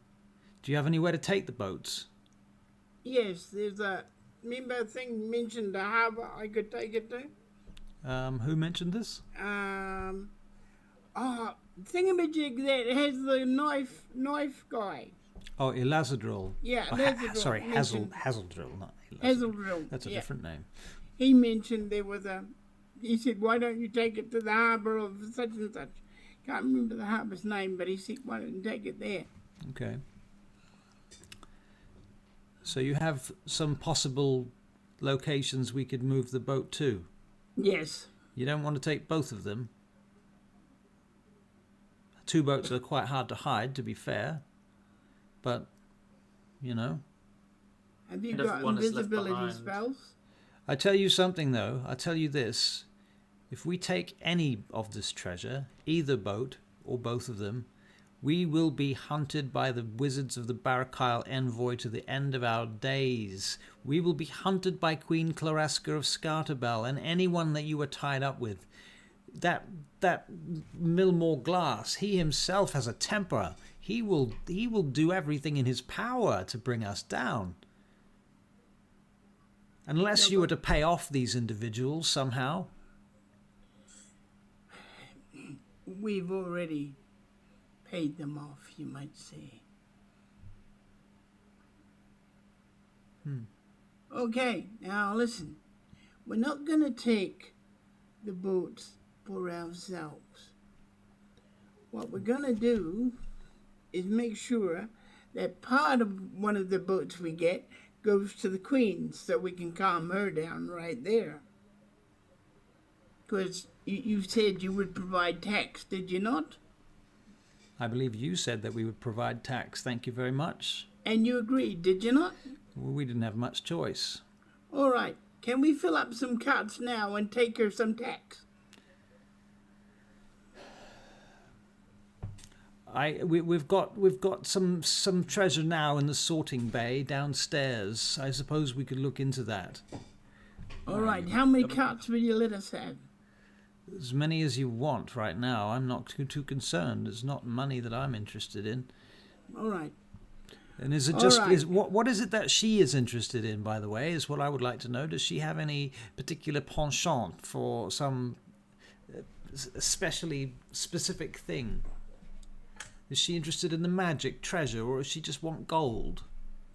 Do you have anywhere to take the boats? Yes, there's a... Remember a thing mentioned the harbour I could take it to? Who mentioned this? Thingamajig that has the knife guy. Oh, Elazadril. Yeah, Oh, Elazadril sorry, mentioned- Hazeldrill, not Elazadril. Hazeldrill. That's a yeah. different name. He mentioned there was a... He said, why don't you take it to the harbour of such and such? Can't remember the harbour's name, but he said, why don't you take it there? Okay. So you have some possible locations we could move the boat to. Yes. You don't want to take both of them. 2 boats are quite hard to hide, to be fair. But, you know, Have you And got everyone is left invisibility behind. spells? I tell you something, though. I tell you this. If we take any of this treasure, either boat or both of them, we will be hunted by the wizards of the Barakyle envoy to the end of our days. We will be hunted by Queen Clareska of Scartabel and anyone that you were tied up with. That Millmore Glass, he himself has a temper. He will do everything in his power to bring us down. Unless you were to pay off these individuals somehow. We've already paid them off, you might say. Okay, now listen. We're not going to take the boats for ourselves. What we're going to do is make sure that part of one of the boats we get goes to the Queen so we can calm her down right there. Because you said you would provide tax, did you not? I believe you said that we would provide tax. Thank you very much. And you agreed, did you not? Well, we didn't have much choice. All right. Can we fill up some carts now and take her some tax? We've got some treasure now in the sorting bay downstairs. I suppose we could look into that. All right. How many carts will you let us have? As many as you want right now. I'm not too concerned. It's not money that I'm interested in. All right. And is it All just right. what is it that she is interested in? By the way, is what I would like to know. Does she have any particular penchant for some especially specific thing? Is she interested in the magic treasure, or does she just want gold?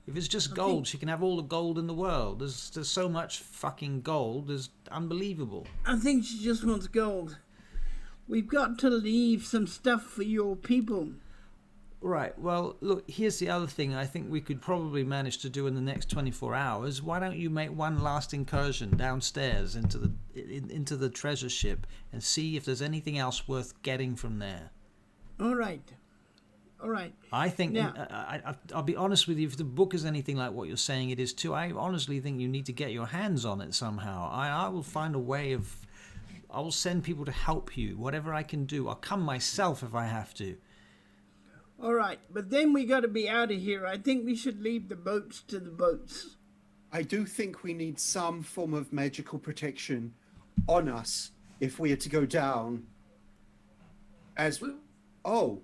If it's just gold, she can have all the gold in the world. There's so much fucking gold. It's unbelievable. I think she just wants gold. We've got to leave some stuff for your people. Right, well, look, here's the other thing I think we could probably manage to do in the next 24 hours. Why don't you make one last incursion downstairs into the treasure ship and see if there's anything else worth getting from there? All right. All right. I think, Now- I'll be honest with you, if the book is anything like what you're saying it is too, I honestly think you need to get your hands on it somehow. I will find a way of... I will send people to help you, whatever I can do. I'll come myself if I have to. All right. But then we got to be out of here. I think we should leave the boats to the boats. I do think we need some form of magical protection on us if we are to go down. As oh,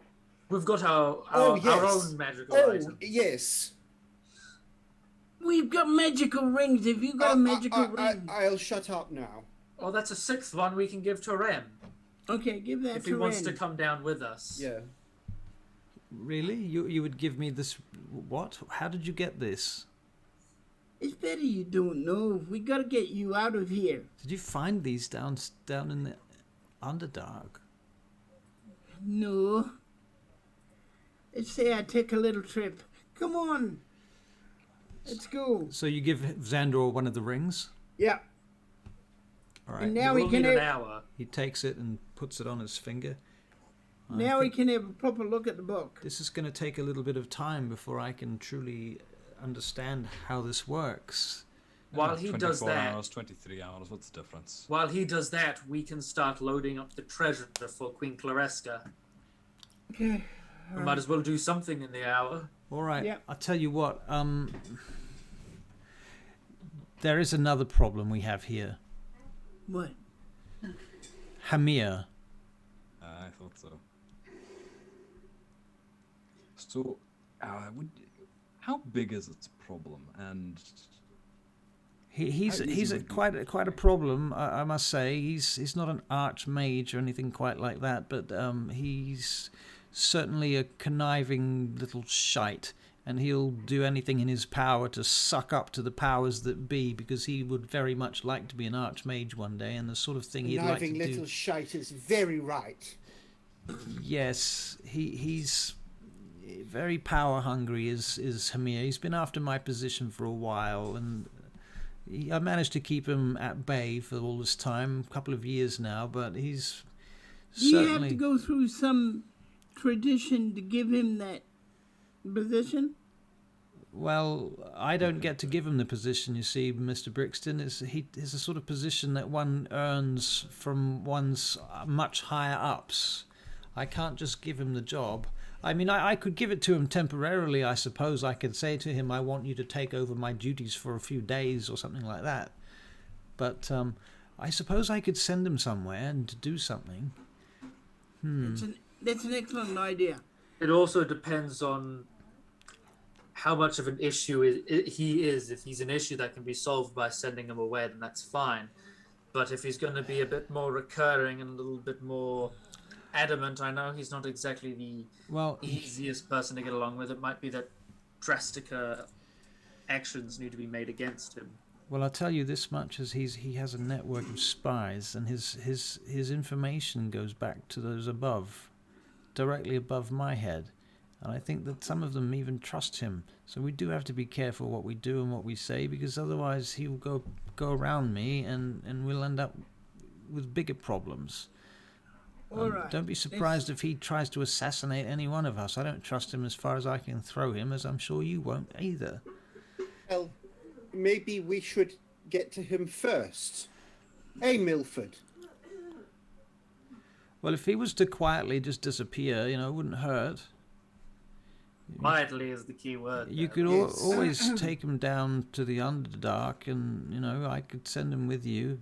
We've got our yes. own magical oh item. yes. We've got magical rings. Have you got a magical ring? I'll shut up now. Oh, that's a sixth one we can give to Rem Okay, give that if to he wants Ren. to come down with us. Yeah. Really? You would give me this... What? How did you get this? It's better you don't know. We got to get you out of here. Did you find these down in the Underdark? No. Let's say I take a little trip. Come on. Let's go. So you give Xandor one of the rings? Yeah. All And right. now We'll we can need an have, hour. He takes it and puts it on his finger. now we can have a proper look at the book. This is going to take a little bit of time before I can truly understand how this works. While he does 24 that, hours, 23 hours, what's the difference? while he does that, we can start loading up the treasure for Queen Clareska. Okay. We might as well do something in the hour. All right. Yeah. I'll tell you what. There is another problem we have here. What? Hamir. I thought so. So, how big is its problem? And He's How easy would it be? quite a problem, I must say. He's not an archmage or anything quite like that, but he's certainly a conniving little shite, and he'll do anything in his power to suck up to the powers that be, because he would very much like to be an archmage one day, and the sort of thing he'd like to Conniving do. little shite is very right. Yes, he's very power hungry. Is Hamir? He's been after my position for a while, and I managed to keep him at bay for all this time, a couple of years now. But he's Do you have certainly... to go through some tradition to give him that position? Well, I don't get to give him the position, you see, Mr. Brixton. It's a sort of position that one earns from one's much higher ups. I can't just give him the job. I mean, I could give it to him temporarily, I suppose. I could say to him, I want you to take over my duties for a few days or something like that. But I suppose I could send him somewhere and to do something. That's an excellent idea. It also depends on how much of an issue he is. If he's an issue that can be solved by sending him away, then that's fine. But if he's going to be a bit more recurring and a little bit more adamant, I know he's not exactly the easiest person to get along with. It might be that drastic actions need to be made against him. Well, I'll tell you this much, as he has a network of spies, and his information goes back to those above, directly above my head. And I think that some of them even trust him. So we do have to be careful what we do and what we say, because otherwise he will go around me and we'll end up with bigger problems. All right. Don't be surprised if he tries to assassinate any one of us. I don't trust him as far as I can throw him, as I'm sure you won't either. Well, maybe we should get to him first. Hey, Milford. Well, if he was to quietly just disappear, it wouldn't hurt. Quietly is the key word. You could Yes. always take him down to the Underdark, and I could send him with you.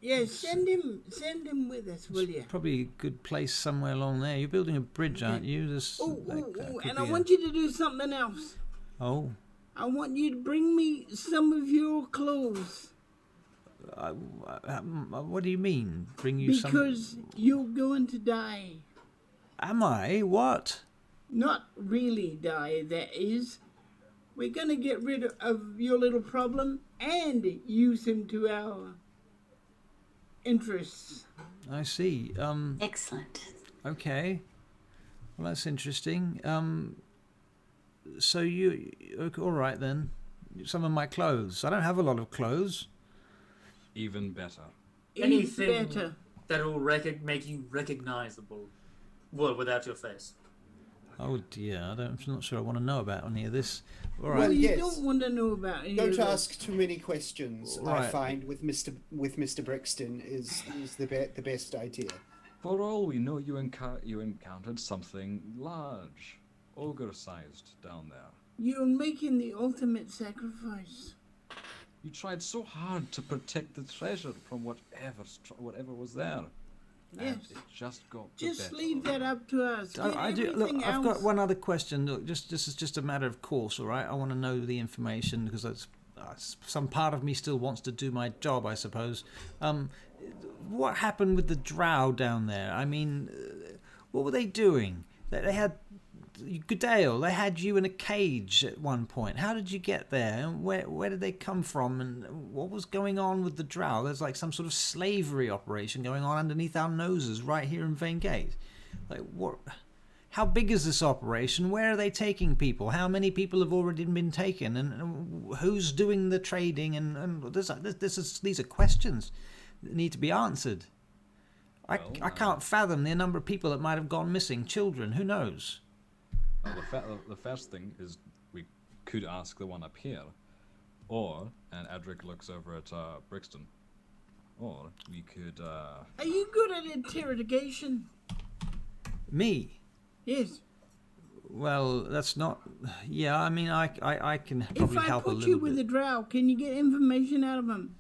Yes, send him with us, will you? Probably a good place somewhere along there. You're building a bridge, aren't you? And I want you to do something else. Oh, I want you to bring me some of your clothes. what do you mean? Bring you some? Because you're going to die. Am I? What? Not really die, that is. We're going to get rid of your little problem and use him to our interests. I see. Excellent. Okay. Well, that's interesting. So all right then. Some of my clothes. I don't have a lot of clothes. Even better. Anything Better. that will make you recognizable, without your face. Oh dear, I'm not sure I want to know about any of this. All Well, right. You yes. don't want to know about any of Don't this. ask too many questions. I Right. find with Mr. Brixton is the best idea. For all we know, you encountered something large, ogre-sized down there. You're making the ultimate sacrifice. You tried so hard to protect the treasure from whatever was there. And Yes. it just got the Just better leave of that you. up to us. I do. Look, Everything I've got else- one other question. Look, this is just a matter of course, all right? I want to know the information because that's some part of me still wants to do my job, I suppose. What happened with the drow down there? I mean, what were they doing? They had Goodale. They had you in a cage at one point. How did you get there? And where did they come from? And what was going on with the drow? There's like some sort of slavery operation going on underneath our noses right here in Vaingate. Like what? How big is this operation? Where are they taking people? How many people have already been taken? And who's doing the trading? And these are questions that need to be answered. I can't fathom the number of people that might have gone missing. Children, who knows? Well, the first thing is we could ask the one up here, and Adric looks over at Brixton, or we could. Are you good at interrogation? Me? Yes. Well, that's not. Yeah, I mean, I can If probably I help a put little you with a bit. drow, can you get information out of him?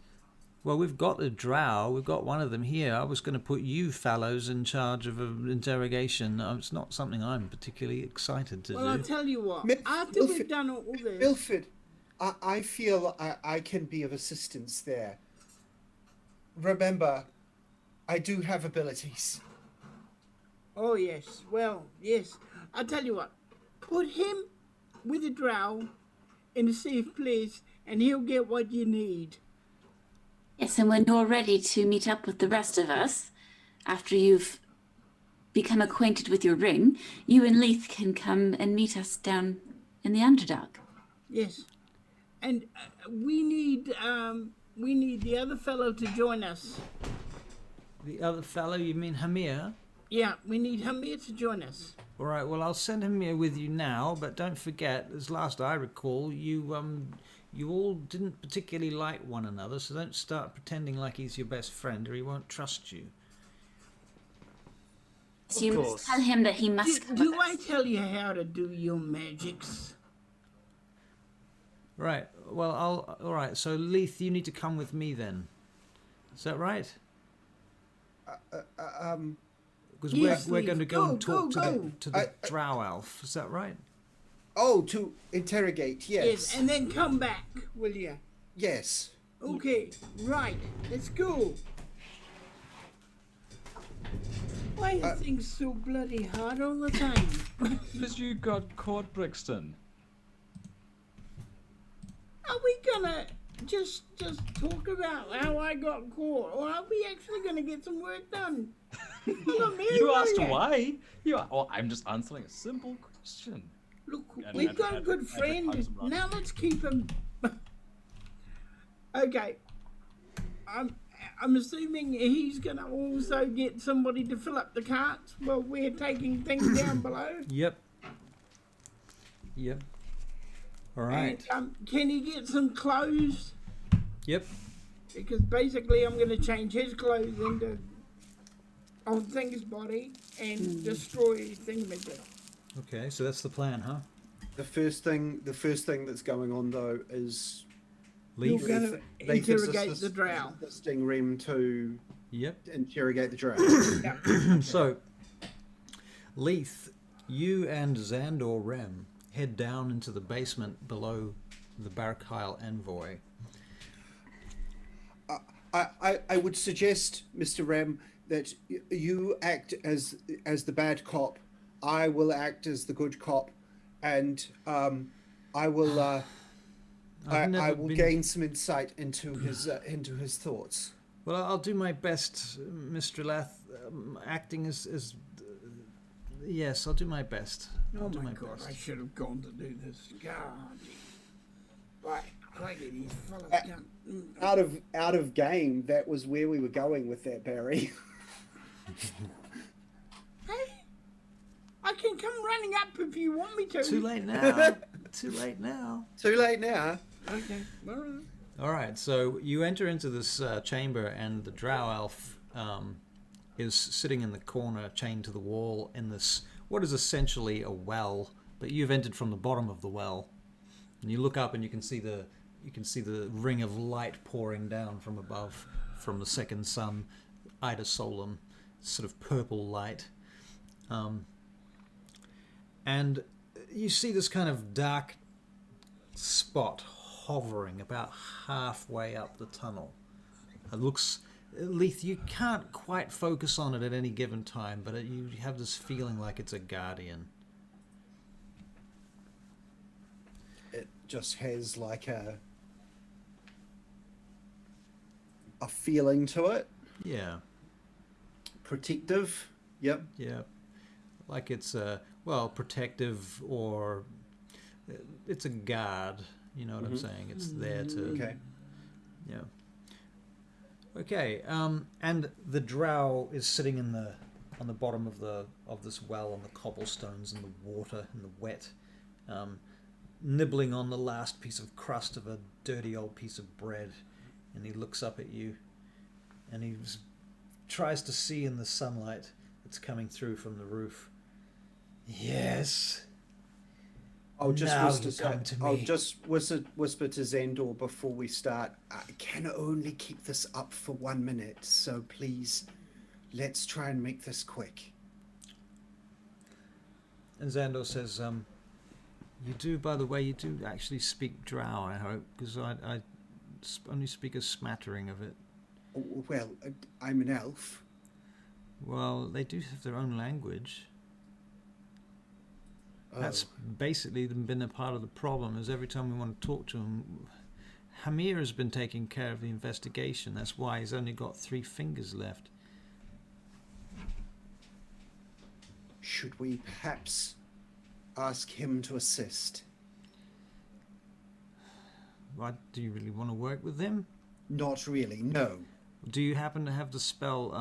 Well, we've got the drow. We've got one of them here. I was going to put you fellows in charge of an interrogation. It's not something I'm particularly excited to Well, I'll do. tell you what. Mil- After Milford- we've done all this, Milford, I feel I can be of assistance there. Remember, I do have abilities. oh yes, well yes. I'll tell you what. Put him with a drow in a safe place, and he'll get what you need. Yes, and when you're ready to meet up with the rest of us, after you've become acquainted with your ring, you and Leith can come and meet us down in the Underdark. Yes, and we need the other fellow to join us. The other fellow, you mean Hamir? Yeah, we need Hamir to join us. All right. Well, I'll send him here with you now, but don't forget, as last I recall, you all didn't particularly like one another, so don't start pretending like he's your best friend, or he won't trust you. So you course. must tell him that he must come Do with I us. tell you how to do your magics? Right. Well, all right. So, Leith, you need to come with me then. Is that right? Because Yes, we're going to Leith. go and Go, talk go. to the Drow Elf. Is that right? Oh, to interrogate. Yes. And then come back, will you? Yes. Okay, right. Let's go. Why are things so bloody hard all the time? Because you got caught, Brixton. Are we gonna just talk about how I got caught, or are we actually gonna get some work done? Look, Mary, You where asked are you? why. Well, I'm just answering a simple question. Look, And we've got a Edric- good Edric friend. hugs him, Now let's keep him. Okay. I'm assuming he's gonna also get somebody to fill up the carts while we're taking things down below. Yep. Yep. All right. And, can he get some clothes? Yep. Because basically I'm going to change his clothes into on Thing's body and destroy Thingamajig. Okay. So that's the plan, huh? The first thing that's going on though is You're Leith. going to Leith is interrogate the drow. assisting Rem to Yep. interrogate the drow. Yeah. So, Leith, you and Xandor Rem head down into the basement below the Barakyle Envoy. I would suggest, Mr. Rem, that you act as the bad cop. I will act as the good cop, and I will I've never I will been- gain some insight into his thoughts. Well, I'll do my best, Mr. Lath. Acting as yes, I'll do my best. Oh I'll do my my god, best. I should have gone to do this. God. Right, crikey, these fellas can't. Out of game. That was where we were going with that, Barry. Hey, I can come running up if you want me to. Too late now. Too late now. Too late now. Okay, all right. All right, so you enter into this chamber, and the Drow Elf is sitting in the corner, chained to the wall, in this what is essentially a well, but you've entered from the bottom of the well, and you look up and you can see the ring of light pouring down from above, from the second sun, Ida Solum, sort of purple light, and you see this kind of dark spot hovering about halfway up the tunnel. It looks, Leith, you can't quite focus on it at any given time, but you have this feeling like it's a guardian. It just has like a feeling to it. Yeah, Protective. Yep. yeah. Like it's protective, or it's a guard. You know what I'm saying? It's there to... Okay. Yeah. Okay. And the drow is sitting on the bottom of this well, on the cobblestones and the water and the wet, nibbling on the last piece of crust of a dirty old piece of bread, and he looks up at you, and he tries to see in the sunlight that's coming through from the roof. Yes. I'll just Now whisper you come to I'll me. just whisper to Xandor before we start. I can only keep this up for 1 minute, so please, let's try and make this quick. And Xandor says, you do, by the way, you do actually speak Drow, I hope, because I only speak a smattering of it. Well, I'm an elf. Well, they do have their own language. That's Oh. basically been a part of the problem, is every time we want to talk to him, Hamir has been taking care of the investigation. That's why he's only got 3 fingers left. Should we perhaps ask him to assist? Why, do you really want to work with him? Not really, no. Do you happen to have the spell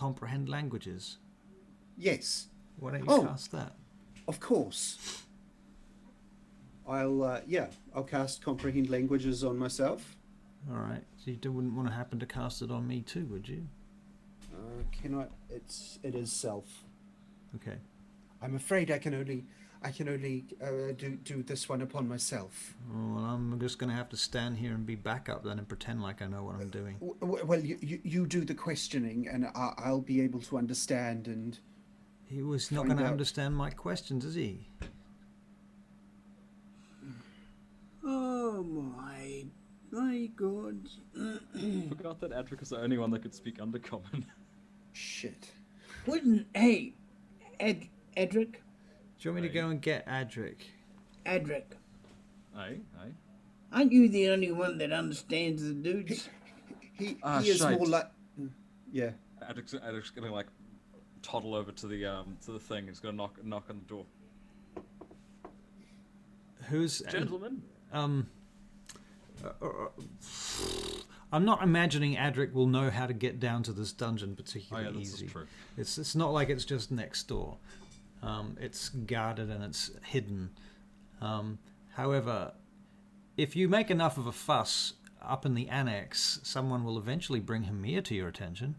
comprehend languages? Yes, Why don't you Oh. cast that? of course. I'll cast comprehend languages on myself. All right. So you wouldn't want to happen to cast it on me too, would you? Can I? It is self. Okay. I'm afraid I can only do this one upon myself. Oh, well, I'm just going to have to stand here and be backup then and pretend like I know what I'm doing. Well, you do the questioning, and I'll be able to understand. And He was not Find going to out. understand my questions, is he? Oh my God. Forgot that Edric was the only one that could speak Undercommon. shit. Hey, Edric? Do you want me to go and get Adric? Edric, Aye. aren't you the only one that understands the dudes? He is shite. more like. Yeah. Edric's gonna like toddle over to the thing. He's gonna knock on the door. Who's... Gentlemen. I'm not imagining Adric will know how to get down to this dungeon Oh particularly yeah, this easy. is true. It's not like it's just next door. It's guarded and it's hidden. However, if you make enough of a fuss up in the annex, someone will eventually bring Hamir to your attention.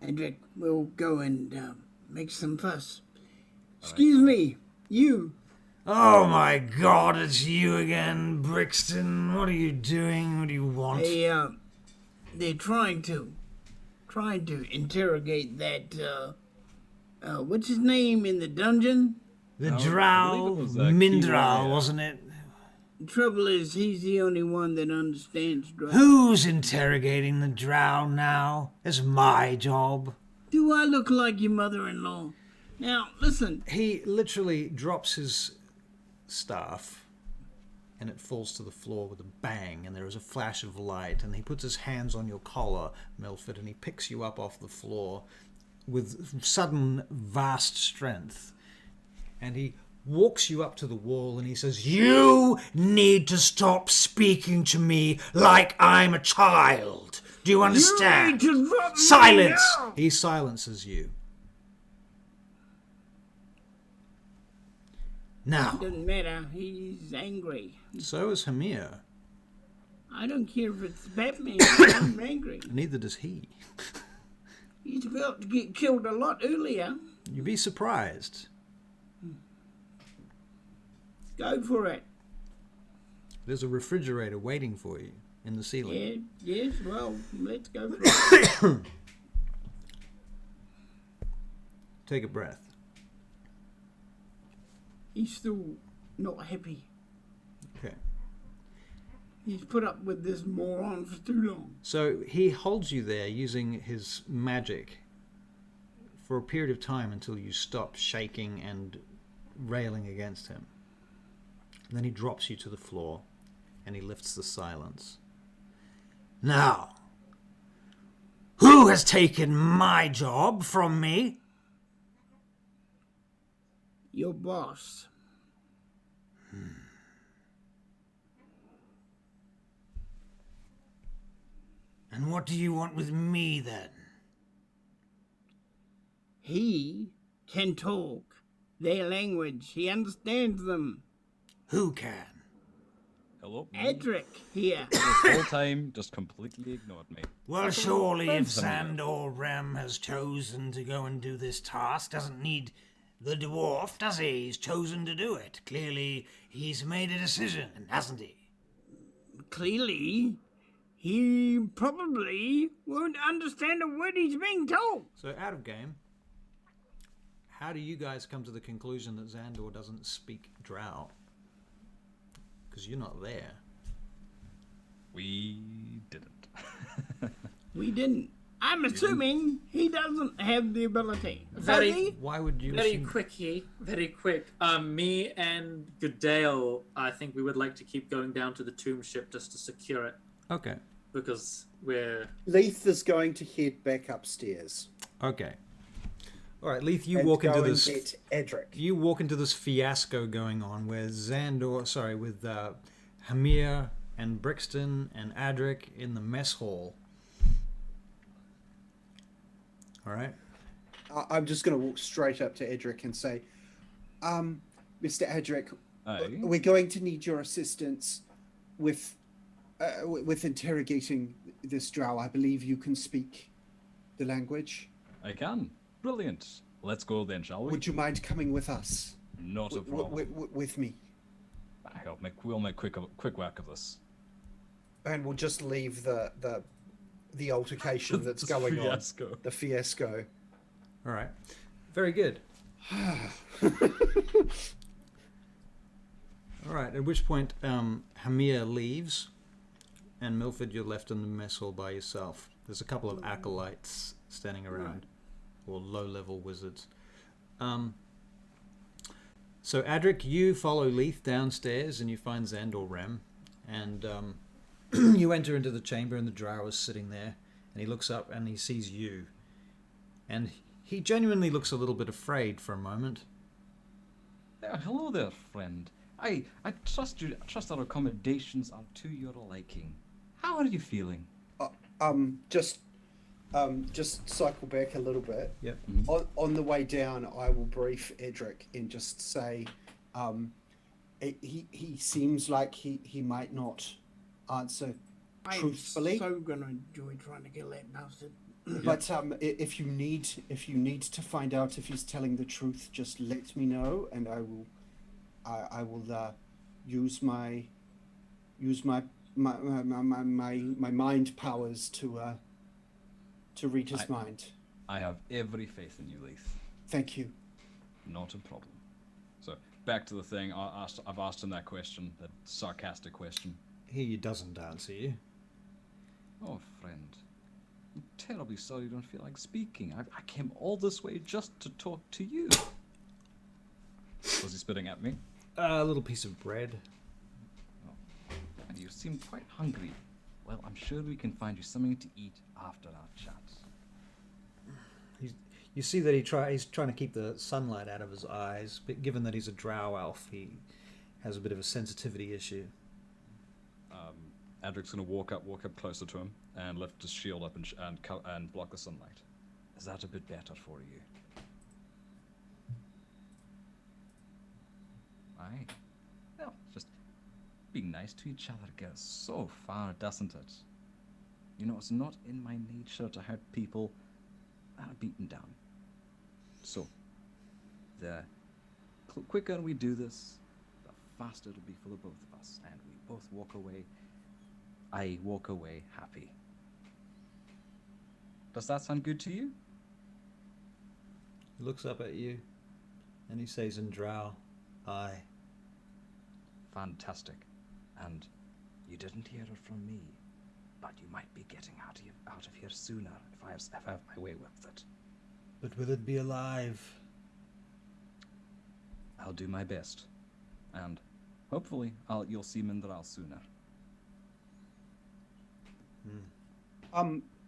Edric, we'll go and make some fuss. Excuse me, you. Oh my God, it's you again, Brixton. What are you doing? What do you want? They're trying to interrogate that, what's his name in the dungeon? The I Drow, believe it was, Mindral, Keyway. wasn't it? The trouble is, he's the only one that understands drugs. Who's interrogating the Drow now? It's my job. Do I look like your mother-in-law? Now, listen, He literally drops his staff and it falls to the floor with a bang, and there is a flash of light, and he puts his hands on your collar, Milford, and he picks you up off the floor with sudden vast strength, and he walks you up to the wall and he says, "You need to stop speaking to me like I'm a child. Do you understand? you need to drop me Silence!" now. He silences you. Now, Doesn't matter, he's angry. so is Hamir. I don't care if it's Batman, I'm angry. Neither does he. He's about to get killed a lot earlier. You'd be surprised. Go for it. There's a refrigerator waiting for you in the ceiling. Yeah, yes, well, let's go for it. Take a breath. He's still not happy. Okay. He's put up with this moron for too long. So he holds you there using his magic for a period of time until you stop shaking and railing against him. And then he drops you to the floor and he lifts the silence. Now, who has taken my job from me? Your boss. And what do you want with me then? He can talk their language. He understands them. Who can? Hello. Edric here. This whole time, just completely ignored me. Well, surely if friends, Hamir. Sandor Rem has chosen to go and do this task, doesn't need the dwarf, does he? He's chosen to do it. Clearly, he's made a decision, hasn't he? Clearly, he probably won't understand a word he's being told. So, out of game, how do you guys come to the conclusion that Xandor doesn't speak Drow? Because you're not there. We didn't. We didn't. I'm assuming he doesn't have the ability. Very- Does he? Why would you Very assume- quickly, very quick. Me and Goodale, I think we would like to keep going down to the tomb ship just to secure it Okay. because we're Leith is going to head back upstairs. Okay. All right, Leith, you and walk go into and this. get Edric. You walk into this fiasco going on where with Hamir, and Brixton and Adric in the mess hall. All right. I'm just going to walk straight up to Edric and say, Mr. Edric, Aye. we're going to need your assistance with interrogating this drow. I believe you can speak the language. I can. Brilliant. Let's go then, shall we? Would you mind coming with us? Not a problem. With me. We'll make quick work of this. And we'll just leave the altercation that's going fiasco. on. The fiasco. All right. Very good. All right. At which point, Hamir leaves, and Milford, you're left in the mess hall by yourself. There's a couple of acolytes standing around, or low-level wizards. So, Adric, you follow Leith downstairs, and you find Xandor Rem, and you enter into the chamber, and the drow is sitting there, and he looks up and he sees you, and he genuinely looks a little bit afraid for a moment. Hello there, friend. I trust you. I trust our accommodations are to your liking. How are you feeling? Just cycle back a little bit. Yep. On the way down, I will brief Edric and just say, he seems like he might not answer truthfully. I'm so gonna enjoy trying to kill that bastard. But if you need to find out if he's telling the truth, just let me know, and I will use my mind powers to read his mind. I have every faith in you, Leith. Thank you. Not a problem. So back to the thing. I've asked him that question, that sarcastic question. He doesn't answer you. Oh, friend. I'm terribly sorry you don't feel like speaking. I came all this way just to talk to you. Was he spitting at me? A little piece of bread. Oh. And you seem quite hungry. Well, I'm sure we can find you something to eat after our chat. You see that he's trying to keep the sunlight out of his eyes, but given that he's a drow elf, he has a bit of a sensitivity issue. Adric's going to walk up closer to him and lift his shield up and block the sunlight. Is that a bit better for you? Aye. Well, just being nice to each other goes so far, doesn't it? You know, it's not in my nature to hurt people that are beaten down. So, the quicker we do this, the faster it'll be for the both of us, and we both walk away. I walk away happy. Does that sound good to you? He looks up at you, and he says in drow, "Aye." Fantastic. And you didn't hear it from me, but you might be getting out of here sooner if I have my way with it. But will it be alive? I'll do my best, and hopefully you'll see Mindral sooner.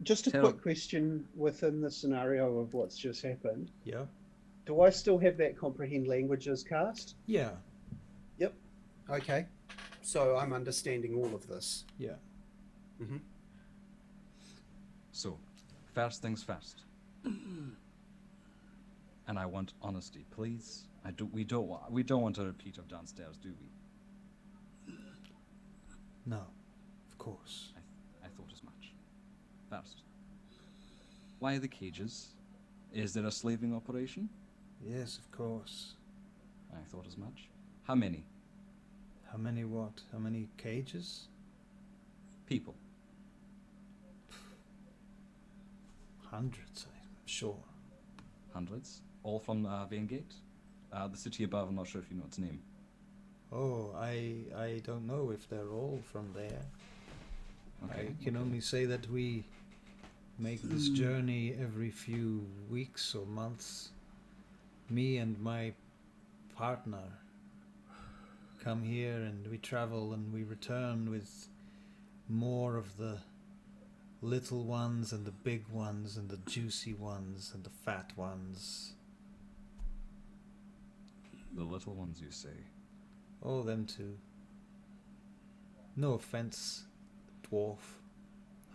Just a quick question within the scenario of what's just happened. Yeah. Do I still have that comprehend languages cast? Yeah. Yep. Okay. So I'm understanding all of this. Yeah. Mm-hmm. So, first things first. And I want honesty, please. We don't want a repeat of downstairs, do we? No. Of course. I thought as much. First, why the cages? Is there a slaving operation? Yes, of course. I thought as much. How many? How many what? How many cages? People. Hundreds, I'm sure. Hundreds. All from Vaingate? The city above, I'm not sure if you know its name. Oh, I don't know if they're all from there. Okay. I can only say that we make this journey every few weeks or months. Me and my partner come here and we travel and we return with more of the little ones and the big ones and the juicy ones and the fat ones. The little ones, you say? Oh, them too. No offense, dwarf.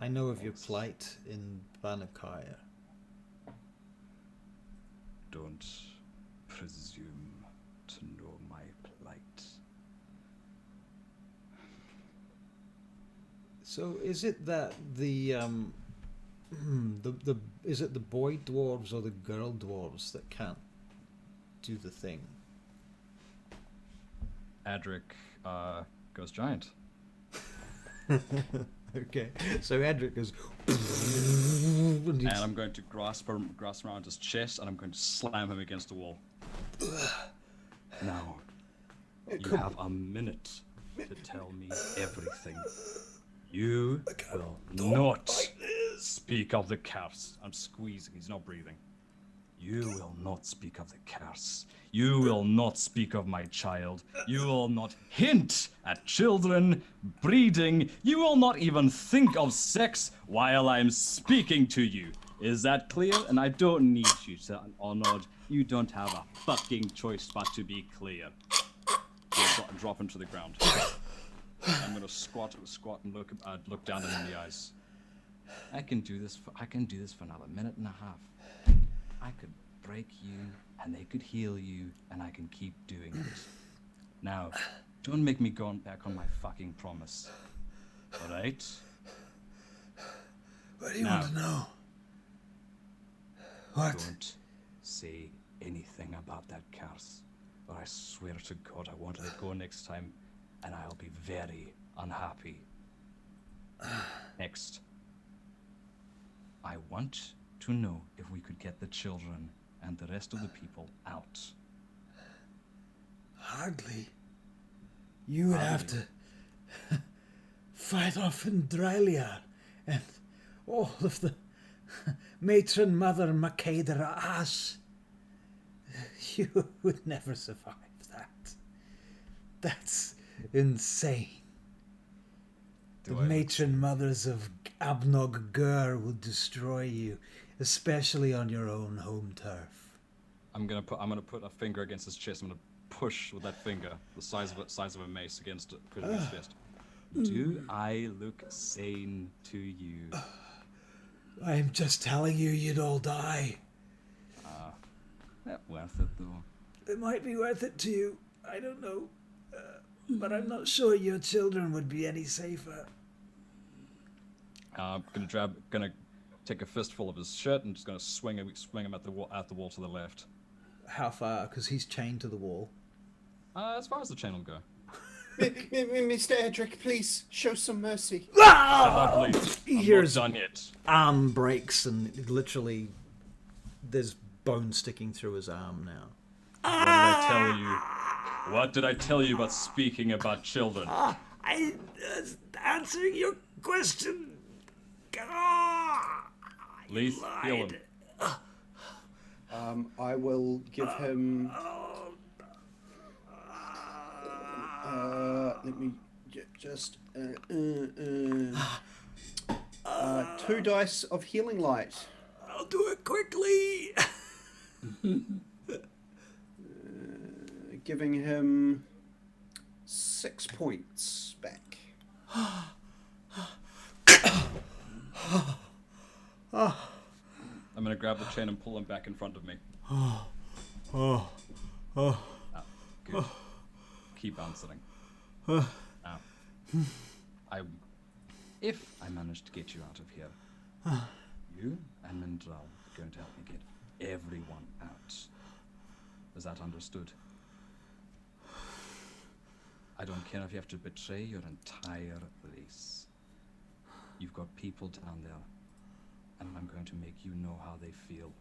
I know of your plight in Banakaya. Don't presume to know my plight. So is it that the is it the boy dwarves or the girl dwarves that can't do the thing? Adric goes giant. Okay, so Edric goes, And I'm going to grasp around his chest, and I'm going to slam him against the wall. Now, you have a minute to tell me everything. You will not speak of the curse. I'm squeezing, he's not breathing. You will not speak of the curse. You will not speak of my child. You will not hint at children, breeding. You will not even think of sex while I'm speaking to you. Is that clear? And I don't need you to nod. You don't have a fucking choice but to be clear. Drop him to the ground. I'm gonna squat and look down at him in the eyes. I can do this for another minute and a half. I could break you, and they could heal you, and I can keep doing it. Now, don't make me go back on my fucking promise. Alright? what do you want to know? What? Don't say anything about that curse, or I swear to God I won't let it go next time, and I'll be very unhappy. Next. I want to know if we could get the children and the rest of the people out. Hardly. You would have to fight off Indrelia and all of the matron mother Makeda Ash. You would never survive that. That's insane. The matron mothers of Abnog Gur will destroy you, especially on your own home turf. I'm gonna put a finger against his chest. I'm gonna push with that finger, the size of a mace, against his chest. Do I look sane to you? I'm just telling you, you'd all die. Not worth it though. It might be worth it to you. I don't know. But I'm not sure your children would be any safer. I'm gonna take a fistful of his shirt and just gonna swing him at the wall to the left. How far? Because he's chained to the wall. As far as the chain will go. Mr. Edric, please show some mercy. Please. He I'm hears not done yet. arm breaks and it literally there's bone sticking through his arm now. What did I tell you? What did I tell you about speaking about children? I answering your question. Leith, heal him. I will give him. Let me just 2 dice of healing light. I'll do it quickly. Giving him 6 points back. I'm gonna grab the chain and pull him back in front of me. Good. Keep answering. Now, if I manage to get you out of here, you and Mindral are going to help me get everyone out. Is that understood? I don't care if you have to betray your entire race. You've got people down there, and I'm going to make you know how they feel.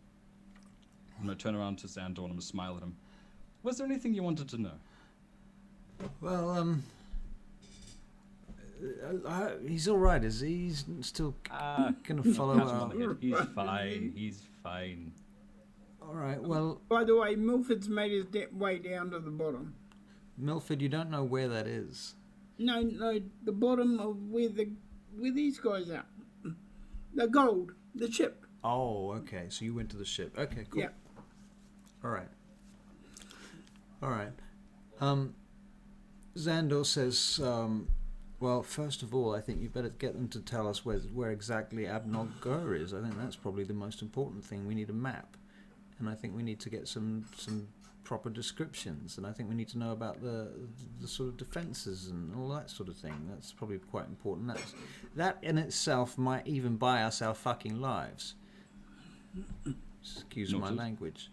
I'm going to turn around to Xandor and I'm going to smile at him. Was there anything you wanted to know? Well, he's all right. Is he? He's still gonna follow up. He's fine. He's fine. All right. Well, By the way, Milford's made his way down to the bottom. Milford, you don't know where that is. No, the bottom of where these guys are. The gold, the ship. Oh, okay. So you went to the ship. Okay, cool. Yeah. All right. All right. Xandor says, Well, first of all, I think you better get them to tell us where exactly Abnog Gur is. I think that's probably the most important thing. We need a map, and I think we need to get some proper descriptions, and I think we need to know about the sort of defences and all that sort of thing. That's probably quite important. That in itself might even buy us our fucking lives. Excuse my language.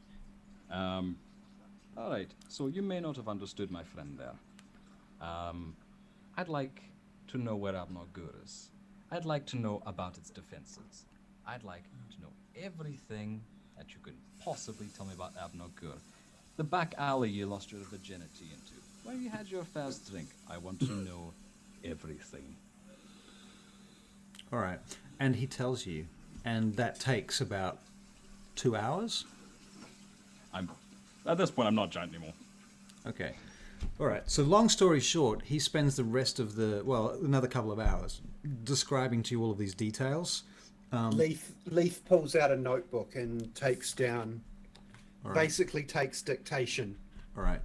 All right. So you may not have understood my friend there. I'd like to know where Abnog Gur is. I'd like to know about its defenses. I'd like to know everything that you could possibly tell me about Abnog Gur. The back alley you lost your virginity into, where you had your first drink. I want to know everything. All right. And he tells you, and that takes about 2 hours? At this point, I'm not giant anymore. Okay. All right. So long story short, he spends the rest of another couple of hours describing to you all of these details. Leaf pulls out a notebook and takes down, All right. basically takes dictation. All right.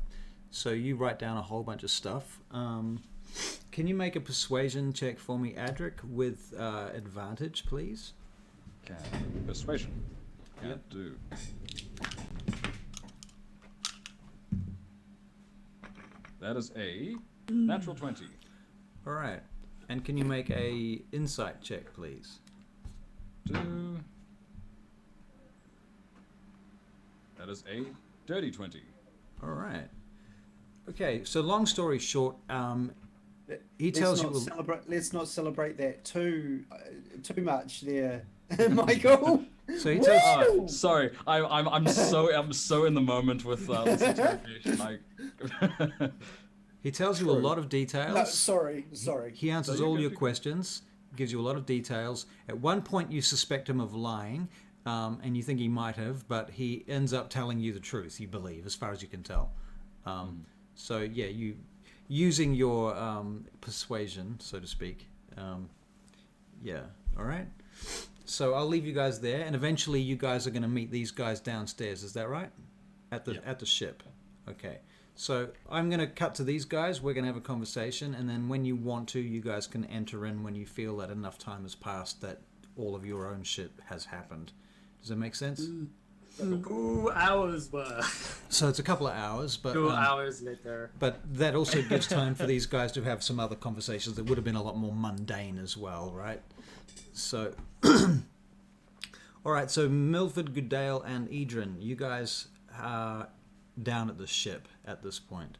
So you write down a whole bunch of stuff. Can you make a persuasion check for me, Adric, with advantage, please? Okay. Persuasion. Yep. Do. That is a natural 20. All right. And can you make a insight check, please? Do. That is a dirty 20. All right. Okay. So long story short, he tells you. Let's not celebrate that too much there, Michael. So he tells. Oh, sorry, I'm so in the moment with this interrogation. He tells you a lot of details. No, sorry. He answers all your questions, gives you a lot of details. At one point, you suspect him of lying, and you think he might have, but he ends up telling you the truth. You believe, as far as you can tell. So yeah, you using your persuasion, so to speak. Yeah. All right. So I'll leave you guys there, and eventually you guys are going to meet these guys downstairs. Is that right? At the ship. Okay. So I'm going to cut to these guys. We're going to have a conversation, and then when you want to, you guys can enter in when you feel that enough time has passed that all of your own shit has happened. Does that make sense? 2 hours worth. So it's a couple of hours, but 2 hours later. But that also gives time for these guys to have some other conversations that would have been a lot more mundane as well, right? So, all right. So Milford, Goodale, and Edrin, you guys are down at the ship at this point.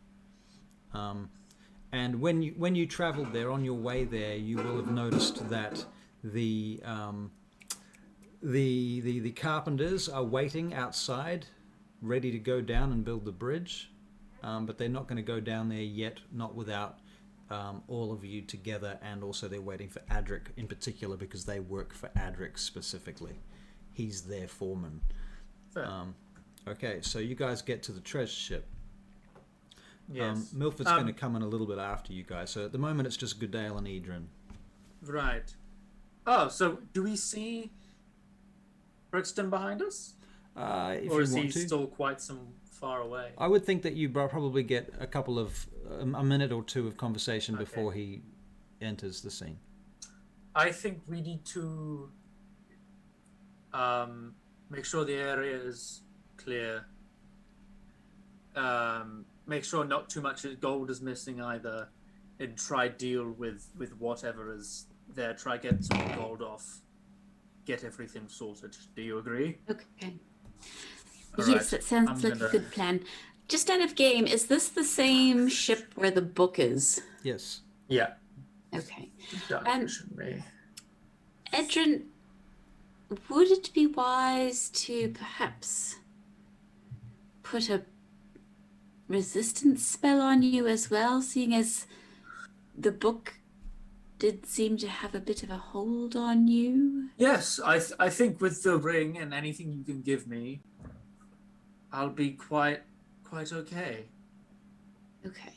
And when you traveled there, on your way there, you will have noticed that the carpenters are waiting outside, ready to go down and build the bridge, but they're not going to go down there yet, not without all of you together, and also they're waiting for Adric in particular because they work for Adric specifically. He's their foreman. Okay, so you guys get to the treasure ship. Yes. Milford's going to come in a little bit after you guys. So at the moment it's just Goodale and Edrin. Right. Oh, so do we see Brixton behind us? If Or you is he want to. still quite some far away? I would think that you probably get a couple of a minute or two of conversation before he enters the scene. I think we need to make sure the area is clear. Make sure not too much gold is missing either, and try deal with whatever is there. Try get some gold off. Get everything sorted. Do you agree? Okay. All Yes, right. that sounds I'm like a gonna- good plan. Just out of game, is this the same ship where the book is? Yes. Yeah. Okay. Done, shouldn't we? Edrin, would it be wise to perhaps put a resistance spell on you as well, seeing as the book did seem to have a bit of a hold on you? Yes, I think with the ring and anything you can give me, I'll be quite okay. Okay.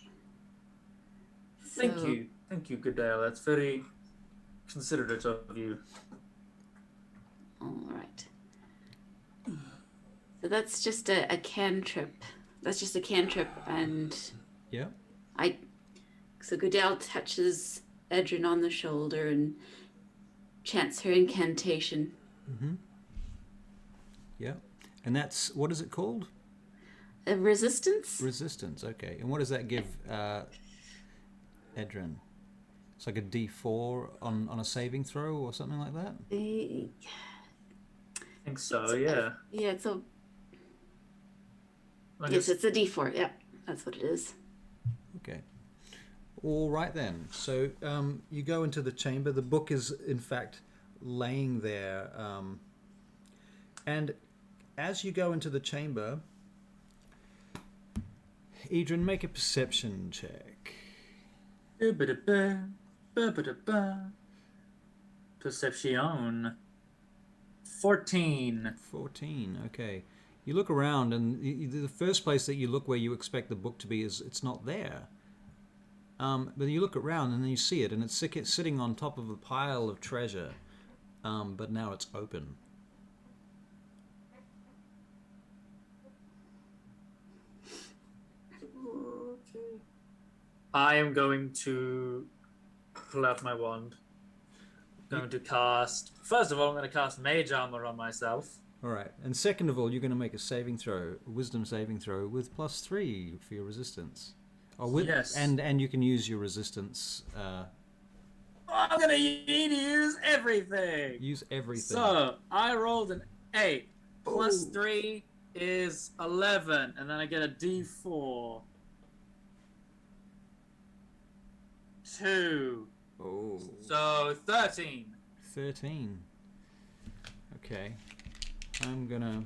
Thank So- you, Goodale. That's very considerate of you. All right. So that's just a cantrip. That's just a cantrip, and Yeah. so Goodale touches Edrin on the shoulder and chants her incantation. Yeah. And that's, what is it called? A resistance? Resistance, okay. And what does that give Edrin? It's like a D4 on a saving throw or something like that? I think so, yeah. Yeah, it's a... Like Yes, it's a D4. Yeah, that's what it is. Okay. All right then. So you go into the chamber. The book is, in fact, laying there. And as you go into the chamber, Idrin, make a perception check. Perception. 14. 14, okay. You look around, and the first place that you look where you expect the book to be is it's not there. But you look around, and then you see it, and it's sitting on top of a pile of treasure. But now it's open. I am going to pull out my wand. Going to cast... First of all, I'm going to cast Mage Armor on myself. All right. And second of all, you're going to make a saving throw, a wisdom saving throw with +3 for your resistance. Yes. And you can use your resistance. I'm going to need to use everything. Use everything. So, I rolled an 8. Plus 3 is 11. And then I get a D4. 2. Oh. So, 13. 13. Okay. I'm gonna...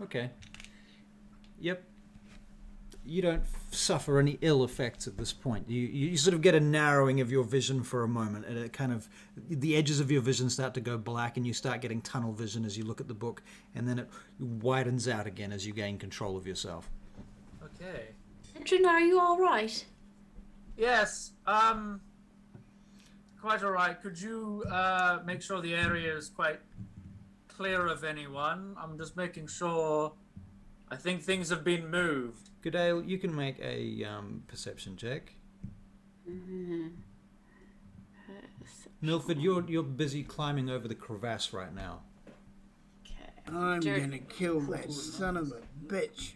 Okay. Yep. You don't suffer any ill effects at this point. You sort of get a narrowing of your vision for a moment, and it kind of... The edges of your vision start to go black, and you start getting tunnel vision as you look at the book, and then it widens out again as you gain control of yourself. Okay. Edrin, are you all right? Yes, quite alright. Could you make sure the area is quite clear of anyone? I'm just making sure. I think things have been moved. Goodale, you can make a perception check. Milford, you're busy climbing over the crevasse right now. Okay. I'm gonna kill that son of a bitch.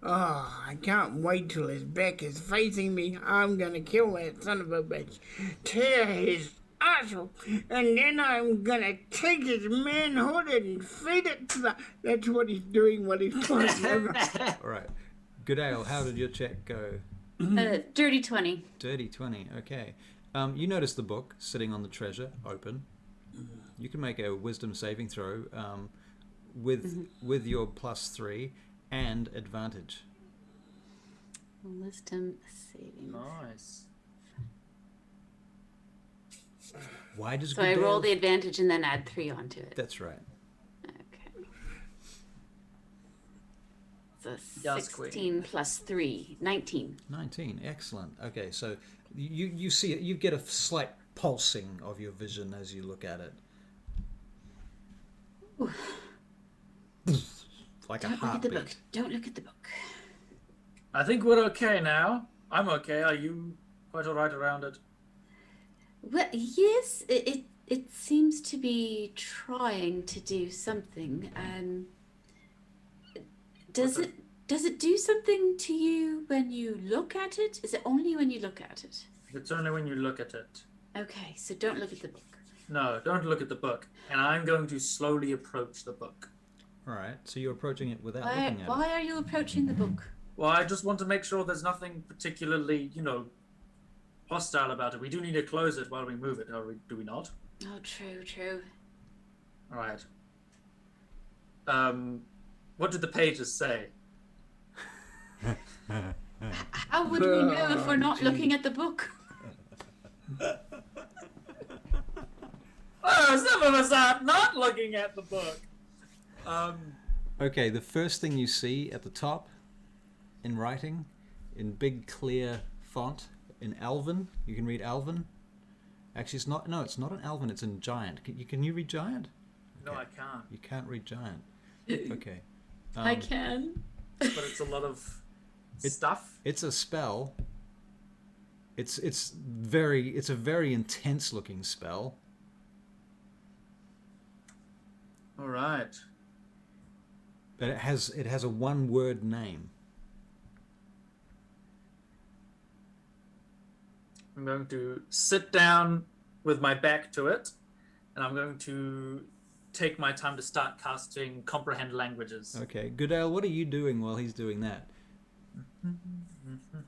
I can't wait till his back is facing me. I'm gonna kill that son of a bitch. Tear his asshole. And then I'm gonna take his manhood and feed it to the... That's what he's doing while he's climbing over. All right. Goodale, how did your check go? Dirty 20. Dirty 20, okay. You notice the book sitting on the treasure, open. You can make a wisdom saving throw with your +3 and advantage. Wisdom saving. Nice. Why does So I Goodale... roll the advantage and then add 3 onto it. That's right. Okay. So Yes, 16 Queen. plus 3, 19. 19, excellent. Okay, so you see it, you get a slight pulsing of your vision as you look at it. Ooh. Like a Don't look at the book. heartbeat. Don't look at the book. I think we're okay now. I'm okay. Are you quite alright around it? Well, yes, it seems to be trying to do something. Does it do something to you when you look at it? Is it only when you look at it? It's only when you look at it. Okay, so don't look at the book. No, don't look at the book. And I'm going to slowly approach the book. All right, so you're approaching it without looking at it. Why are you approaching the book? Well, I just want to make sure there's nothing particularly, hostile about it. We do need to close it while we move it, do we not? Oh, true. All right. What did the pages say? How would we know if we're not looking at the book? Oh, some of us are not looking at the book. Okay, the first thing you see at the top, in writing, in big clear font, in Elven, you can read Elven. Actually, it's not an Elven, it's in Giant. Can you read Giant? No, I can't. You can't read Giant. Okay. I can. But it's a lot of stuff. It's a spell. It's a very intense looking spell. All right. But it has a one word name. I'm going to sit down with my back to it, and I'm going to take my time to start casting Comprehend Languages. Okay, Goodale, what are you doing while he's doing that?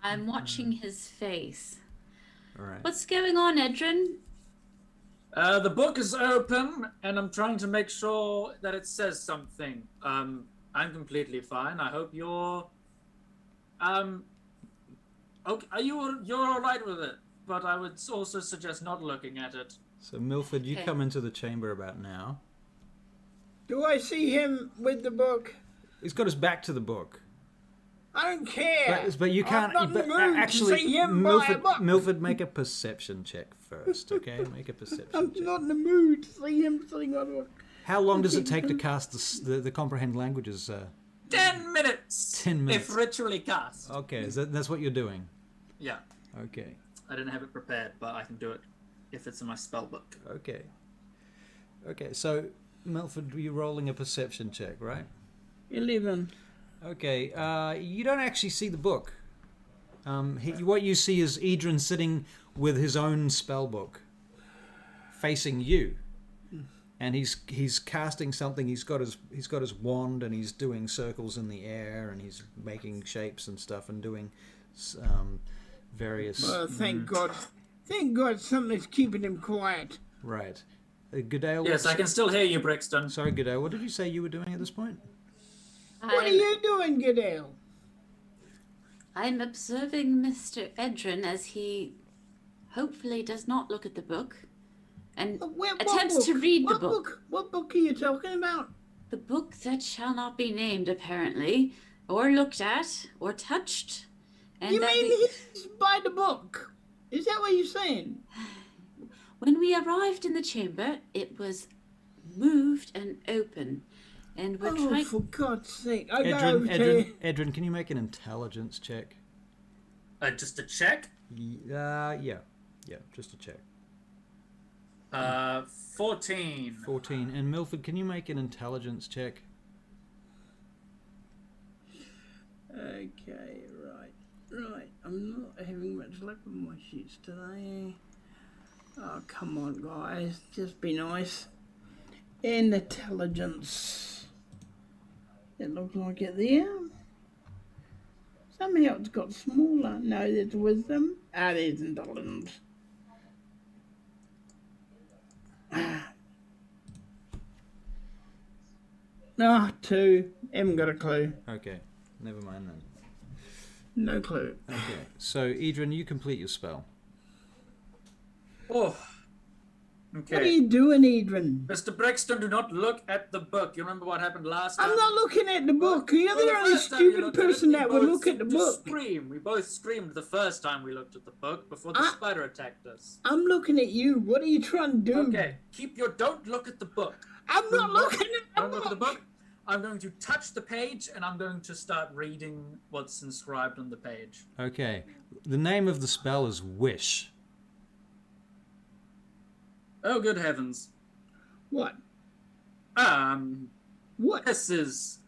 I'm watching his face. All right. What's going on, Edrin? The book is open, and I'm trying to make sure that it says something. I'm completely fine. I hope you're. Okay, you're all right with it? But I would also suggest not looking at it. So Milford, you Okay. come into the chamber about now. Do I see him with the book? He's got his back to the book. I don't care. But you can't. I'm not in the mood Actually, to see him buy a book. Milford, make a perception check first, okay? Make a perception I'm check. not in the mood to see him sitting on a book. How long does it take to cast the comprehend languages? 10 minutes. 10 minutes. If ritually cast. Okay, that's what you're doing. Yeah. Okay, I didn't have it prepared, but I can do it if it's in my spell book. okay. So Milford, you're rolling a perception check, right? 11. Okay, you don't actually see the book. What you see is Edrin sitting with his own spell book, facing you, and he's casting something. He's got his wand, and he's doing circles in the air, and he's making shapes and stuff, and doing various. Well, thank God. Thank God something's keeping him quiet. Right, Goodale. Yes, I can still hear you, Brixton. Sorry, Goodale. What did you say you were doing at this point? What are you doing, Goodale? I'm observing Mr. Edrin as he hopefully does not look at the book and What attempts to book? read the What book. What book are you talking about? The book that shall not be named, apparently, or looked at, or touched. And You that mean we- he's by the book? Is that what you're saying? when we arrived in the chamber, it was moved and open. And we're Oh, trying. for God's sake. I go over to you. Edrin, can you make an intelligence check? Just a check. Yeah, just a check. 14. 14. And Milford, can you make an intelligence check? Okay, right. I'm not having much luck with my sheets today. Oh, come on, guys. Just be nice. Intelligence. It looks like it there. Somehow it's got smaller. No, there's wisdom. There's intelligence. Ah, 2. Haven't got a clue. Okay, never mind then. No clue. Okay, so Edrin, you complete your spell. Oh. What are Okay. you doing, Edrin? Mr. Brixton, do not look at the book. You remember what happened last time? I'm not looking at the book. You're Well, the only first time you stupid looked at it, person we that would both look at the seemed to book. Scream. We both screamed the first time we looked at the book before the Ah. spider attacked us. I'm looking at you. What are you trying to do? Okay, don't look at the book. I'm not looking at the Don't look at the book. book. I'm going to touch the page and I'm going to start reading what's inscribed on the page. Okay, the name of the spell is Wish. Oh, good heavens. What? What? What? This is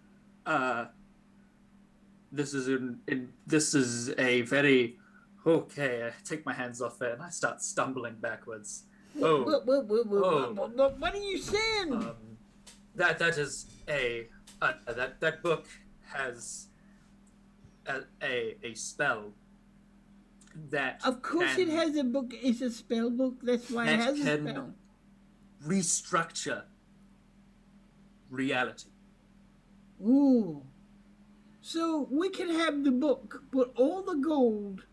a very okay. I take my hands off it and I start stumbling backwards. Oh, What are you saying? that is that book has a spell that Of course can it has a book. It's a spell book. That's why it that has a can- spell. restructure reality. Ooh. So we can have the book, but all the gold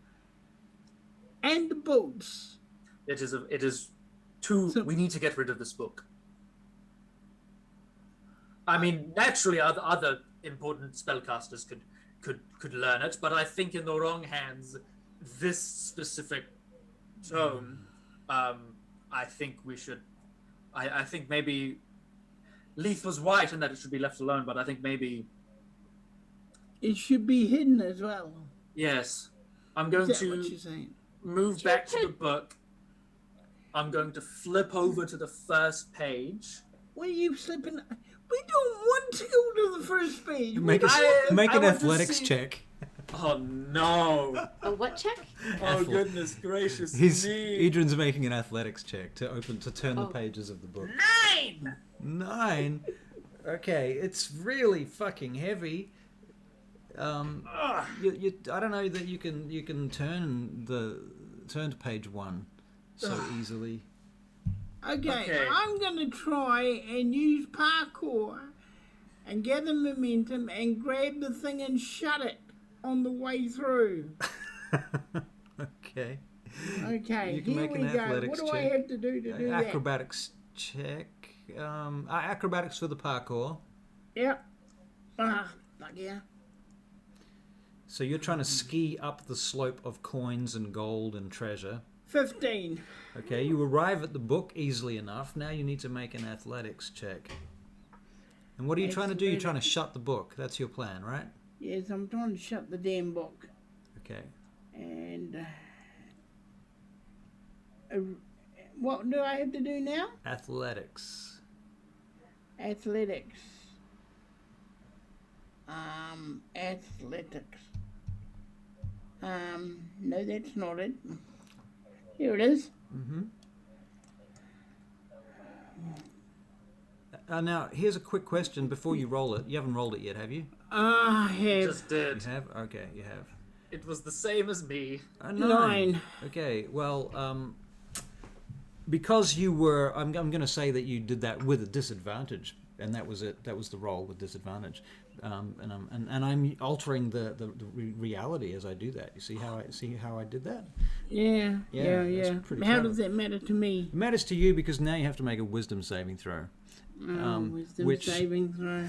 and the boats. It is too. So- We need to get rid of this book. I mean, naturally, other important spellcasters could learn it, but I think in the wrong hands, this specific tome, I think we should. I think maybe Leith was right in that it should be left alone, but I think maybe It should be hidden as well. yes. I'm Is going that to. what you're saying? move back to the book. I'm going to flip over to the first page. What are you slipping? We don't want to go to the first page. Make I an want to athletics see- check. Oh no! A what check? Oh goodness gracious me! Adrian's making an athletics check to turn the Oh. pages of the book. 9! 9. Okay, it's really fucking heavy. I don't know that you can turn to page 1 so easily. Okay, I'm gonna try and use parkour and gather momentum and grab the thing and shut it on the way through. Okay. Okay, You can here make we an go. athletics What do I check. have to do that? Acrobatics check. Acrobatics for the parkour. Yep. Ah, fuck yeah. So you're trying to ski up the slope of coins and gold and treasure. 15. Okay, you arrive at the book easily enough. Now you need to make an athletics check. And what are you trying to do? You're trying to shut the book. That's your plan, right? Yes, I'm trying to shut the damn book. Okay. And what do I have to do now? Athletics. Athletics. Athletics. No, that's not it. Here it is. Mm-hmm. Now, here's a quick question before you roll it. You haven't rolled it yet, have you? I have Just did. You have? Okay, you have. It was the same as me. 9. Okay, well, because you were, I'm going to say that you did that with a disadvantage, and that was it. That was the roll with disadvantage, and I'm altering the reality as I do that. You see how I did that? Yeah. that's pretty How clever. does that matter to me? It matters to you because now you have to make a wisdom saving throw. Wisdom which- saving throw.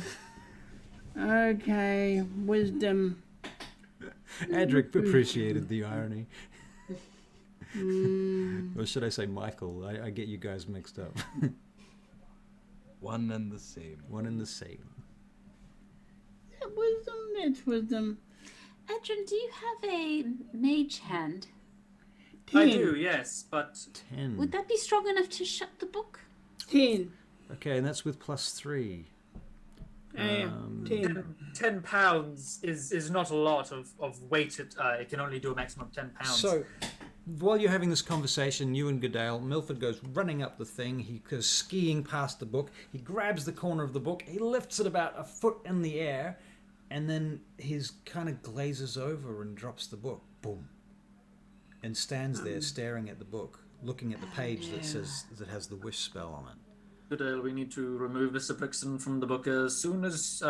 Okay, wisdom. Adric appreciated the irony. Or should I say Michael? I get you guys mixed up. One and the same. One and the same. Wisdom, that's wisdom. Adrian, do you have a mage hand? 10. I do, yes, but 10. Would that be strong enough to shut the book? 10. Okay, and that's with +3. 10. 10 pounds is not a lot of weight. It can only do a maximum of 10 pounds. So, while you're having this conversation, you and Goodale, Milford goes running up the thing. He goes skiing past the book. He grabs the corner of the book. He lifts it about a foot in the air, and then he's kind of glazes over and drops the book. Boom. And stands there staring at the book, looking at the page that has the wish spell on it. Good, we need to remove Mr. Brixton from the book as soon as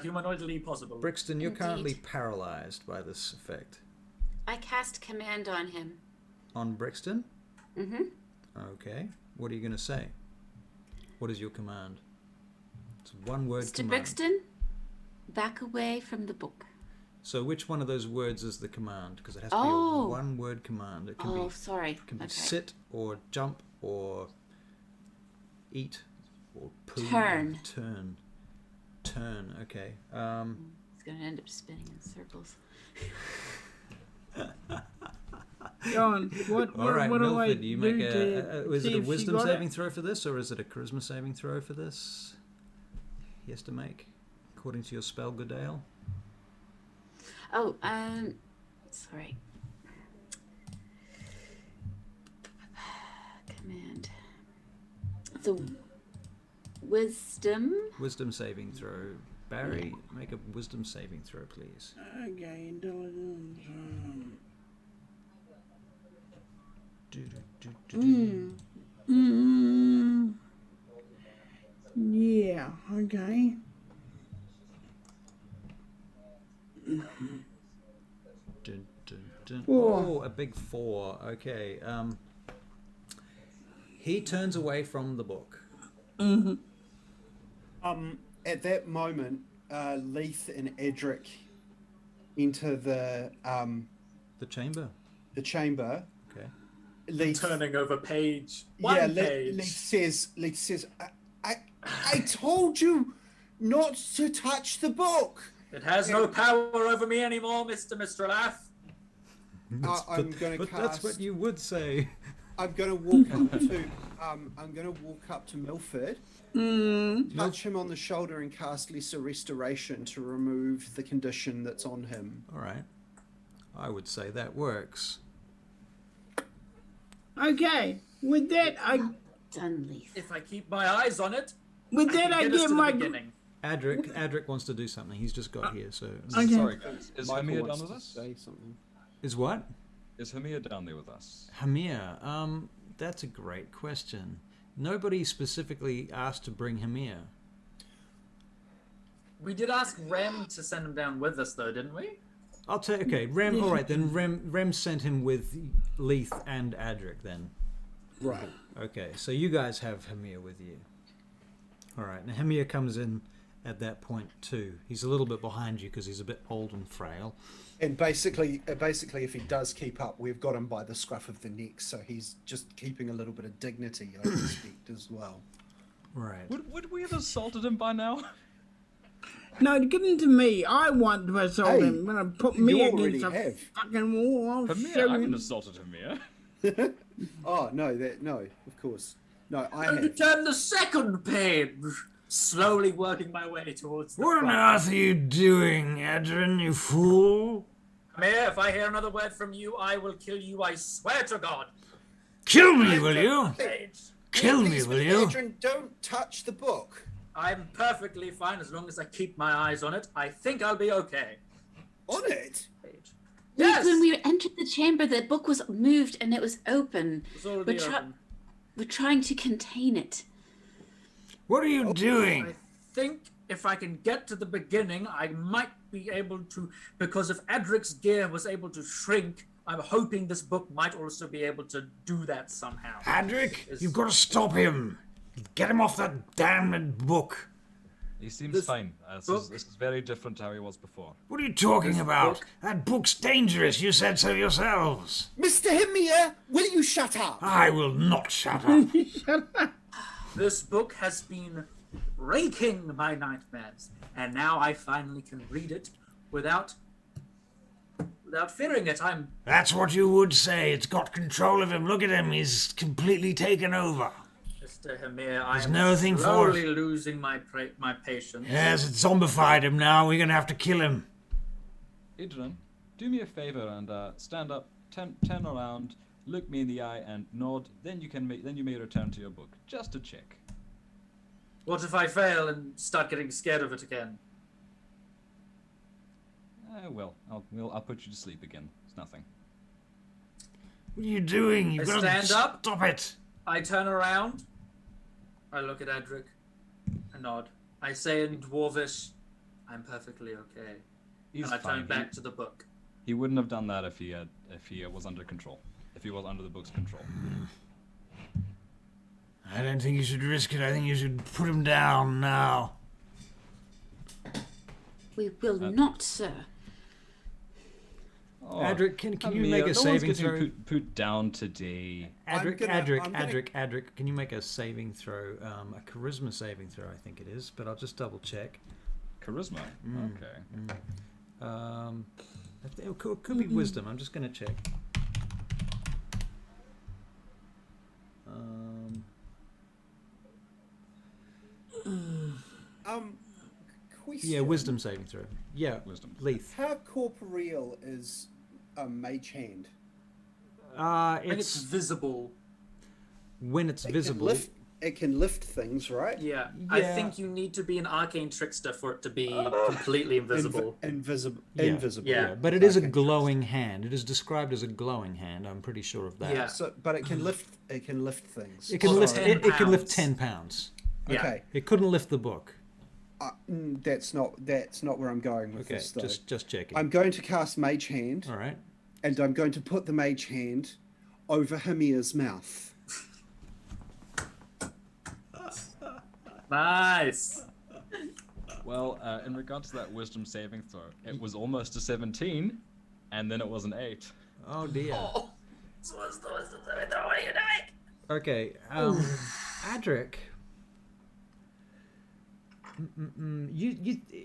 humanoidally possible. Brixton, you're Indeed. currently paralyzed by this effect. I cast command on him. On Brixton? Mm-hmm. Okay. What are you going to say? What is your command? It's a one-word Mr. command. Brixton, back away from the book. So which one of those words is the command? Because it has to be Oh. a one-word command. It can Oh, be sorry. can be Okay. sit or jump or eat or poo. Turn. Or turn. Okay. It's going to end up spinning in circles. John, what All right, do I Milford, do you make to is see it a if she wisdom got saving it? throw for this, or is it a charisma saving throw for this? He has to make, according to your spell, Goodale. Oh, sorry. Command. So, wisdom. Wisdom saving throw. Barry, make a wisdom saving throw, please. Okay, intelligence. Yeah, okay. Four. Oh, a big 4. Okay. He turns away from the book. At that moment, Leith and Edric enter the chamber. the chamber. Okay. Leith, Turning over page. yeah, One page. Leith says, I told you not to touch the book. It has no power over me anymore, Mr. Laugh. I'm going to But cast. that's what you would say. I'm going to walk up to. I'm going to walk up to Milford, touch him on the shoulder, and cast Lesser Restoration to remove the condition that's on him. All right. I would say that works. Okay. With that, Done, Leith. If I keep my eyes on it, with I that, can I get us get to the my. beginning. Adric wants to do something. He's just got here, so... Okay. Sorry, guys. Is Michael Hamir wants down with to us? say something. Is what? Is Hamir down there with us? Hamir. That's a great question. Nobody specifically asked to bring Hamir. We did ask Rem to send him down with us, though, didn't we? I'll tell you. Okay, Rem. All right, then Rem sent him with Leith and Adric. Then. Right. Okay, so you guys have Hamir with you. All right, now Hamir comes in at that point too. He's a little bit behind you because he's a bit old and frail. And basically, if he does keep up, we've got him by the scruff of the neck, so he's just keeping a little bit of dignity, I suspect, as well. Right. Would we have assaulted him by now? No, give him to me. I want to assault Hey, him. When I put me you against already a have. fucking wall, I'll Hamir, show I haven't him. assaulted Hamir. Oh no, of course, no. I And have. turn the second page, slowly working my way towards the What on front. earth are you doing, Adrian, you fool? Mayor, if I hear another word from you, I will kill you, I swear to God. Kill me, will you? Page. Kill me, Please, will you? Adrian, don't touch the book. I'm perfectly fine as long as I keep my eyes on it. I think I'll be okay. On it. Page. Leith, Yes! when we entered the chamber, the book was moved and it was open. It's already We're, open. we're trying to contain it. What are you doing? I think if I can get to the beginning, I might be able to, because if Adric's gear was able to shrink, I'm hoping this book might also be able to do that somehow. Adric, you've got to stop him. Get him off that damned book. He seems This fine. book- This is very different to how he was before. What are you talking about? book- That book's dangerous. You said so yourselves. Mr. Hamir, will you shut up? I will not shut up. This book has been raking my nightmares, and now I finally can read it without fearing it. I'm That's what you would say. It's got control of him. Look at him. He's completely taken over. Mr. Hamir. I'm nothing for slowly it. losing my patience. Yes, it's zombified him now. We're going to have to kill him. Adrian, do me a favor and stand up, turn around, look me in the eye, and nod. Then you may return to your book, just to check. What if I fail and start getting scared of it again? Well, I'll put you to sleep again. It's nothing. What are you doing? You've I got to stand up. stop it. I turn around. I look at Adric. I nod. I say in Dwarvish, "I'm perfectly okay." He's and I fine. turn back to the book. He wouldn't have done that if he was under control. If he was under the book's control. I don't think you should risk it. I think you should put him down now. We will not, sir. Oh, Adric, can you Hamir, make a no saving one's throw? getting put down today. Adric, can you make a saving throw? A charisma saving throw, I think it is, but I'll just double check. Charisma. Okay. It could be wisdom. I'm just going to check. Question. Yeah, wisdom saving throw. Yeah, Wisdom. Leith. How corporeal is a mage hand? And it's visible. When it's It can visible. It can lift things, right? Yeah. I Yeah. think you need to be an arcane trickster for it to be completely invisible. Invisible. Yeah. Invisible. Yeah. But it is a Okay. glowing hand. It is described as a glowing hand. I'm pretty sure of that. Yeah. So, but it can lift. It can lift things. It can Well, lift. 10 It can lift pounds. 10 pounds. Yeah. Okay. It couldn't lift the book. That's not where I'm going with Okay, this. Though. just checking. I'm going to cast Mage Hand, All right. and I'm going to put the Mage Hand over Hamir's mouth. Nice. Well, in regards to that wisdom saving throw, it was almost a 17, and then it was an 8. Oh dear. So what's the what are you doing? Okay. Adric.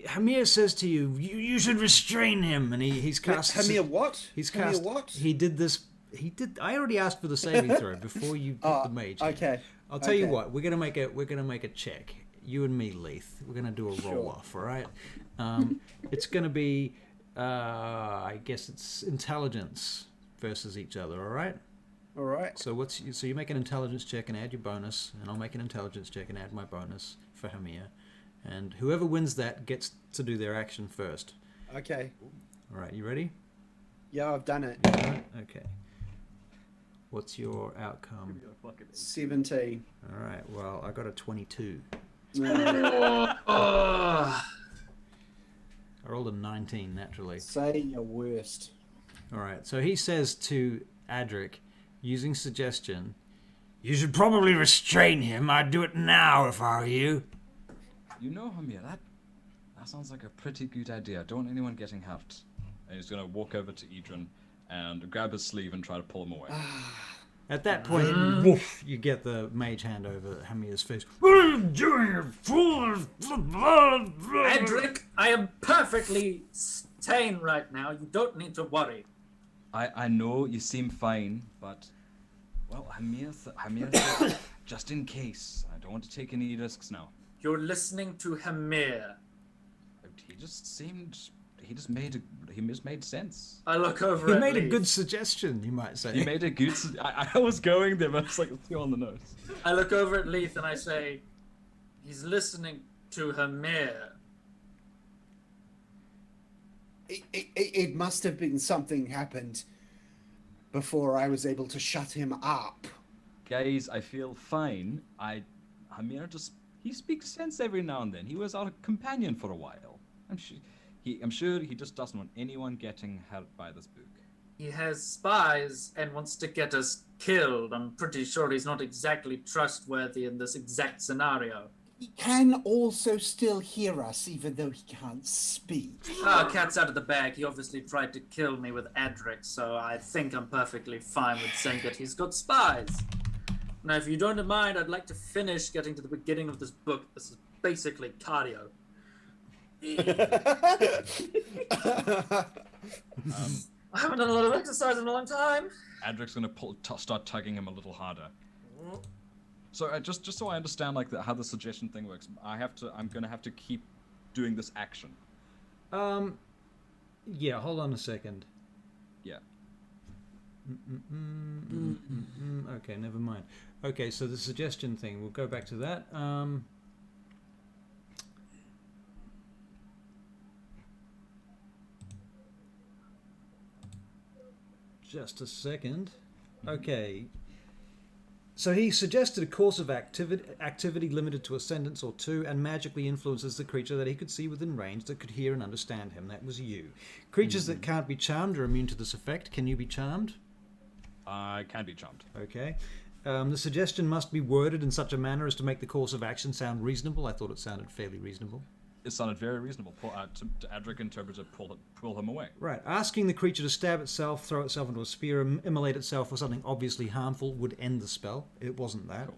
Hamir says to you, you should restrain him, and he's cast. Hamir what? He's Hamir cast. what? He did this. He did. I already asked for the saving throw before you put the mage. Okay. I'll tell you Okay. what. We're gonna make a check. You and me, Leith. We're gonna do a roll off. All right. It's gonna be. I guess it's intelligence versus each other. All right. All right. So so you make an intelligence check and add your bonus, and I'll make an intelligence check and add my bonus for Hamir, and whoever wins that gets to do their action first. Okay. All right, you ready? Yeah, I've done it. Okay. What's your outcome? 17. All right. Well, I got a 22. Oh, I rolled a 19 naturally. Say your worst. All right. So he says to Adric, using suggestion, "You should probably restrain him. I'd do it now if I were you." You know, Hamir, that sounds like a pretty good idea. Don't want anyone getting hurt. And he's gonna walk over to Idrin and grab his sleeve and try to pull him away. At that point, woof, you get the mage hand over Hamir's face. "What are you doing, you fool?" Edric, I am perfectly sane right now. You don't need to worry. I know you seem fine, but well, Hamir said, just in case. I don't want to take any risks now. You're listening to Hamir. He just made sense. I look over He at made a Leith. good suggestion, you might say. He made a good. I was going there, but it's like two on the nose. I look over at Leith and I say, he's listening to Hamir. It must have been something happened before I was able to shut him up. Guys, I feel fine. Hamir he speaks sense every now and then. He was our companion for a while. I'm sure he just doesn't want anyone getting hurt by this book. He has spies and wants to get us killed. I'm pretty sure he's not exactly trustworthy in this exact scenario. He can also still hear us, even though he can't speak. Cat's out of the bag. He obviously tried to kill me with Adric, so I think I'm perfectly fine with saying that he's got spies. Now, if you don't mind, I'd like to finish getting to the beginning of this book. This is basically cardio. I haven't done a lot of exercise in a long time. Adric's gonna start tugging him a little harder. So just so I understand how the suggestion thing works, I'm gonna have to keep doing this action. Yeah, hold on a second. Yeah. Okay, never mind. Okay, so the suggestion thing, we'll go back to that. Just a second. Okay. So he suggested a course of activity limited to a sentence or two and magically influences the creature that he could see within range that could hear and understand him. That was you. Creatures that can't be charmed are immune to this effect. Can you be charmed? I can be charmed. Okay. The suggestion must be worded in such a manner as to make the course of action sound reasonable. I thought it sounded fairly reasonable. It sounded very reasonable. Adric interpreted pull him away. Right. Asking the creature to stab itself, throw itself into a spear, immolate itself, or something obviously harmful would end the spell. It wasn't that. Cool.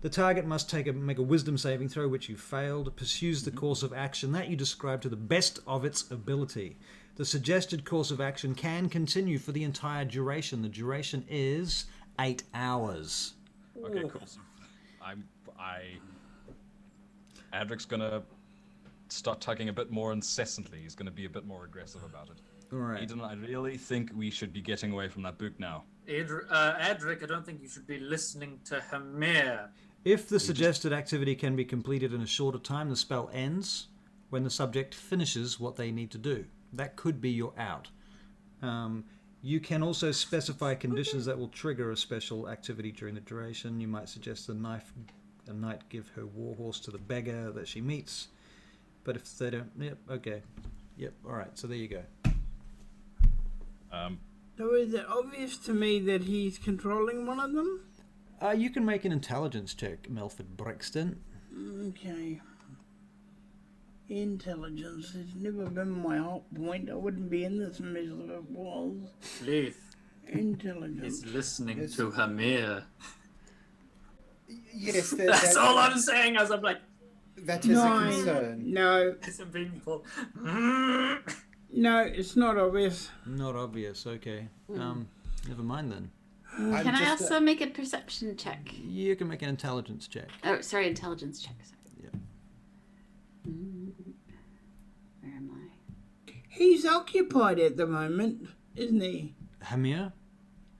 The target must make a wisdom saving throw, which you failed. Pursues the course of action that you describe to the best of its ability. The suggested course of action can continue for the entire duration. The duration is 8 hours. Okay, cool. So Adric's gonna start tugging a bit more incessantly. He's gonna be a bit more aggressive about it. All right. Eden, I really think we should be getting away from that book now. Adric, I don't think you should be listening to Hamir. If the suggested activity can be completed in a shorter time, the spell ends when the subject finishes what they need to do. That could be your out. You can also specify conditions that will trigger a special activity during the duration. You might suggest a knight give her warhorse to the beggar that she meets. But if they don't... Yep, okay. Yep, alright, so there you go. So is it obvious to me that he's controlling one of them? You can make an intelligence check, Melford Brixton. Okay. Intelligence has never been my hot point. I wouldn't be in this mess if it was. Leith, Intelligence. he's listening to Hamir. Yes, That's all I'm saying as I'm like... that is a concern. No, Isn't people. no, it's not obvious. Not obvious. Okay. Never mind then. I'm Can I just, also make a perception check? You can make an intelligence check. Oh, sorry, intelligence check. Sorry. Yeah. Where am I? He's occupied at the moment, isn't he? Hamir?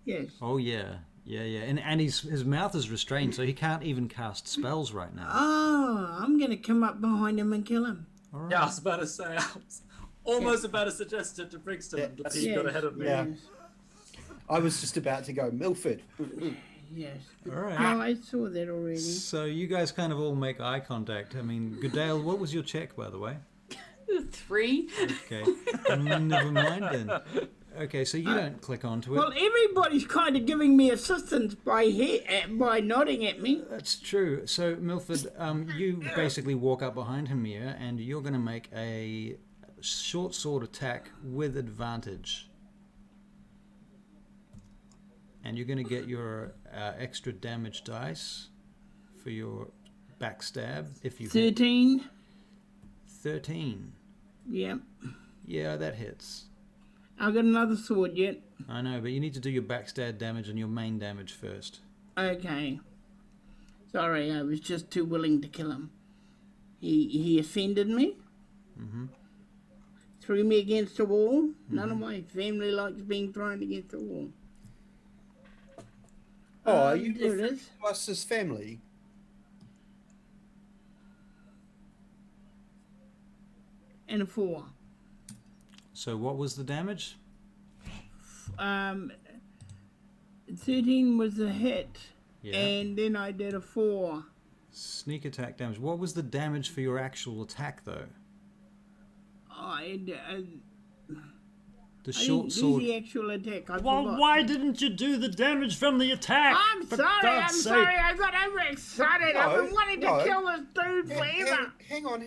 Yes. Oh yeah. Yeah. And his mouth is restrained, so he can't even cast spells right now. Oh, I'm going to come up behind him and kill him. All right. Yeah, I was about to say. I was almost about to suggest it to Brixton. I'm glad he got ahead of me. Yeah. I was just about to go, Milford. Yes. All right. No, I saw that already. So you guys kind of all make eye contact. I mean, Goodale, what was your check, by the way? 3. Okay. Never mind then. Okay, so you don't click onto it. Well, everybody's kind of giving me assistance by nodding at me. That's true. So, Milford, you basically walk up behind Hamir, and you're going to make a short sword attack with advantage. And you're going to get your extra damage dice for your backstab if you hit. 13. 13. Yep. Yeah, that hits. I've got another sword yet. I know, but you need to do your backstab damage and your main damage first. Okay. Sorry, I was just too willing to kill him. He offended me. Mm-hmm. Threw me against a wall. None of my family likes being thrown against a wall. Oh, are you There it referring is. to us as family? And a 4. So what was the damage? 13 was a hit. Yeah. And then I did a 4. Sneak attack damage. What was the damage for your actual attack, though? I The didn't short do sword. the actual attack. I Well, forgot. why didn't you do the damage from the attack? I'm For sorry, God's I'm sake. sorry. I got overexcited. I've been wanting to no. kill this dude forever. Hang on.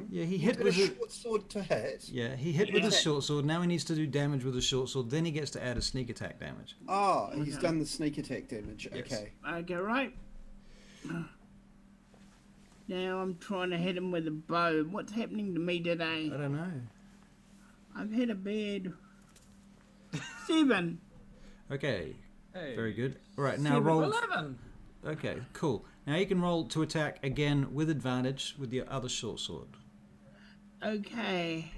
Yeah, he You've hit got a with a short sword to hit. yeah, he hit with a short sword. Now he needs to do damage with a short sword. Then he gets to add a sneak attack damage. Ah, he's done the sneak attack damage. Yes. Okay. Okay, right. Now I'm trying to hit him with a bow. What's happening to me today? I don't know. I've had a bad 7. Okay, Hey. very good. All right, now 7. roll. 11. Okay, cool. Now you can roll to attack again with advantage with your other short sword. Okay.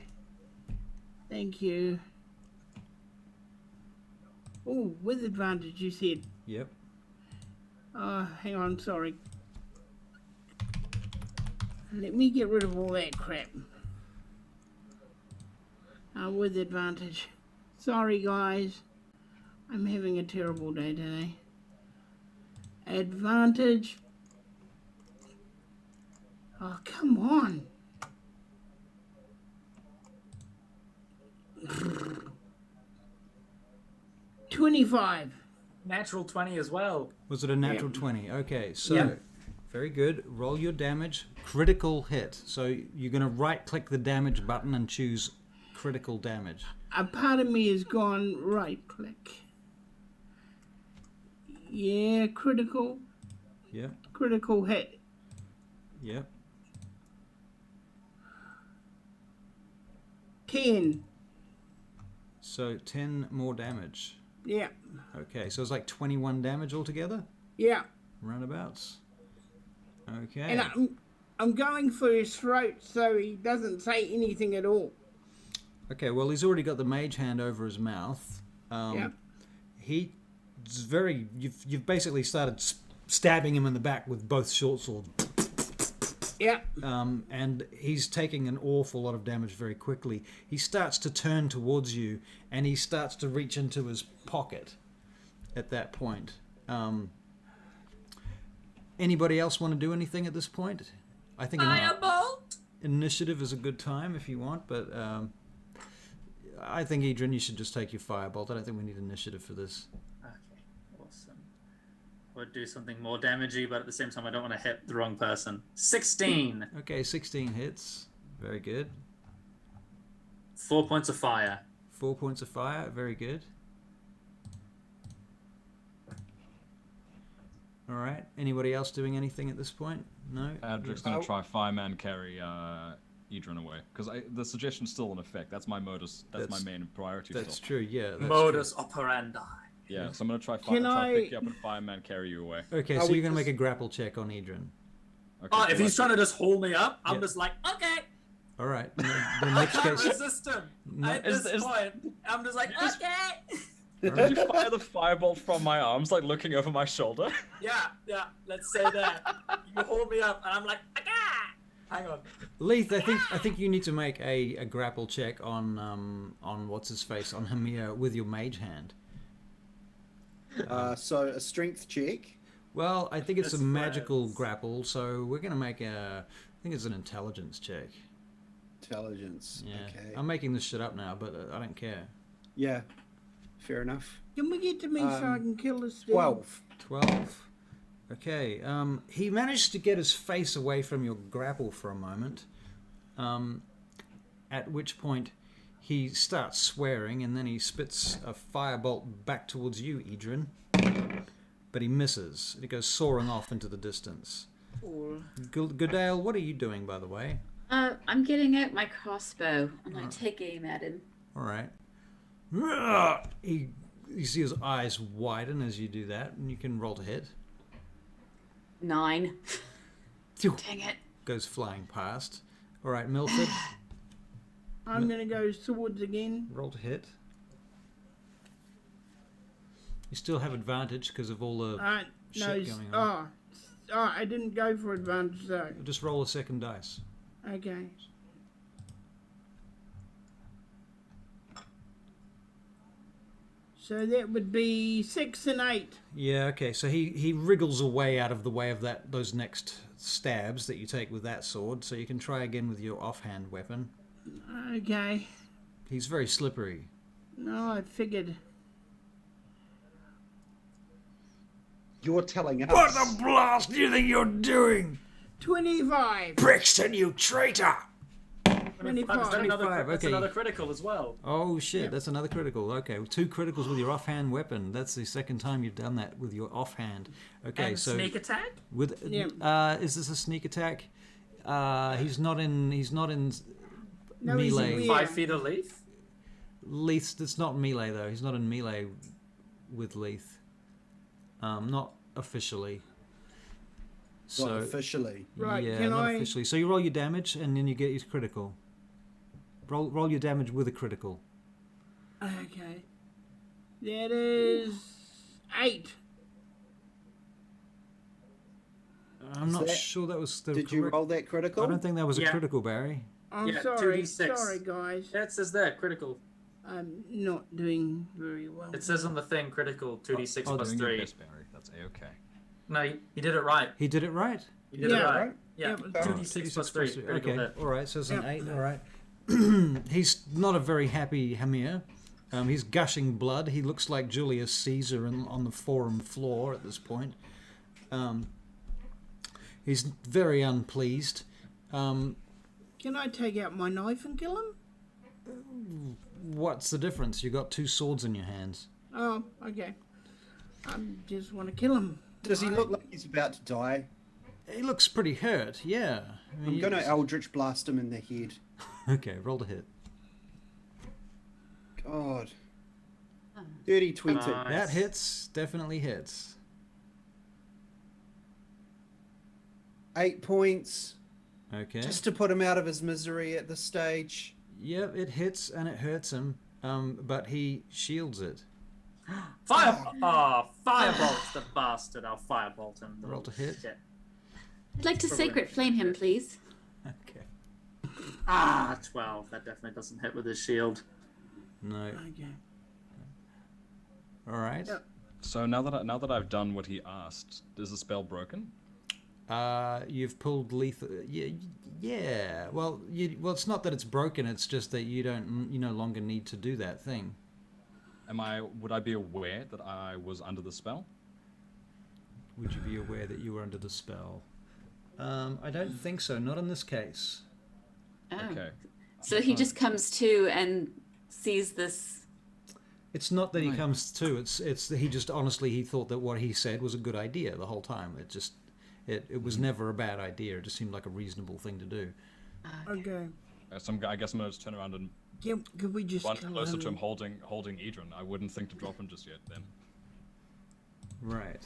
Thank you. Oh, with advantage, you said. Yep. Hang on, sorry. Let me get rid of all that crap. With advantage. Sorry, guys. I'm having a terrible day today. Advantage. Oh, come on. $25. Natural 20 as well. Was it a natural 20? Okay, so Yep. very good. Roll your damage. Critical hit. So you're going to right-click the damage button and choose critical damage. A part of me has gone right click. Yeah, critical Yep. hit. Yep. 10. So 10 more damage. Yeah, Okay, so it's like 21 damage altogether? yeah. Roundabouts. Okay. And I'm going for his throat so he doesn't say anything at all. Okay, well, he's already got the mage hand over his mouth. Yep. He's very... You've basically started stabbing him in the back with both short swords. Yeah. And he's taking an awful lot of damage very quickly. He starts to turn towards you, and he starts to reach into his pocket at that point. Anybody else want to do anything at this point? I think Firebolt! initiative is a good time if you want, but I think, Adrian, you should just take your firebolt. I don't think we need initiative for this. Okay, awesome. Would do something more damagey, but at the same time, I don't want to hit the wrong person. 16. Okay, 16 hits. Very good. 4 points of fire. 4 points of fire. Very good. All right. Anybody else doing anything at this point? No. Adric's going to try fireman carry Edrin away because the suggestion's still in effect. That's my modus. That's my main priority. That's still. true. Yeah. That's Modus operandi. Yeah, so I'm going to try pick you up and fireman carry you away. Okay, so you're going to make a grapple check on Edrin. Okay, Oh, if he's trying to just haul me up, I'm Yeah. just like, okay. All right. In the I next can't case, resist him. At this point, I'm just like, okay. Did you fire the firebolt from my arms, like looking over my shoulder? Yeah, let's say that. You hold me up, and I'm like, okay. Hang on. Leith, I think you need to make a grapple check on what's his face, on Hamir with your mage hand. So a strength check. Well, I think it's a That's magical friends. grapple, so we're going to make I think it's an intelligence check. Intelligence. Yeah. Okay. I'm making this shit up now, but I don't care. Yeah. Fair enough. Can we get to me so I can kill this thing? 12. 12. Okay. He managed to get his face away from your grapple for a moment, at which point he starts swearing, and then he spits a firebolt back towards you, Edrin. But he misses. It goes soaring off into the distance. Goodale, what are you doing, by the way? I'm getting out my crossbow and I take aim at him. All right. You see his eyes widen as you do that, and you can roll to hit. 9. Phew. Dang it. Goes flying past. All right, Milford, I'm going to go swords again. roll to hit. You still have advantage because of all the No, shit going on. I didn't go for advantage though. Just roll a second dice. Okay. So that would be 6 and 8. Yeah, okay. So he wriggles away out of the way of those next stabs that you take with that sword. So you can try again with your offhand weapon. Okay. He's very slippery. No, I figured. You're telling us. What the blast do you think you're doing? 25. Brixton, you traitor! 25. That's 25, okay. another critical as well. Oh shit, that's another critical. Okay, 2 criticals with your offhand weapon. That's the second time you've done that with your offhand. Okay, And so sneak attack? with is this a sneak attack? He's not in No, he's melee. in 5 feet of leaf? Leith, it's not melee though. He's not in melee with Leith. Not officially. Not So officially. Right, yeah, can not I- officially. So you roll your damage and then you get your critical. Roll your damage with a critical. Okay. That is 8. I'm not that- sure that was the Did correct. you roll that critical? I don't think that was a Yeah. critical, Barry. I'm Yeah, sorry. 2d6. Sorry, guys. Yeah, it says there, critical. I'm not doing very well. It says on the thing, critical, 2d6 Oh, plus doing your 3. best, Barry. That's a-okay. No, you did it right. He did it right. You did Yeah. it right. Right? Yeah, Yeah, but- 2d6 plus 3. Critical Okay, hit. all right. So it's an Yeah. 8. All right. He's not a very happy Hamir. He's gushing blood. He looks like Julius Caesar on the forum floor at this point. He's very unpleased. Can I take out my knife and kill him? What's the difference? You got 2 swords in your hands. Oh, okay. I just want to kill him. Does he look like he's about to die? He looks pretty hurt. Yeah. I mean, I'm going to Eldritch blast him in the head. Okay, roll to hit. God. 30, 20. Nice. That hits. Definitely hits. 8 points. Okay. Just to put him out of his misery at this stage. Yep, it hits and it hurts him. But he shields it. Firebolt the bastard. I'll firebolt him. Roll to hit. Shit. I'd like to sacred flame him, please. Okay. 12. That definitely doesn't hit with his shield. No. Okay. All right. Yep. So now that I've done what he asked, is the spell broken? You've pulled lethal. Yeah. Well, it's not that it's broken. It's just that you no longer need to do that thing. Would I be aware that I was under the spell? Would you be aware that you were under the spell? I don't think so. Not in this case. Oh. Okay. So he just comes to and sees this. It's not that he Right. comes to. It's that he just honestly he thought that what he said was a good idea the whole time. It was never a bad idea. It just seemed like a reasonable thing to do. Okay. I guess I'm gonna just turn around and Could we just run kill closer to him, him? holding Edron. I wouldn't think to drop him just yet. Then Right.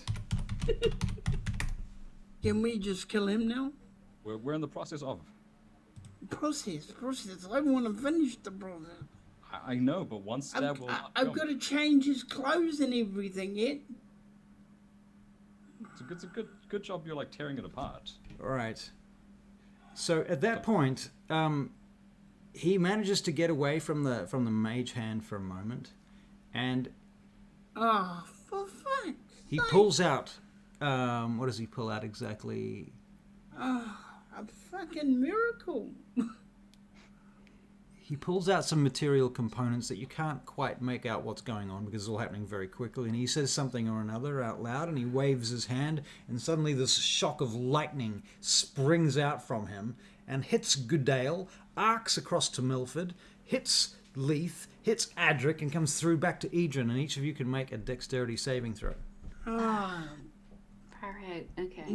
Can we just kill him now? we're in the process of. Process. I want to finish the process. I know, but one stab will not I've kill got me. to change his clothes and everything yet. It's a good job. You're like tearing it apart. All right. So at that point, he manages to get away from the mage hand for a moment, and Oh, for fuck's he sake. pulls out. What does he pull out exactly? Oh, a fucking miracle. He pulls out some material components that you can't quite make out what's going on because it's all happening very quickly. And he says something or another out loud and he waves his hand. And suddenly this shock of lightning springs out from him and hits Goodale, arcs across to Milford, hits Leith, hits Adric and comes through back to Edron. And each of you can make a dexterity saving throw. Ah, Far out. Okay.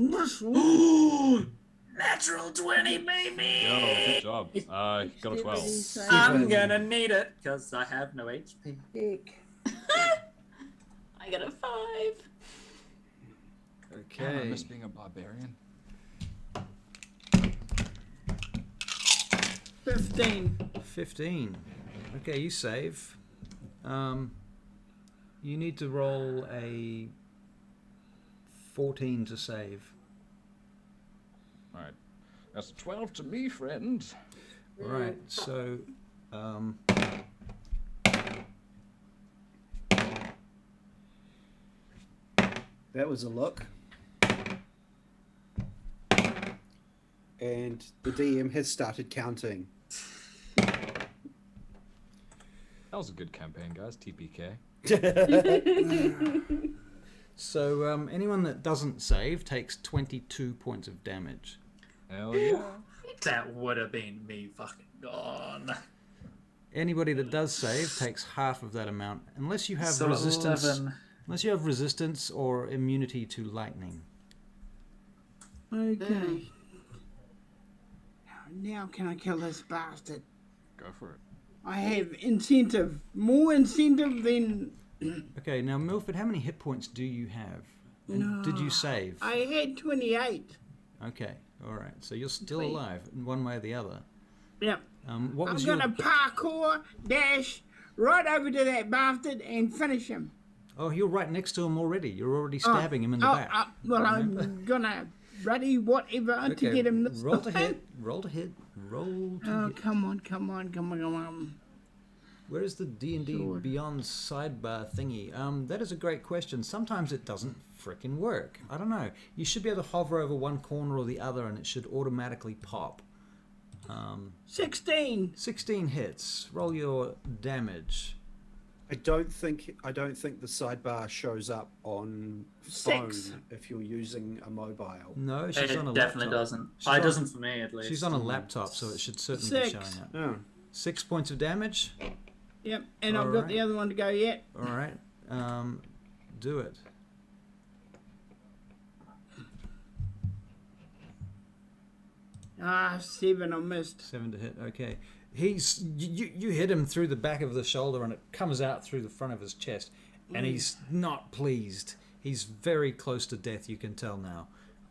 Natural 20, baby! Yo, good job. I got a 12. I'm gonna need it, because I have no HP. Dick. I got a 5. Man, I Okay. miss being a barbarian. 15. Okay, you save. You need to roll a 14 to save. All right, that's 12 to me, friend. All right, so That was a look. And the DM has started counting. That was a good campaign, guys. TPK. anyone that doesn't save takes 22 points of damage. Hell yeah. That would have been me fucking gone. Anybody that does save takes half of that amount, unless you have So resistance. 11. Unless you have resistance or immunity to lightning. Okay. Now can I kill this bastard? Go for it. I have incentive. More incentive than... Okay, now Milford, how many hit points do you have? And did you save? I had 28. Okay, all right. So you're still Wait. alive in one way or the other. Yep. What I'm was gonna parkour, dash, right over to that bastard and finish him. Oh, you're right next to him already. You're already stabbing him in the back. Well, I'm gonna ready whatever to get him this roll to time. hit. Roll to hit. Roll to Oh, hit. come on. Where is the D&D Beyond sidebar thingy? That is a great question. Sometimes it doesn't frickin' work. I don't know. You should be able to hover over one corner or the other and it should automatically pop. 16. 16 hits. Roll your damage. I don't think the sidebar shows up on phone 6. if you're using a mobile. No, she's It on a definitely laptop. doesn't. She's It on- doesn't for me, at least. She's on a laptop, so it should certainly be 6. showing up. Oh. 6 points of damage. Yep, and I've got the other one to go yet. All right. Do it. Ah, 7, I missed. 7 to hit. Okay. You hit him through the back of the shoulder and it comes out through the front of his chest, and he's not pleased. He's very close to death. You can tell now.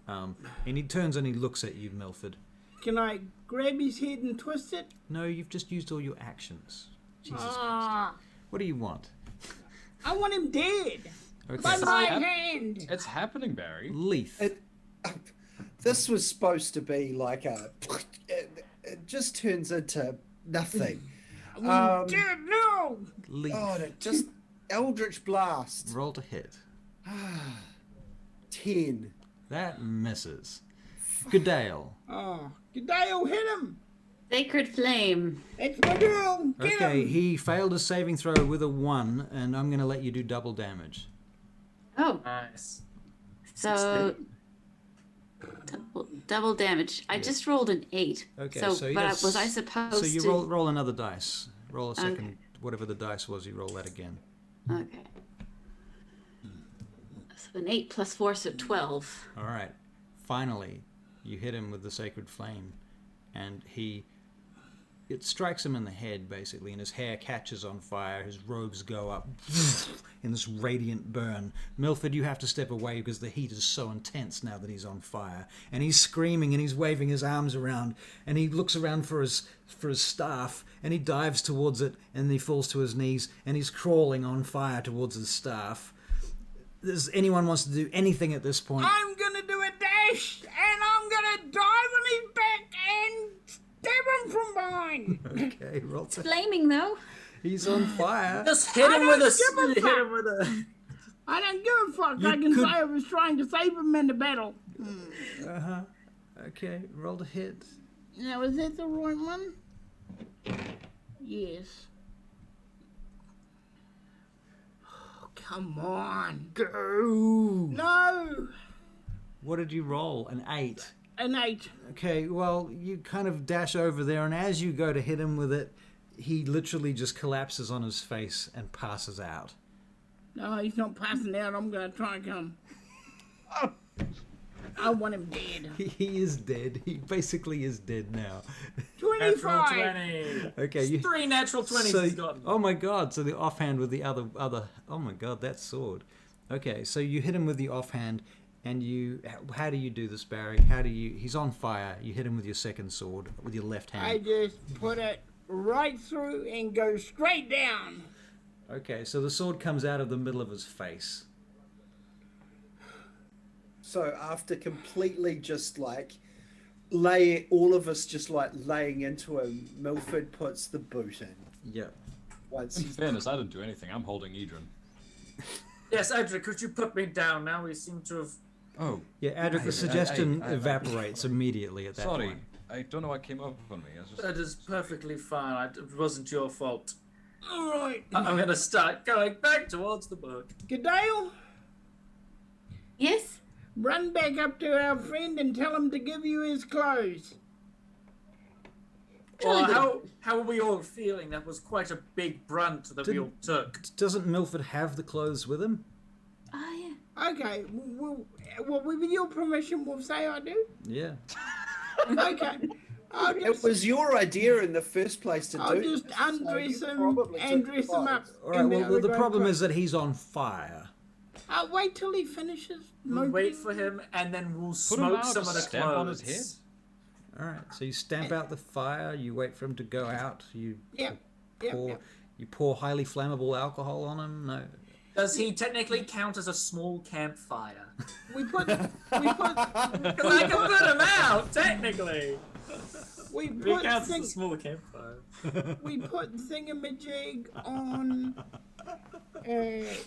And he turns and he looks at you, Milford. Can I grab his head and twist it? No, you've just used all your actions. Jesus Christ. Ah, What do you want? I want him dead. Okay. By my hand. It's happening, Barry. Leith. This was supposed to be like a. It just turns into nothing. Dead, no. Leith. Oh, just Eldritch Blast. Roll to hit. 10. That misses. Goodale. Oh, Goodale hit him. Sacred Flame. That's my girl. Get Okay, him. he failed a saving throw with a 1, and I'm going to let you do double damage. Oh, Nice. so double damage. I just rolled an 8. Okay, so so you but got was I supposed So you to? roll another dice. Roll a second. Okay. Whatever the dice was, you roll that again. Okay. So an 8 plus 4, so 12. All right. Finally, you hit him with the sacred flame, and it strikes him in the head, basically, and his hair catches on fire. His robes go up in this radiant burn. Milford, you have to step away because the heat is so intense now that he's on fire. And he's screaming and he's waving his arms around, and he looks around for his staff, and he dives towards it, and he falls to his knees, and he's crawling on fire towards his staff. Does anyone wants to do anything at this point? I'm gonna do a dash, and I'm gonna dive on his back and stab him from behind. Okay, roll to... Flaming, though. He's on fire. Just hit him with a. don't give a Hit him with a. I don't give a fuck. You I can could- say I was trying to save him in the battle. Uh-huh. Okay, roll to hit. Now, is that the right one? Yes. Oh, come on. Go! No! What did you roll? An 8. An 8. Okay, well, you kind of dash over there, and as you go to hit him with it, he literally just collapses on his face and passes out. No, he's not passing out. I'm going to try and come. I want him dead. He is dead. He basically is dead now. Natural 25. 20. Okay, you... 3 natural 20s So, he's gotten. oh my god, so the offhand with the other... Oh my god, that sword. Okay, so you hit him with the offhand, and you... How do you do this, Barry? How do you... He's on fire. You hit him with your second sword, with your left hand. I just put it right through and go straight down. Okay, so the sword comes out of the middle of his face. So after completely just like all of us just like laying into him, Milford puts the boot in. Yep. Once In he's fairness, I didn't do anything. I'm holding Edrin. Yes, Adric, could you put me down now? We seem to have. Oh, Yeah, Adric, the suggestion I- evaporates immediately at that sorry. point. I don't know what came up on me. I was just... That is perfectly fine. It wasn't your fault. All right. I'm going to start going back towards the book. Gadale, Yes? run back up to our friend and tell him to give you his clothes. Well, how are we all feeling? That was quite a big brunt that we all took. Doesn't Milford have the clothes with him? Oh, yeah. Okay, well, with your permission, we'll say I do. Yeah. Okay. I'll It just, was your idea in the first place to I'll do just this, undress so you him probably and took dress him up. clothes. All right, in well, the the problem great is that he's on fire. I'll wait till he finishes. We'll wait smoking. for him, and then we'll Put him smoke out, some of the just stamp on his clothes. All right, so you stamp out the fire, you wait for him to go out, you Yep. pour, Yep. you pour highly flammable alcohol on him. No. Does he technically count as a small campfire? We put Because I can put him out, technically. we He put counts as a small campfire. we put thingamajig on.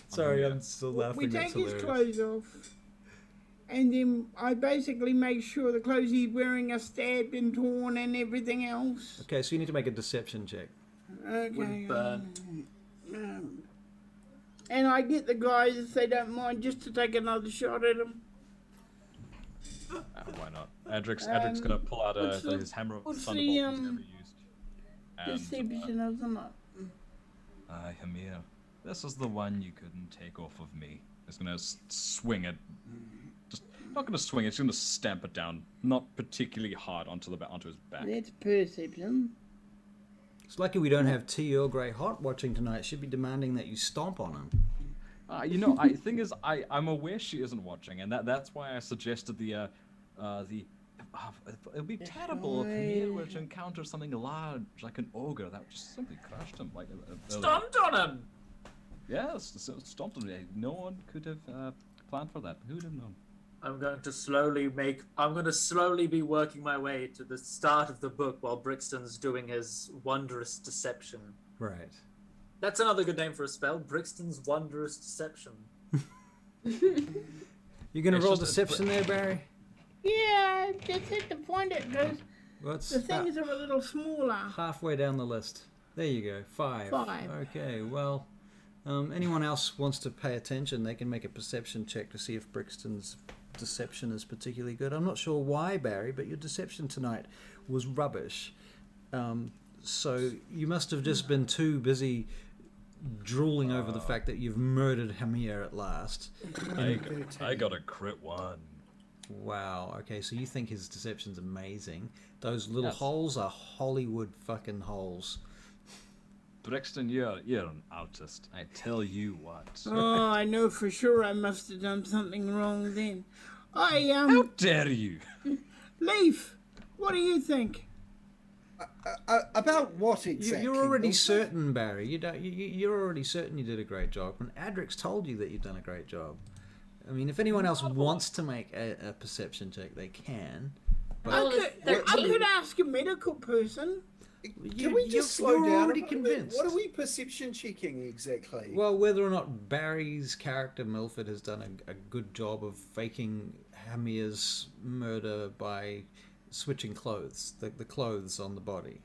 Sorry, I'm still laughing. We That's take his hilarious. clothes off, and then I basically make sure the clothes he's wearing are stabbed and torn and everything else. Okay, so you need to make a deception check. Okay. Would burn. And I get the guys, if they don't mind, just to take another shot at him. Why not? Adric's gonna pull out what's the- his hammer of what's thunderbolt the, he's never used. And, Deception of the night. Hamir, this is the one you couldn't take off of me. It's gonna swing it. Just not gonna swing it. It's gonna stamp it down, not particularly hard onto his back. That's perception. It's lucky we don't have T or Grey Hot watching tonight. She'd be demanding that you stomp on him. Thing is, I'm aware she isn't watching, and that's why I suggested it'll be terrible if Hamir were to encounter something large like an ogre that just simply crushed him like Stomped on him! Yes, stomped him. No one could have planned for that. Who would have known? I'm going to slowly be working my way to the start of the book while Brixton's doing his wondrous deception. Right. That's another good name for a spell, Brixton's wondrous deception. You gonna It's roll just a- deception there, Barry? Yeah, just had to find it because Well, it's the about things are a little smaller. halfway down the list. There you go. 5. 5. Okay. Well, anyone else wants to pay attention? They can make a perception check to see if Brixton's deception is particularly good. I'm not sure why, Barry, but your deception tonight was rubbish. So you must have just been too busy drooling over the fact that you've murdered Hamir at last. I got a crit 1. Wow. Okay, so you think his deception's amazing. Those little Yes. holes are Hollywood fucking holes. Brixton, you're an artist. I tell you what. Oh, I know for sure I must have done something wrong then. How dare you? Leaf, what do you think? About what exactly? You're already Milford? certain, Barry. You're already certain you did a great job. And Adric's told you that you've done a great job. I mean, if anyone else wants to make a perception check, they can. But Oh, I could ask a medical person. Can we just slow you're down? already a bit? convinced. What are we perception checking exactly? Well, whether or not Barry's character Milford has done a good job of faking Hamir's murder by switching clothes, the clothes on the body.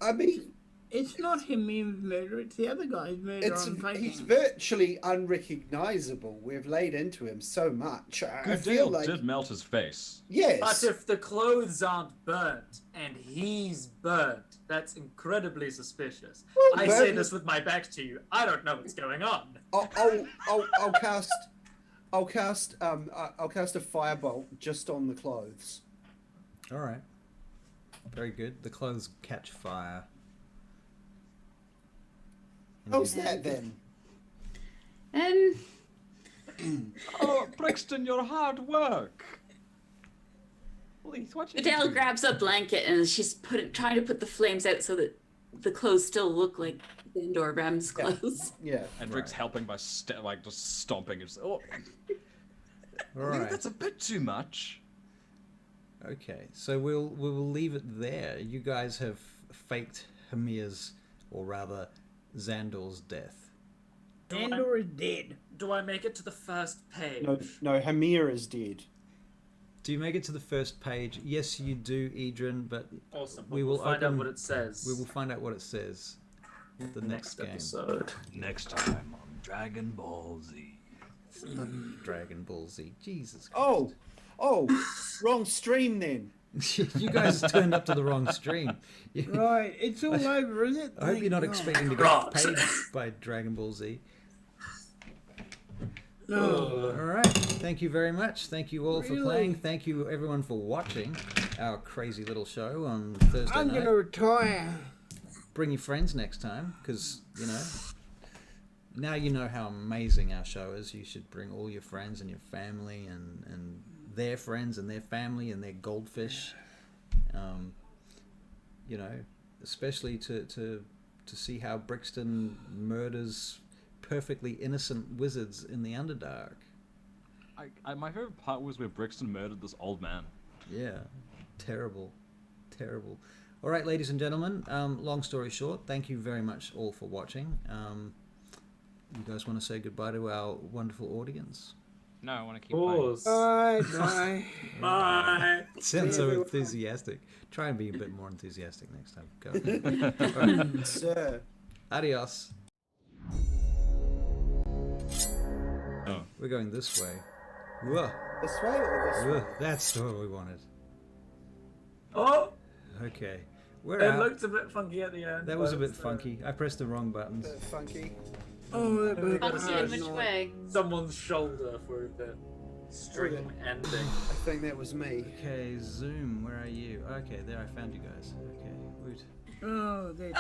I mean, It's not him being murder, it's the other guy's murder he's I'm fighting. virtually unrecognizable. We've laid into him so much. I Good feel deal like did melt his face. yes. But if the clothes aren't burnt and he's burnt, that's incredibly suspicious. Well, I say burn- this with my back to you. I don't know what's going on. I'll cast a firebolt just on the clothes. All right. Very good. The clothes catch fire. How's that then? Oh, Brixton, your hard work. Leith, what you Adele doing? grabs a blanket and she's trying to put the flames out so that the clothes still look like Bandor Ram's clothes. Yeah. And Rick's helping by just stomping. It's, All oh, Leith, right. that's a bit too much. Okay, so we will leave it there. You guys have faked Hamir's, or rather, Xandor's death. Andor is dead. Do I make it to the first page? No, Hamir is dead. Do you make it to the first page? Yes, you do, Edrin, but Awesome. we We'll will find out open- what it says. we will find out what it says the next game. episode. Next time on Dragon Ball Z. Dragon Ball Z. Jesus Christ. Oh, wrong stream then. You guys turned up to the wrong stream. Right, it's all over, is it? I hope you're not Thank God. expecting to get Right. paid by Dragon Ball Z. No. All right. Thank you very much. Thank you all for Really? playing. Thank you everyone for watching our crazy little show on Thursday I'm night. gonna retire. Bring your friends next time, because now you know how amazing our show is. You should bring all your friends and your family and their friends and their family and their goldfish. Especially to see how Brixton murders perfectly innocent wizards in the Underdark. My favorite part was where Brixton murdered this old man. Yeah, terrible. All right, ladies and gentlemen, long story short, thank you very much all for watching. You guys want to say goodbye to our wonderful audience? No, I want to keep playing. Pause. Bye. Bye. It sounds so everyone. enthusiastic. Try and be a bit more enthusiastic next time. Go. All right. Sir. Adios. Oh. We're going this way. Whoa. This way or this way? Whoa. That's what we wanted. Oh, Okay. We're it out. looked a bit funky at the end. That was a but, bit funky. I pressed the wrong buttons. Bit funky. Oh, that was Funky in which hard. way? Someone's shoulder for a bit. String ending. I think that was me. Okay, Zoom, where are you? Okay, there, I found you guys. Okay, woot. Oh, that's